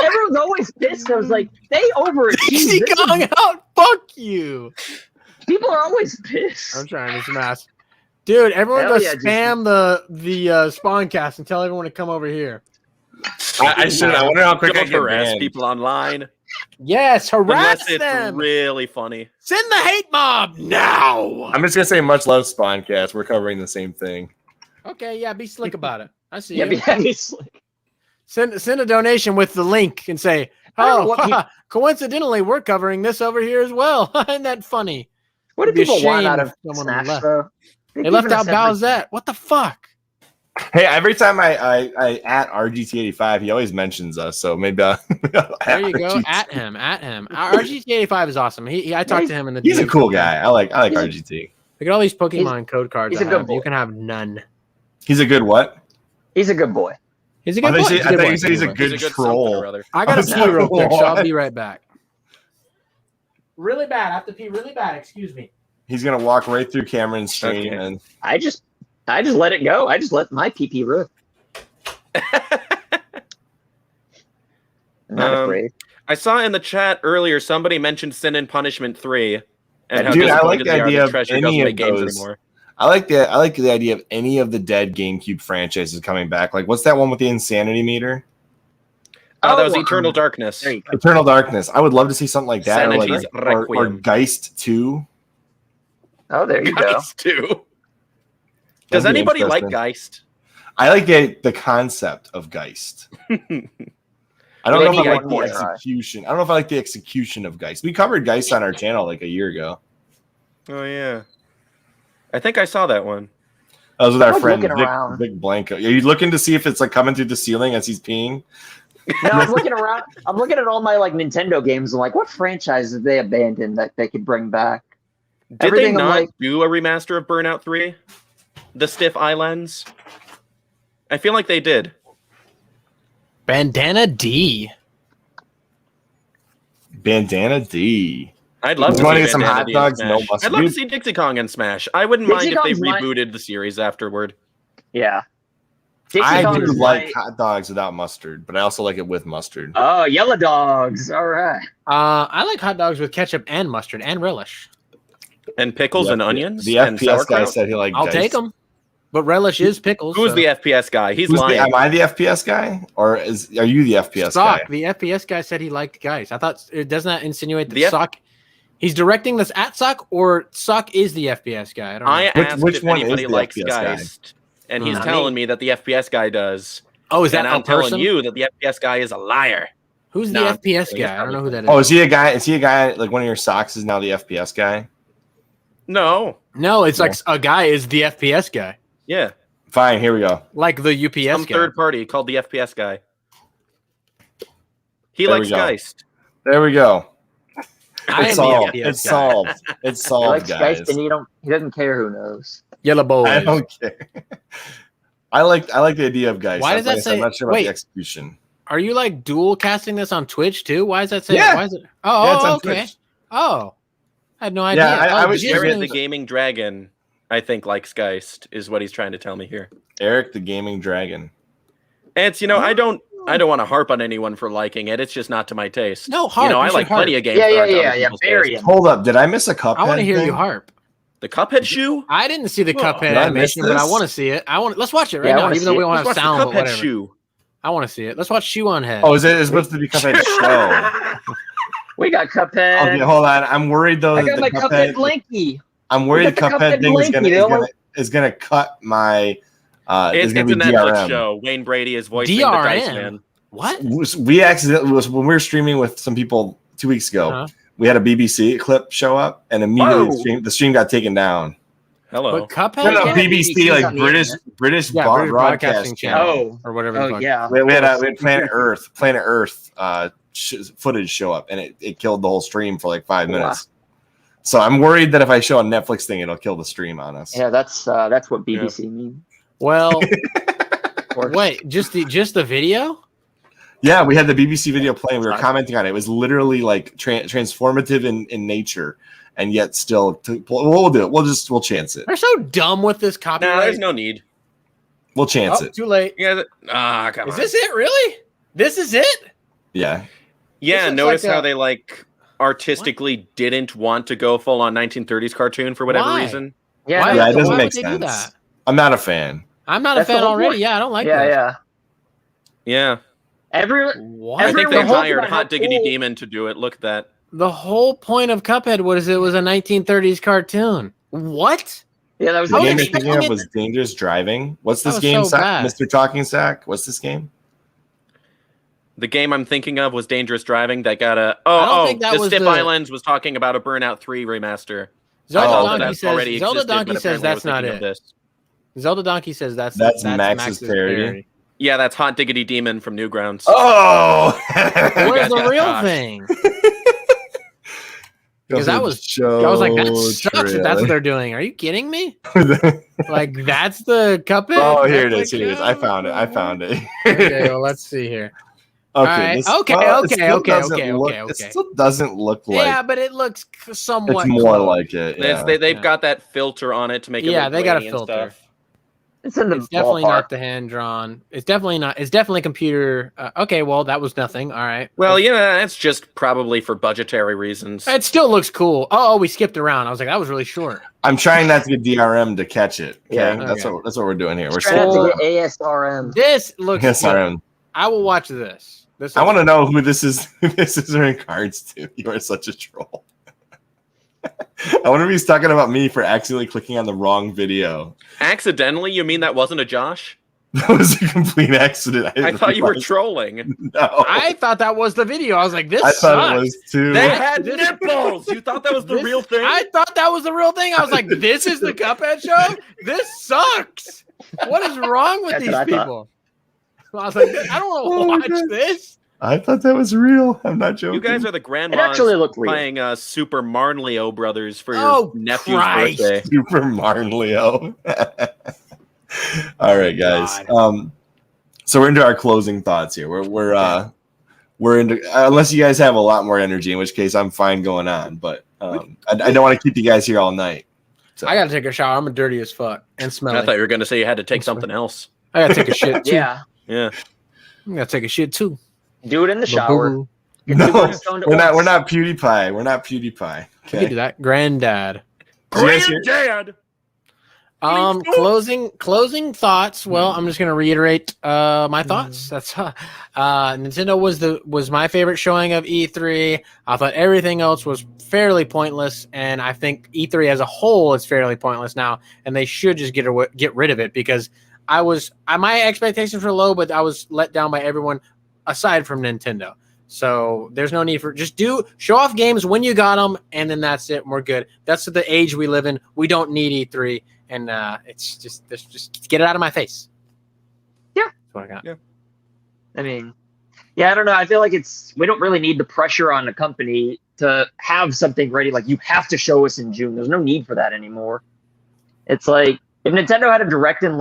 Speaker 4: Everyone's always pissed. I was like, they overachieved.
Speaker 2: Dixie Kong out. Fuck you.
Speaker 4: People are always pissed.
Speaker 2: I'm trying to smash. Dude, everyone go spam the Spawncast and tell everyone to come over here.
Speaker 1: I should. I wonder how quick I can
Speaker 3: harass
Speaker 1: banned.
Speaker 3: people online.
Speaker 2: Yes, harass
Speaker 3: Unless
Speaker 2: them.
Speaker 3: it's really funny.
Speaker 2: Send the hate mob now.
Speaker 1: I'm just gonna say much love Spawncast. We're covering the same thing.
Speaker 2: Okay, yeah, be slick about it. I see
Speaker 4: Yeah,
Speaker 2: you.
Speaker 4: be slick.
Speaker 2: Send a donation with the link and say, "Oh, coincidentally, we're covering this over here as well." Isn't that funny?
Speaker 4: What do people want out of Smash, though?
Speaker 2: They left out Bowsette. What the fuck?
Speaker 1: Hey, every time I at RGT85, he always mentions us. So maybe
Speaker 2: there you go. At him. RGT85 is awesome. I talked to him in the.
Speaker 1: He's a cool guy. I like RGT.
Speaker 2: Look at all these Pokemon code cards.
Speaker 4: He's a good boy.
Speaker 2: You can have none.
Speaker 1: He's a good what?
Speaker 4: He's a good boy.
Speaker 2: He's a good boy.
Speaker 1: I thought you said he's a good troll.
Speaker 2: I gotta pee real quick, so I'll be right back. Really bad. I have to pee really bad. Excuse me.
Speaker 1: He's gonna walk right through Cameron's stream, and
Speaker 4: I just let it go. I just let my pee rip. I'm not afraid.
Speaker 3: I saw in the chat earlier somebody mentioned Sin and Punishment 3. And
Speaker 1: dude, I like the idea of
Speaker 3: Treasure
Speaker 1: any
Speaker 3: doesn't
Speaker 1: of
Speaker 3: make games
Speaker 1: those.
Speaker 3: anymore.
Speaker 1: I like the idea of any of the dead GameCube franchises coming back. Like, what's that one with the insanity meter?
Speaker 3: Oh, that was Eternal Darkness.
Speaker 1: Eternal Darkness. I would love to see something like that, or Geist 2.
Speaker 4: Oh, there you
Speaker 3: Geist 2. Does anybody like Geist?
Speaker 1: I like the concept of Geist. I don't know if I like the execution. I don't know if I like the execution of Geist. We covered Geist on our channel like a year ago.
Speaker 3: Oh yeah, I think I saw that one.
Speaker 1: That was with our friend Vic Blanco. Are you looking to see if it's like coming through the ceiling as he's peeing?
Speaker 4: No, I'm looking around. I'm looking at all my like Nintendo games and like, what franchise did they abandon that they could bring back?
Speaker 3: Did they not do a remaster of Burnout 3? The stiff eye lens? I feel like they did.
Speaker 2: Bandana D.
Speaker 3: I'd love to see
Speaker 1: some hot dogs. No mustard.
Speaker 3: I'd love to see Dixie Kong and Smash. I wouldn't mind if they rebooted the series afterward.
Speaker 4: Yeah.
Speaker 1: I do like hot dogs without mustard, but I also like it with mustard.
Speaker 4: Oh, yellow dogs. All right.
Speaker 2: I like hot dogs with ketchup and mustard and relish.
Speaker 3: And pickles and onions.
Speaker 1: The FPS guy said he liked.
Speaker 2: I'll take them. But relish is pickles.
Speaker 3: Who's the FPS guy? He's lying.
Speaker 1: Am I the FPS guy, or are you the FPS guy?
Speaker 2: The FPS guy said he liked Geist. I thought it does not insinuate that Sock. He's directing this at Sock, or Sock is the FPS guy. I don't know.
Speaker 3: I asked if anybody likes Geist, and he's telling me that the FPS guy does.
Speaker 2: Oh, is that
Speaker 3: and I'm telling you that the FPS guy is a liar.
Speaker 2: Who's the FPS guy? I don't know who that is.
Speaker 1: Oh, is he a guy? Is he a guy like one of your Socks is now the FPS guy?
Speaker 3: No.
Speaker 2: No, it's like a guy is the FPS guy.
Speaker 3: Yeah.
Speaker 1: Fine, here we go.
Speaker 2: Like the UPS
Speaker 3: Some
Speaker 2: guy.
Speaker 3: third party called the FPS guy. He
Speaker 1: There
Speaker 3: likes
Speaker 1: we go.
Speaker 3: Geist.
Speaker 1: There we go.
Speaker 2: I
Speaker 1: It's
Speaker 2: am the
Speaker 1: solved.
Speaker 2: FPS
Speaker 1: It's
Speaker 2: guy.
Speaker 1: solved. It's
Speaker 4: He
Speaker 1: solved,
Speaker 4: likes
Speaker 1: guys.
Speaker 4: Geist and he doesn't care who knows.
Speaker 2: Yellow boys.
Speaker 1: I don't care. I like the idea of Geist.
Speaker 2: Why does that say?
Speaker 1: I'm not sure about
Speaker 2: Wait,
Speaker 1: the execution.
Speaker 2: are you like dual casting this on Twitch too? Why does that say?
Speaker 1: Yeah.
Speaker 2: Why is it?
Speaker 1: Yeah, it's
Speaker 2: Oh,
Speaker 1: on
Speaker 2: okay.
Speaker 1: Twitch.
Speaker 2: Oh, I had no idea.
Speaker 1: Yeah, I was
Speaker 2: just
Speaker 3: Jared
Speaker 2: in-
Speaker 3: the Gaming Dragon, I think, likes Geist, is what he's trying to tell me here.
Speaker 1: Eric the Gaming Dragon.
Speaker 3: And it's, I don't want to harp on anyone for liking it. It's just not to my taste.
Speaker 2: No, harp.
Speaker 3: I
Speaker 2: you
Speaker 3: like
Speaker 2: should harp.
Speaker 3: plenty of games.
Speaker 4: Yeah,
Speaker 3: that
Speaker 4: yeah,
Speaker 3: aren't to
Speaker 4: yeah,
Speaker 3: other
Speaker 4: yeah.
Speaker 3: people's
Speaker 4: Bury
Speaker 3: taste.
Speaker 4: him.
Speaker 1: Hold up. Did I miss a Cuphead
Speaker 2: I want to hear
Speaker 1: thing?
Speaker 2: you harp.
Speaker 3: The Cuphead shoe?
Speaker 2: I didn't see the Cuphead
Speaker 1: Did I miss
Speaker 2: animation, but I
Speaker 1: this?
Speaker 2: want to see it. Let's watch it right
Speaker 4: Yeah, I
Speaker 2: now,
Speaker 4: wanna
Speaker 2: even
Speaker 4: see
Speaker 2: though we
Speaker 4: it.
Speaker 2: don't
Speaker 3: Let's
Speaker 2: have
Speaker 3: watch the
Speaker 2: sound. But
Speaker 3: Cuphead
Speaker 2: whatever.
Speaker 3: shoe.
Speaker 2: I want to see it. Let's watch Shoe on Head.
Speaker 1: Oh, is it supposed to be Cuphead show?
Speaker 4: We got Cuphead.
Speaker 1: Okay, hold on. I'm worried though
Speaker 4: I
Speaker 1: that
Speaker 4: got
Speaker 1: the
Speaker 4: my Cuphead Blanky.
Speaker 1: I'm worried
Speaker 4: We
Speaker 1: the
Speaker 4: got the
Speaker 1: Cuphead
Speaker 4: Cuphead
Speaker 1: thing
Speaker 4: Blanky,
Speaker 1: is gonna cut my.
Speaker 3: It's a
Speaker 1: gonna be
Speaker 3: Netflix
Speaker 1: DRM.
Speaker 3: show. Wayne Brady is voicing the
Speaker 2: DRM?
Speaker 3: Dice Man.
Speaker 2: What?
Speaker 1: We accidentally when we were streaming with some people 2 weeks ago.
Speaker 2: Uh-huh.
Speaker 1: We had a BBC clip show up, and immediately
Speaker 3: Whoa.
Speaker 1: the stream got taken down.
Speaker 3: Hello.
Speaker 2: But Cuphead?
Speaker 1: No,
Speaker 4: Yeah,
Speaker 1: BBC,
Speaker 4: BBC's
Speaker 1: like
Speaker 4: on the
Speaker 1: British
Speaker 4: internet.
Speaker 1: British
Speaker 2: Yeah, British
Speaker 1: broadcasting channel.
Speaker 2: or whatever. the
Speaker 4: Oh
Speaker 2: fuck.
Speaker 4: yeah.
Speaker 1: We had Planet Earth footage show up, and it killed the whole stream for like 5 minutes. So I'm worried that if I show a Netflix thing, it'll kill the stream on us.
Speaker 4: Yeah, that's what BBC means.
Speaker 2: Well, wait, just the video?
Speaker 1: Yeah, we had the BBC video playing. We were commenting on it. It was literally like transformative in nature, and yet still, we'll do it. We'll chance it.
Speaker 2: They're so dumb with this copyright.
Speaker 3: No, there's no need.
Speaker 1: We'll chance
Speaker 2: Oh,
Speaker 1: it.
Speaker 2: too late.
Speaker 3: Yeah. Come
Speaker 2: Is
Speaker 3: on.
Speaker 2: this it? Really? This is it?
Speaker 1: Yeah.
Speaker 3: Yeah,
Speaker 2: This looks
Speaker 3: notice
Speaker 2: like
Speaker 3: how
Speaker 2: a-
Speaker 3: they artistically didn't want to go full on 1930s cartoon for whatever
Speaker 2: Why?
Speaker 3: reason.
Speaker 4: Yeah,
Speaker 2: Why-
Speaker 1: Yeah, it doesn't
Speaker 2: why
Speaker 1: make
Speaker 2: would they do
Speaker 1: sense.
Speaker 2: that?
Speaker 1: I'm not a fan.
Speaker 2: I'm not
Speaker 4: That's
Speaker 2: a
Speaker 4: the
Speaker 2: fan
Speaker 4: whole
Speaker 2: already.
Speaker 4: point.
Speaker 2: Yeah, I don't like
Speaker 4: yeah,
Speaker 2: that.
Speaker 4: yeah.
Speaker 3: Yeah.
Speaker 2: What?
Speaker 3: I think they
Speaker 4: Everyone holds
Speaker 3: hired
Speaker 4: about how
Speaker 3: Hot Diggity
Speaker 4: cool-
Speaker 3: Demon to do it. Look at that.
Speaker 2: The whole point of Cuphead was it was a 1930s cartoon. What?
Speaker 4: Yeah, that was
Speaker 1: The
Speaker 2: I was
Speaker 1: game you're
Speaker 2: expecting
Speaker 1: thinking of
Speaker 2: it-
Speaker 1: was Dangerous Driving. What's this
Speaker 2: That was
Speaker 1: game,
Speaker 2: so bad.
Speaker 1: Mr. Talking Sack? What's this game?
Speaker 3: The game I'm thinking of was Dangerous Driving. That got a
Speaker 2: I don't think that
Speaker 3: the
Speaker 2: was
Speaker 3: Stiff
Speaker 2: the-
Speaker 3: Islands was talking about a Burnout 3 remaster.
Speaker 2: Zelda
Speaker 1: Oh,
Speaker 2: Donkey
Speaker 3: That's
Speaker 2: says
Speaker 3: already
Speaker 2: Zelda
Speaker 3: existed,
Speaker 2: Donkey
Speaker 3: but
Speaker 2: says
Speaker 3: apparently I was
Speaker 2: that's not
Speaker 3: thinking of
Speaker 2: it.
Speaker 3: this.
Speaker 2: Zelda Donkey says that's
Speaker 1: Max's parody.
Speaker 3: Yeah, that's Hot Diggity Demon from Newgrounds.
Speaker 1: Oh!
Speaker 2: Where's
Speaker 3: guys
Speaker 2: the
Speaker 3: got
Speaker 2: real
Speaker 3: Josh.
Speaker 2: thing? Because I was like, that sucks if that's what they're doing. Are you kidding me? Like that's the Cuphead?
Speaker 1: Oh, here it
Speaker 2: Netflix
Speaker 1: is. Here it is.
Speaker 2: show?
Speaker 1: I found it.
Speaker 2: Okay, well, let's see here.
Speaker 1: Okay.
Speaker 2: Alright,
Speaker 1: This,
Speaker 2: okay,
Speaker 1: well, it
Speaker 2: okay,
Speaker 1: still
Speaker 2: okay,
Speaker 1: doesn't
Speaker 2: okay,
Speaker 1: look-
Speaker 2: okay,
Speaker 1: It
Speaker 2: okay.
Speaker 1: still doesn't look like
Speaker 2: Yeah, but it looks somewhat.
Speaker 1: it's more
Speaker 2: close.
Speaker 1: like it. Yeah.
Speaker 3: They've
Speaker 2: Yeah.
Speaker 3: got that filter on it to make it
Speaker 2: Yeah,
Speaker 3: look
Speaker 2: they got a
Speaker 3: grainy and
Speaker 2: filter.
Speaker 3: stuff.
Speaker 4: It's in the
Speaker 2: It's definitely
Speaker 4: ballpark.
Speaker 2: not the hand drawn. It's definitely not. It's definitely computer. Okay, well, that was nothing. All right.
Speaker 3: Well, yeah, that's just probably for budgetary reasons.
Speaker 2: It still looks cool. Oh, we skipped around. I was like, that was really short.
Speaker 1: I'm trying not to get DRM to catch it. Okay?
Speaker 4: Yeah.
Speaker 1: That's
Speaker 2: Okay.
Speaker 1: what we're doing here. We're
Speaker 4: Try not
Speaker 1: still
Speaker 4: to get ASRM.
Speaker 2: This looks.
Speaker 1: yes,
Speaker 2: good.
Speaker 1: DRM.
Speaker 2: I will watch this. This.
Speaker 1: I want to know who this is. Who this is in regards to. You are such a troll. I wonder if he's talking about me for accidentally clicking on the wrong video.
Speaker 3: Accidentally? You mean that wasn't a Josh?
Speaker 1: That was a complete accident.
Speaker 3: I
Speaker 1: didn't
Speaker 3: thought you were
Speaker 1: realize-
Speaker 3: trolling.
Speaker 1: No,
Speaker 2: I thought that was the video. I was like, this
Speaker 1: I thought
Speaker 2: sucks.
Speaker 1: it was too.
Speaker 3: They
Speaker 2: What?
Speaker 3: had
Speaker 2: This-
Speaker 3: nipples. You thought that was the
Speaker 2: This-
Speaker 3: real thing?
Speaker 2: I thought that was the real thing. I was like, this is the Cuphead show? This sucks. What is wrong with
Speaker 4: That's
Speaker 2: these
Speaker 4: what I thought.
Speaker 2: people? I was like, I don't want to
Speaker 1: Oh,
Speaker 2: watch
Speaker 1: God.
Speaker 2: this.
Speaker 1: I thought that was real. I'm not joking.
Speaker 3: You guys are the
Speaker 4: It
Speaker 3: grandmas
Speaker 4: actually looked real.
Speaker 3: playing Super Marnleo Brothers for your
Speaker 2: Oh,
Speaker 3: nephew's
Speaker 2: Christ.
Speaker 3: birthday.
Speaker 1: Super Marnleo. All right, guys.
Speaker 2: God.
Speaker 1: So we're into our closing thoughts here. We're into unless you guys have a lot more energy, in which case I'm fine going on. But I don't want to keep you guys here all night. So.
Speaker 2: I got to take a shower. I'm dirty as fuck and smelly.
Speaker 3: I thought you were going to say you had to take something else.
Speaker 2: I got to take a shit too.
Speaker 4: Yeah,
Speaker 3: Yeah.
Speaker 2: I got to take a shit too.
Speaker 4: do it in the shower. Get
Speaker 1: No,
Speaker 4: two birds stoned at
Speaker 1: we're not.
Speaker 4: once.
Speaker 1: We're not PewDiePie. We're not PewDiePie.
Speaker 2: You can
Speaker 1: Okay.
Speaker 2: do that. Granddad.
Speaker 1: Did you guys hear-
Speaker 3: Granddad!
Speaker 2: Closing thoughts. Well, I'm just gonna reiterate my thoughts. That's Nintendo was my favorite showing of E3. I thought everything else was fairly pointless, and I think E3 as a whole is fairly pointless now, and they should just get rid of it because my expectations were low, but I was let down by everyone aside from Nintendo. So there's no need for show off games when you got them, and then that's it. We're good. That's the age we live in. We don't need E3, and it's just get it out of my face.
Speaker 4: Yeah,
Speaker 2: that's what I got.
Speaker 4: Yeah, I mean, yeah, I don't know. I feel like we don't really need the pressure on the company to have something ready. Like you have to show us in June. There's no need for that anymore. It's like if Nintendo had a direct on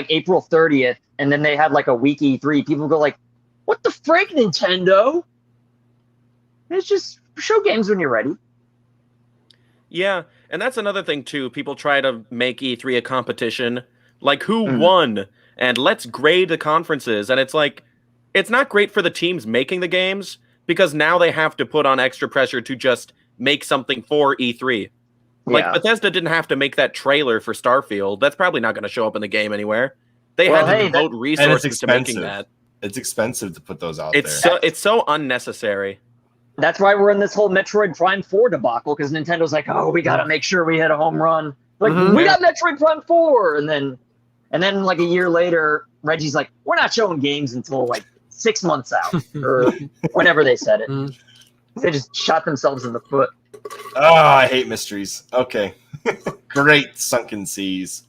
Speaker 4: April 30th, and then they had like a week E3, people go like, what the frick, Nintendo? It's just show games when you're ready.
Speaker 3: Yeah, and that's another thing, too. People try to make E3 a competition. Like, who won? And let's grade the conferences. And it's like, it's not great for the teams making the games, because now they have to put on extra pressure to just make something for E3. Like, Bethesda didn't have to make that trailer for Starfield. That's probably not going to show up in the game anywhere. They had to devote resources to making that.
Speaker 1: It's expensive to put those out there.
Speaker 3: It's so unnecessary.
Speaker 4: That's why we're in this whole Metroid Prime 4 debacle, because Nintendo's like, oh, we got to make sure we hit a home run. Like, we got Metroid Prime 4! And then like a year later, Reggie's like, we're not showing games until like 6 months out, or whenever they said it. They just shot themselves in the foot.
Speaker 1: Oh, I hate mysteries. Okay. Great sunken seas.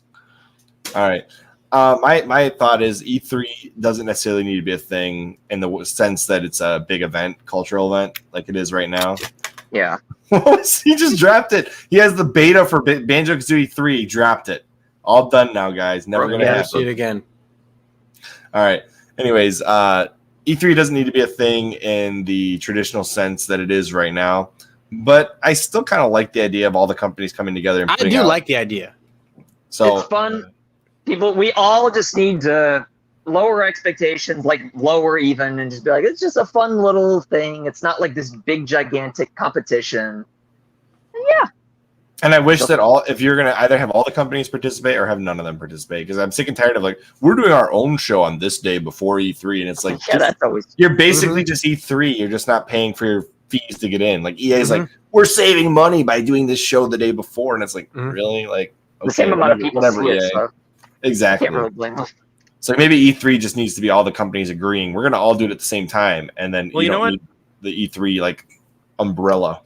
Speaker 1: All right. My thought is E3 doesn't necessarily need to be a thing in the sense that it's a big event, cultural event, like it is right now.
Speaker 4: Yeah.
Speaker 1: He just dropped it. He has the beta for Banjo-Kazooie 3. Dropped it. All done now, guys. Never going to happen.
Speaker 2: See it again.
Speaker 1: All right. Anyways, E3 doesn't need to be a thing in the traditional sense that it is right now. But I still kind of like the idea of all the companies coming together. And
Speaker 2: I do like the idea.
Speaker 4: So it's fun. We all just need to lower expectations, like lower even, and just be like, it's just a fun little thing. It's not like this big, gigantic competition. And yeah.
Speaker 1: And I wish that if you're going to either have all the companies participate or have none of them participate, because I'm sick and tired of like, we're doing our own show on this day before E3. And it's like,
Speaker 4: that's always.
Speaker 1: You're basically just E3. You're just not paying for your fees to get in. Like EA is like, we're saving money by doing this show the day before. And it's like, really? Like, okay,
Speaker 4: the same amount of people
Speaker 1: whatever,
Speaker 4: see it, so.
Speaker 1: Exactly.
Speaker 4: Can't really blame them.
Speaker 1: So maybe E3 just needs to be all the companies agreeing. We're going to all do it at the same time. And then you don't need the E3 like umbrella.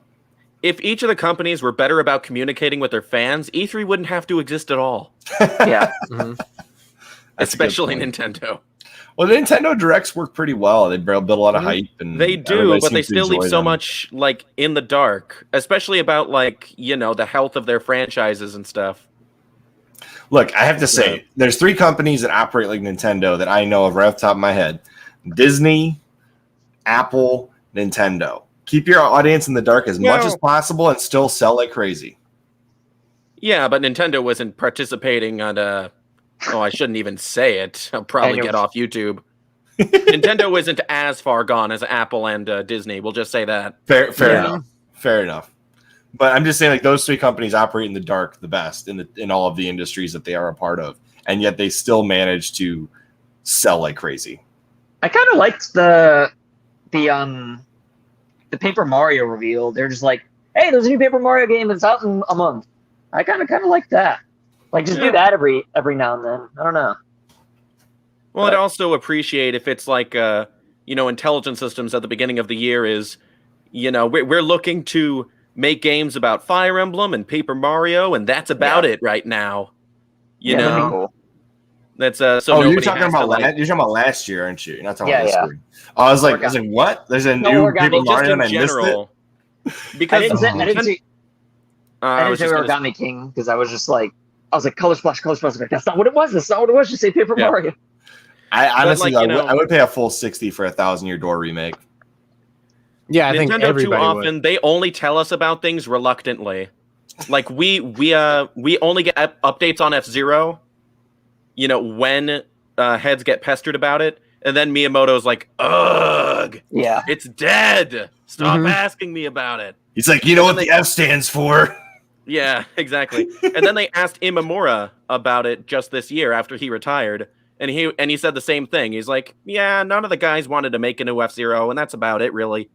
Speaker 3: If each of the companies were better about communicating with their fans, E3 wouldn't have to exist at all.
Speaker 4: Yeah.
Speaker 3: Especially Nintendo.
Speaker 1: Well, the Nintendo Directs work pretty well. They build a lot of hype. And
Speaker 3: they do, but they still leave so much like in the dark, especially about like, the health of their franchises and stuff.
Speaker 1: Look, I have to say, there's 3 companies that operate like Nintendo that I know of right off the top of my head. Disney, Apple, Nintendo. Keep your audience in the dark as much as possible and still sell like crazy.
Speaker 3: Yeah, but Nintendo wasn't participating on I shouldn't even say it. I'll probably get off YouTube. Nintendo isn't as far gone as Apple and Disney. We'll just say that.
Speaker 1: Fair enough. Fair enough. But I'm just saying, like, those 3 companies operate in the dark the best in all of the industries that they are a part of, and yet they still manage to sell like crazy.
Speaker 4: I kind of liked the Paper Mario reveal. They're just like, "Hey, there's a new Paper Mario game that's out in a month." I kind of like that. Like, just do that every now and then. I don't know.
Speaker 3: Well, I'd also appreciate if it's like, Intelligent Systems at the beginning of the year is, we're looking to make games about Fire Emblem and Paper Mario, and that's about it right now. You know,
Speaker 4: that'd be cool.
Speaker 3: That's so.
Speaker 1: You're talking about last year, aren't you? You're not talking about this year. I was like, what? There's a new Paper Mario, and I missed it.
Speaker 3: Because
Speaker 4: I didn't say Origami King because I was like, Color Splash. Like, that's not what it was. That's not what it was. Just say Paper Mario.
Speaker 1: I honestly, I would pay a full $60 for a 1,000-Year Door remake.
Speaker 2: Yeah, I think everybody
Speaker 3: too often they only tell us about things reluctantly. Like we only get updates on F-Zero, when heads get pestered about it, and then Miyamoto's like, "Ugh, it's dead. Stop asking me about it." He's like, "You know what the F stands for?" Yeah, exactly. And then they asked Imamura about it just this year after he retired, and he said the same thing. He's like, "Yeah, none of the guys wanted to make a new F-Zero, and that's about it, really."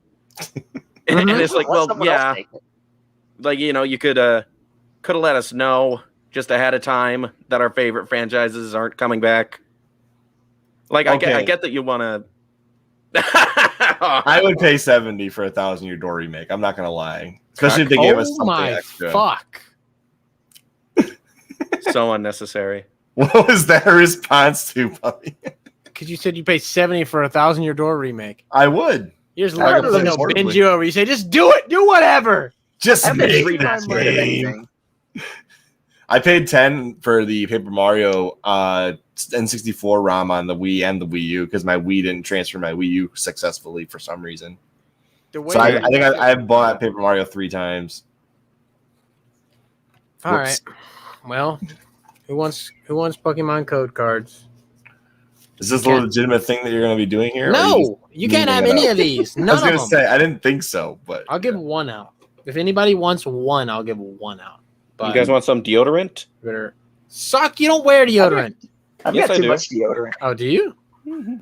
Speaker 3: And it's like, well, yeah, like you could have let us know just ahead of time that our favorite franchises aren't coming back. Like, I get that you want to
Speaker 1: I would pay $70 for a 1,000-Year Door remake. I'm not gonna lie, especially if they gave us something extra.
Speaker 2: Fuck!
Speaker 3: So unnecessary.
Speaker 1: What was that response to, Puppy?
Speaker 2: Because you said you pay $70 for a 1,000-Year Door remake.
Speaker 1: I would.
Speaker 2: You just let them bend you over. You say, just do it. Do whatever.
Speaker 1: Just make this game. I paid $10 for the Paper Mario N64 ROM on the Wii and the Wii U because my Wii didn't transfer my Wii U successfully for some reason. So I think I've bought Paper Mario 3 times.
Speaker 2: All right. Well, who wants Pokemon code cards?
Speaker 1: Is this a legitimate thing that you're going to be doing here?
Speaker 2: No, you can't have any of these. None
Speaker 1: I was going to
Speaker 2: of
Speaker 1: say, I didn't think so, but
Speaker 2: I'll give one out. If anybody wants one, I'll give one out. But
Speaker 3: you guys want some deodorant?
Speaker 2: Better suck. You don't wear deodorant.
Speaker 4: I've got too much deodorant.
Speaker 2: Oh, do you?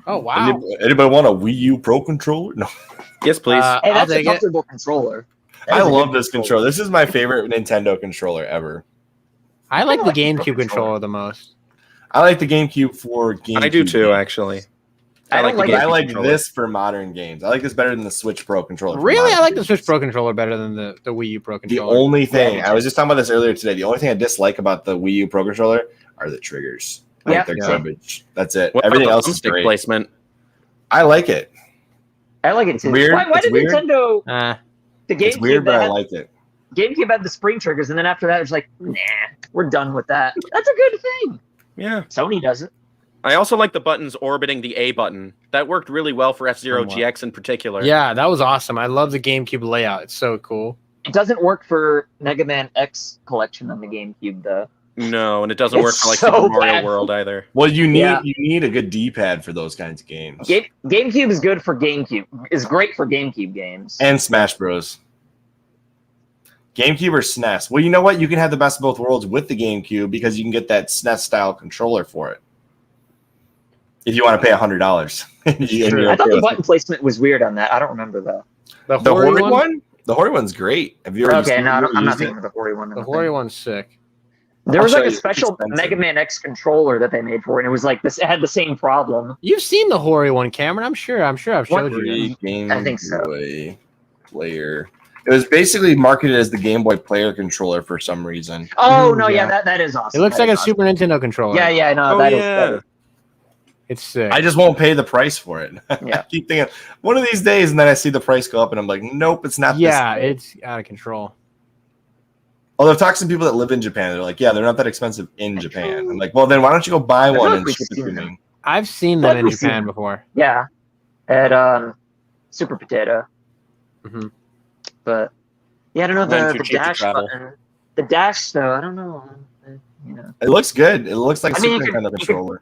Speaker 2: Oh, wow.
Speaker 1: Anybody want a Wii U Pro controller? No.
Speaker 3: Yes, please.
Speaker 4: Hey, that's a comfortable controller.
Speaker 1: I love this controller. This is my favorite Nintendo controller ever.
Speaker 2: I like the GameCube controller the most.
Speaker 1: I like the GameCube for GameCube.
Speaker 3: I do too, actually.
Speaker 1: I like this for modern games. I like this better than the Switch Pro controller.
Speaker 2: Really? I like the Switch Pro controller better than the Wii U Pro controller.
Speaker 1: The only thing, I was just talking about this earlier today, the only thing I dislike about the Wii U Pro controller are the triggers. I think they're garbage. That's it. Everything else is great.
Speaker 3: Placement.
Speaker 1: I like it.
Speaker 4: I like it too.
Speaker 1: Weird.
Speaker 4: Why did Nintendo... the GameCube,
Speaker 1: it's weird, but I like it.
Speaker 4: GameCube had the spring triggers, and then after that, it was like, nah, we're done with that. That's a good thing.
Speaker 3: Yeah.
Speaker 4: Sony does it.
Speaker 3: I also like the buttons orbiting the A button. That worked really well for F-Zero GX in particular.
Speaker 2: Yeah, that was awesome. I love the GameCube layout. It's so cool.
Speaker 4: It doesn't work for Mega Man X collection on the GameCube, though.
Speaker 3: No, and it doesn't work for Super Mario World either.
Speaker 1: Well, you need a good D-pad for those kinds of games.
Speaker 4: GameCube is good for GameCube. Is great for GameCube games.
Speaker 1: And Smash Bros. GameCube or SNES? Well, you know what? You can have the best of both worlds with the GameCube because you can get that SNES-style controller for it. If you want to pay $100.
Speaker 4: I thought the button placement was weird on that. I don't remember, though.
Speaker 2: The Hori
Speaker 1: one? The Hori one's great. Have you ever
Speaker 4: I'm not thinking of the Hori one.
Speaker 2: The Hori one's sick.
Speaker 4: There was like a special Mega Man X controller that they made for it, and it was like this. It had the same problem.
Speaker 2: You've seen the Hori one, Cameron. I'm sure I've showed you.
Speaker 4: I think so.
Speaker 1: Player. It was basically marketed as the Game Boy Player controller for some reason.
Speaker 4: Oh no, that is awesome.
Speaker 2: It looks like a Super Nintendo controller.
Speaker 4: Yeah, no, that is.
Speaker 2: It's sick.
Speaker 1: I just won't pay the price for it.
Speaker 4: Yeah.
Speaker 1: I keep thinking one of these days, and then I see the price go up, and I'm like, nope, it's not.
Speaker 2: Yeah, it's out of control.
Speaker 1: Although I've talked to some people that live in Japan, they're like, yeah, they're not that expensive in Japan. I'm like, well, then why don't you go buy one and ship it to me?
Speaker 2: I've seen them in Japan before.
Speaker 4: Yeah, at Super Potato.
Speaker 2: Mm-hmm.
Speaker 4: But yeah, I don't know the dash button. The dash, though, I don't know. You know,
Speaker 1: it looks good. It looks like a Super Nintendo controller.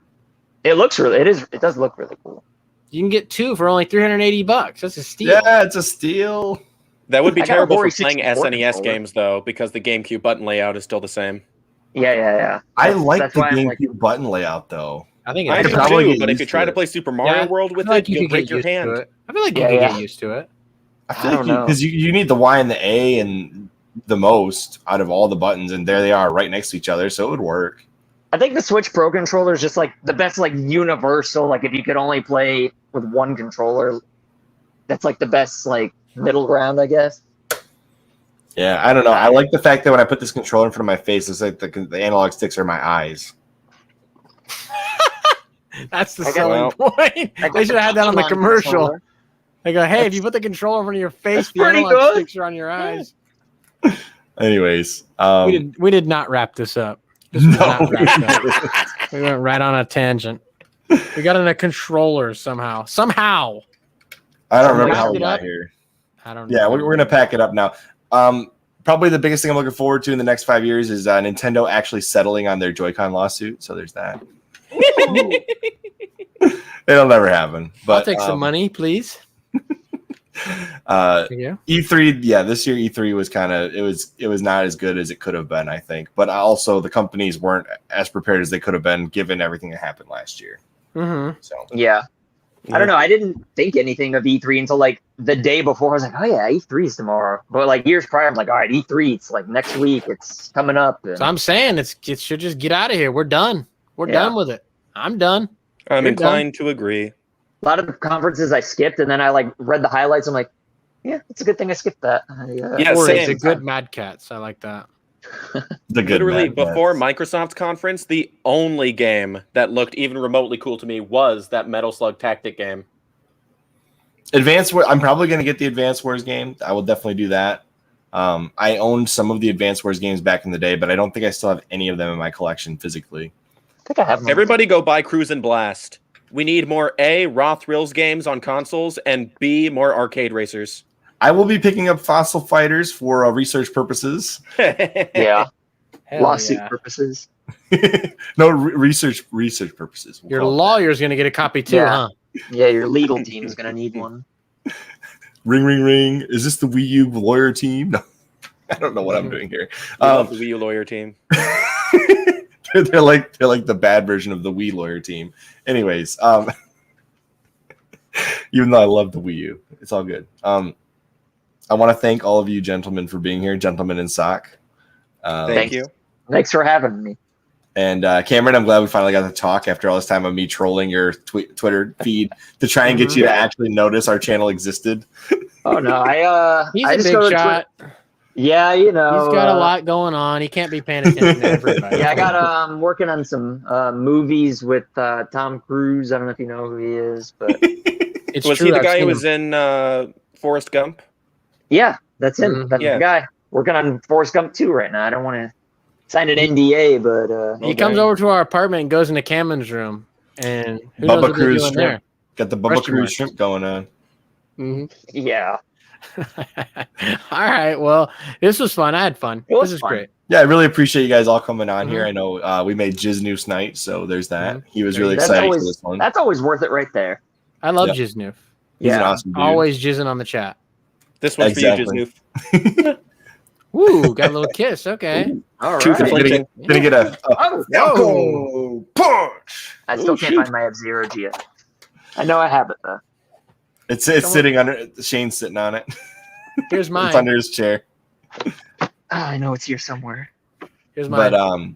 Speaker 4: It does look really cool.
Speaker 2: You can get two for only $380. That's a steal.
Speaker 1: Yeah, it's a steal.
Speaker 3: That would be terrible for playing SNES games, though, because the GameCube button layout is still the same.
Speaker 4: Yeah.
Speaker 1: I like the GameCube button layout, though.
Speaker 2: I think
Speaker 3: I do too, but if you try to play Super Mario World with it, you'll break your hand.
Speaker 2: I feel like you can get used to it.
Speaker 1: I feel like because you need the Y and the A and the most out of all the buttons, and there they are right next to each other, so it would work.
Speaker 4: I think the Switch Pro controller is just like the best, like universal. Like if you could only play with one controller, that's like the best, like middle ground, I guess.
Speaker 1: Yeah, I don't know. I like the fact that when I put this controller in front of my face, it's like the analog sticks are my eyes.
Speaker 2: That's the selling point. They should have had that on the commercial. They go, hey, if you put the controller in front of your face, the analog sticks are on your eyes.
Speaker 1: Anyways,
Speaker 2: we did not wrap this up.
Speaker 1: No,
Speaker 2: we went right on a tangent. We got in a controller somehow.
Speaker 1: I don't remember how we got here.
Speaker 2: I don't know.
Speaker 1: Yeah, we're gonna pack it up now. Probably the biggest thing I'm looking forward to in the next 5 years is Nintendo actually settling on their Joy-Con lawsuit. So there's that. It'll never happen. But
Speaker 2: I'll take some money, please.
Speaker 1: E3, this year E3 was it was not as good as it could have been, I think. But also the companies weren't as prepared as they could have been given everything that happened last year.
Speaker 2: Mm-hmm.
Speaker 1: So
Speaker 4: I don't know. I didn't think anything of E3 until like the day before. I was like, oh yeah, E3 is tomorrow. But like years prior, I'm like, all right, E3, it's like next week. It's coming up.
Speaker 2: So I'm saying it should just get out of here. We're done. We're done with it. I'm done.
Speaker 3: I'm inclined to agree.
Speaker 4: lot of the conferences I skipped, and then I like read the highlights. I'm like, yeah, it's a good thing I skipped that.
Speaker 3: Yeah,
Speaker 2: or
Speaker 3: same.
Speaker 2: it's a good Mad Cats. I like that.
Speaker 3: Literally, before Microsoft's conference, the only game that looked even remotely cool to me was that Metal Slug Tactic game.
Speaker 1: Advanced Wars. I'm probably going to get the Advanced Wars game. I will definitely do that. I owned some of the Advanced Wars games back in the day, but I don't think I still have any of them in my collection physically.
Speaker 4: I think I have them.
Speaker 3: Everybody go buy Cruise and Blast. We need more A, Raw Thrills games on consoles, and B, more arcade racers.
Speaker 1: I will be picking up Fossil Fighters for research purposes.
Speaker 4: Yeah. Lawsuit purposes.
Speaker 1: No, research purposes.
Speaker 2: Your lawyer's going to get a copy too, huh?
Speaker 4: Yeah, your legal team is going to need one.
Speaker 1: Ring, ring, ring. Is this the Wii U lawyer team? No, I don't know what I'm doing here.
Speaker 3: We love the Wii U lawyer team.
Speaker 1: they're like the bad version of the Wii lawyer team. Anyways, even though I love the Wii U, it's all good. I want to thank all of you gentlemen for being here, gentlemen in sock.
Speaker 3: Thank you.
Speaker 4: Thanks for having me.
Speaker 1: And Cameron, I'm glad we finally got to talk after all this time of me trolling your Twitter feed to try and get you to actually notice our channel existed.
Speaker 4: Oh no,
Speaker 2: he's
Speaker 4: I
Speaker 2: a
Speaker 4: just
Speaker 2: big shot.
Speaker 4: Yeah, you know,
Speaker 2: he's got a lot going on. He can't be paying attention to everybody.
Speaker 4: Yeah, I got working on some movies with Tom Cruise. I don't know if you know who he is, but
Speaker 2: it's
Speaker 3: was
Speaker 2: true.
Speaker 3: he the
Speaker 2: I've
Speaker 3: guy
Speaker 2: seen
Speaker 3: who was
Speaker 2: him.
Speaker 3: in Forrest Gump?
Speaker 4: Yeah, that's him. That's the guy working on Forrest Gump 2 right now. I don't want to sign an NDA, but
Speaker 2: he comes over to our apartment and goes into Cameron's room, and who
Speaker 1: Bubba
Speaker 2: knows what they're
Speaker 1: Cruise
Speaker 2: doing
Speaker 1: shrimp.
Speaker 2: there?
Speaker 1: Got the Bubba Cruise shrimp going on.
Speaker 4: Yeah.
Speaker 2: All right. Well, this was fun. I had fun. This is great.
Speaker 1: Yeah, I really appreciate you guys all coming on here. I know we made Jizz Noose night, so there's that. He was really excited for this one.
Speaker 4: That's always worth it right there.
Speaker 2: I love Jizz Noof.
Speaker 1: He's an awesome dude.
Speaker 2: Always jizzing on the chat.
Speaker 3: This one's for you, Jizz Noof.
Speaker 2: Woo, got a little kiss. Okay.
Speaker 4: All
Speaker 1: right. Gonna get a
Speaker 4: punch. I still can't find my F-Zero G yet. I know I have it though.
Speaker 1: It's sitting under. Shane's sitting on it.
Speaker 2: Here's mine.
Speaker 1: It's under his chair.
Speaker 4: I know it's here somewhere.
Speaker 2: Here's mine.
Speaker 1: But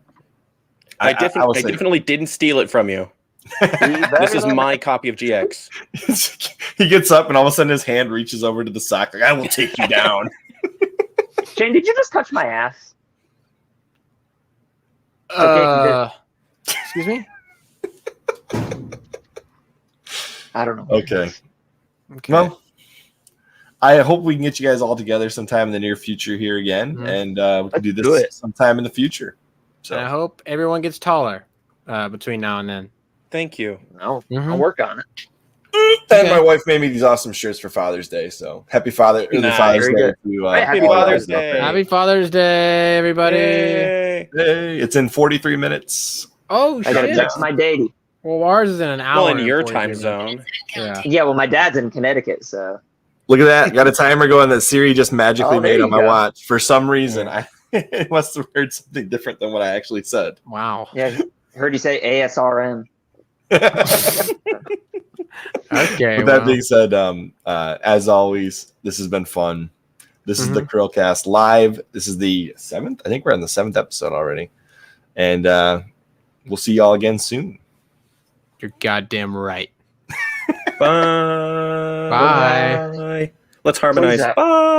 Speaker 3: I definitely didn't steal it from you. This is my copy of GX.
Speaker 1: He gets up and all of a sudden his hand reaches over to the sock. Like, I will take you down.
Speaker 4: Shane, did you just touch my ass?
Speaker 2: Excuse me?
Speaker 4: I don't know.
Speaker 1: Okay. Well, I hope we can get you guys all together sometime in the near future here again, and we can do this sometime in the future. So
Speaker 2: and I hope everyone gets taller between now and then.
Speaker 3: Thank you.
Speaker 4: I'll work on it.
Speaker 1: And my wife made me these awesome shirts for Father's Day. So happy Father's Day to
Speaker 3: Happy Father's Day.
Speaker 2: Happy Father's Day, everybody.
Speaker 1: Hey, it's in 43 minutes.
Speaker 2: Oh,
Speaker 4: I gotta text my daddy.
Speaker 2: Well, ours is in an hour.
Speaker 3: Well, in your time zone.
Speaker 4: Yeah, well, my dad's in Connecticut, so.
Speaker 1: Look at that. Got a timer going that Siri just magically made on my watch. For some reason, it must have heard something different than what I actually said.
Speaker 2: Wow.
Speaker 4: Yeah, heard you say ASRM.
Speaker 2: Okay.
Speaker 1: With that being said, as always, this has been fun. This is the ChrillCast Live. This is the 7th. I think we're on the 7th episode already. And we'll see y'all again soon.
Speaker 2: You're goddamn right.
Speaker 3: Bye.
Speaker 2: Bye.
Speaker 3: Let's harmonize. Bye.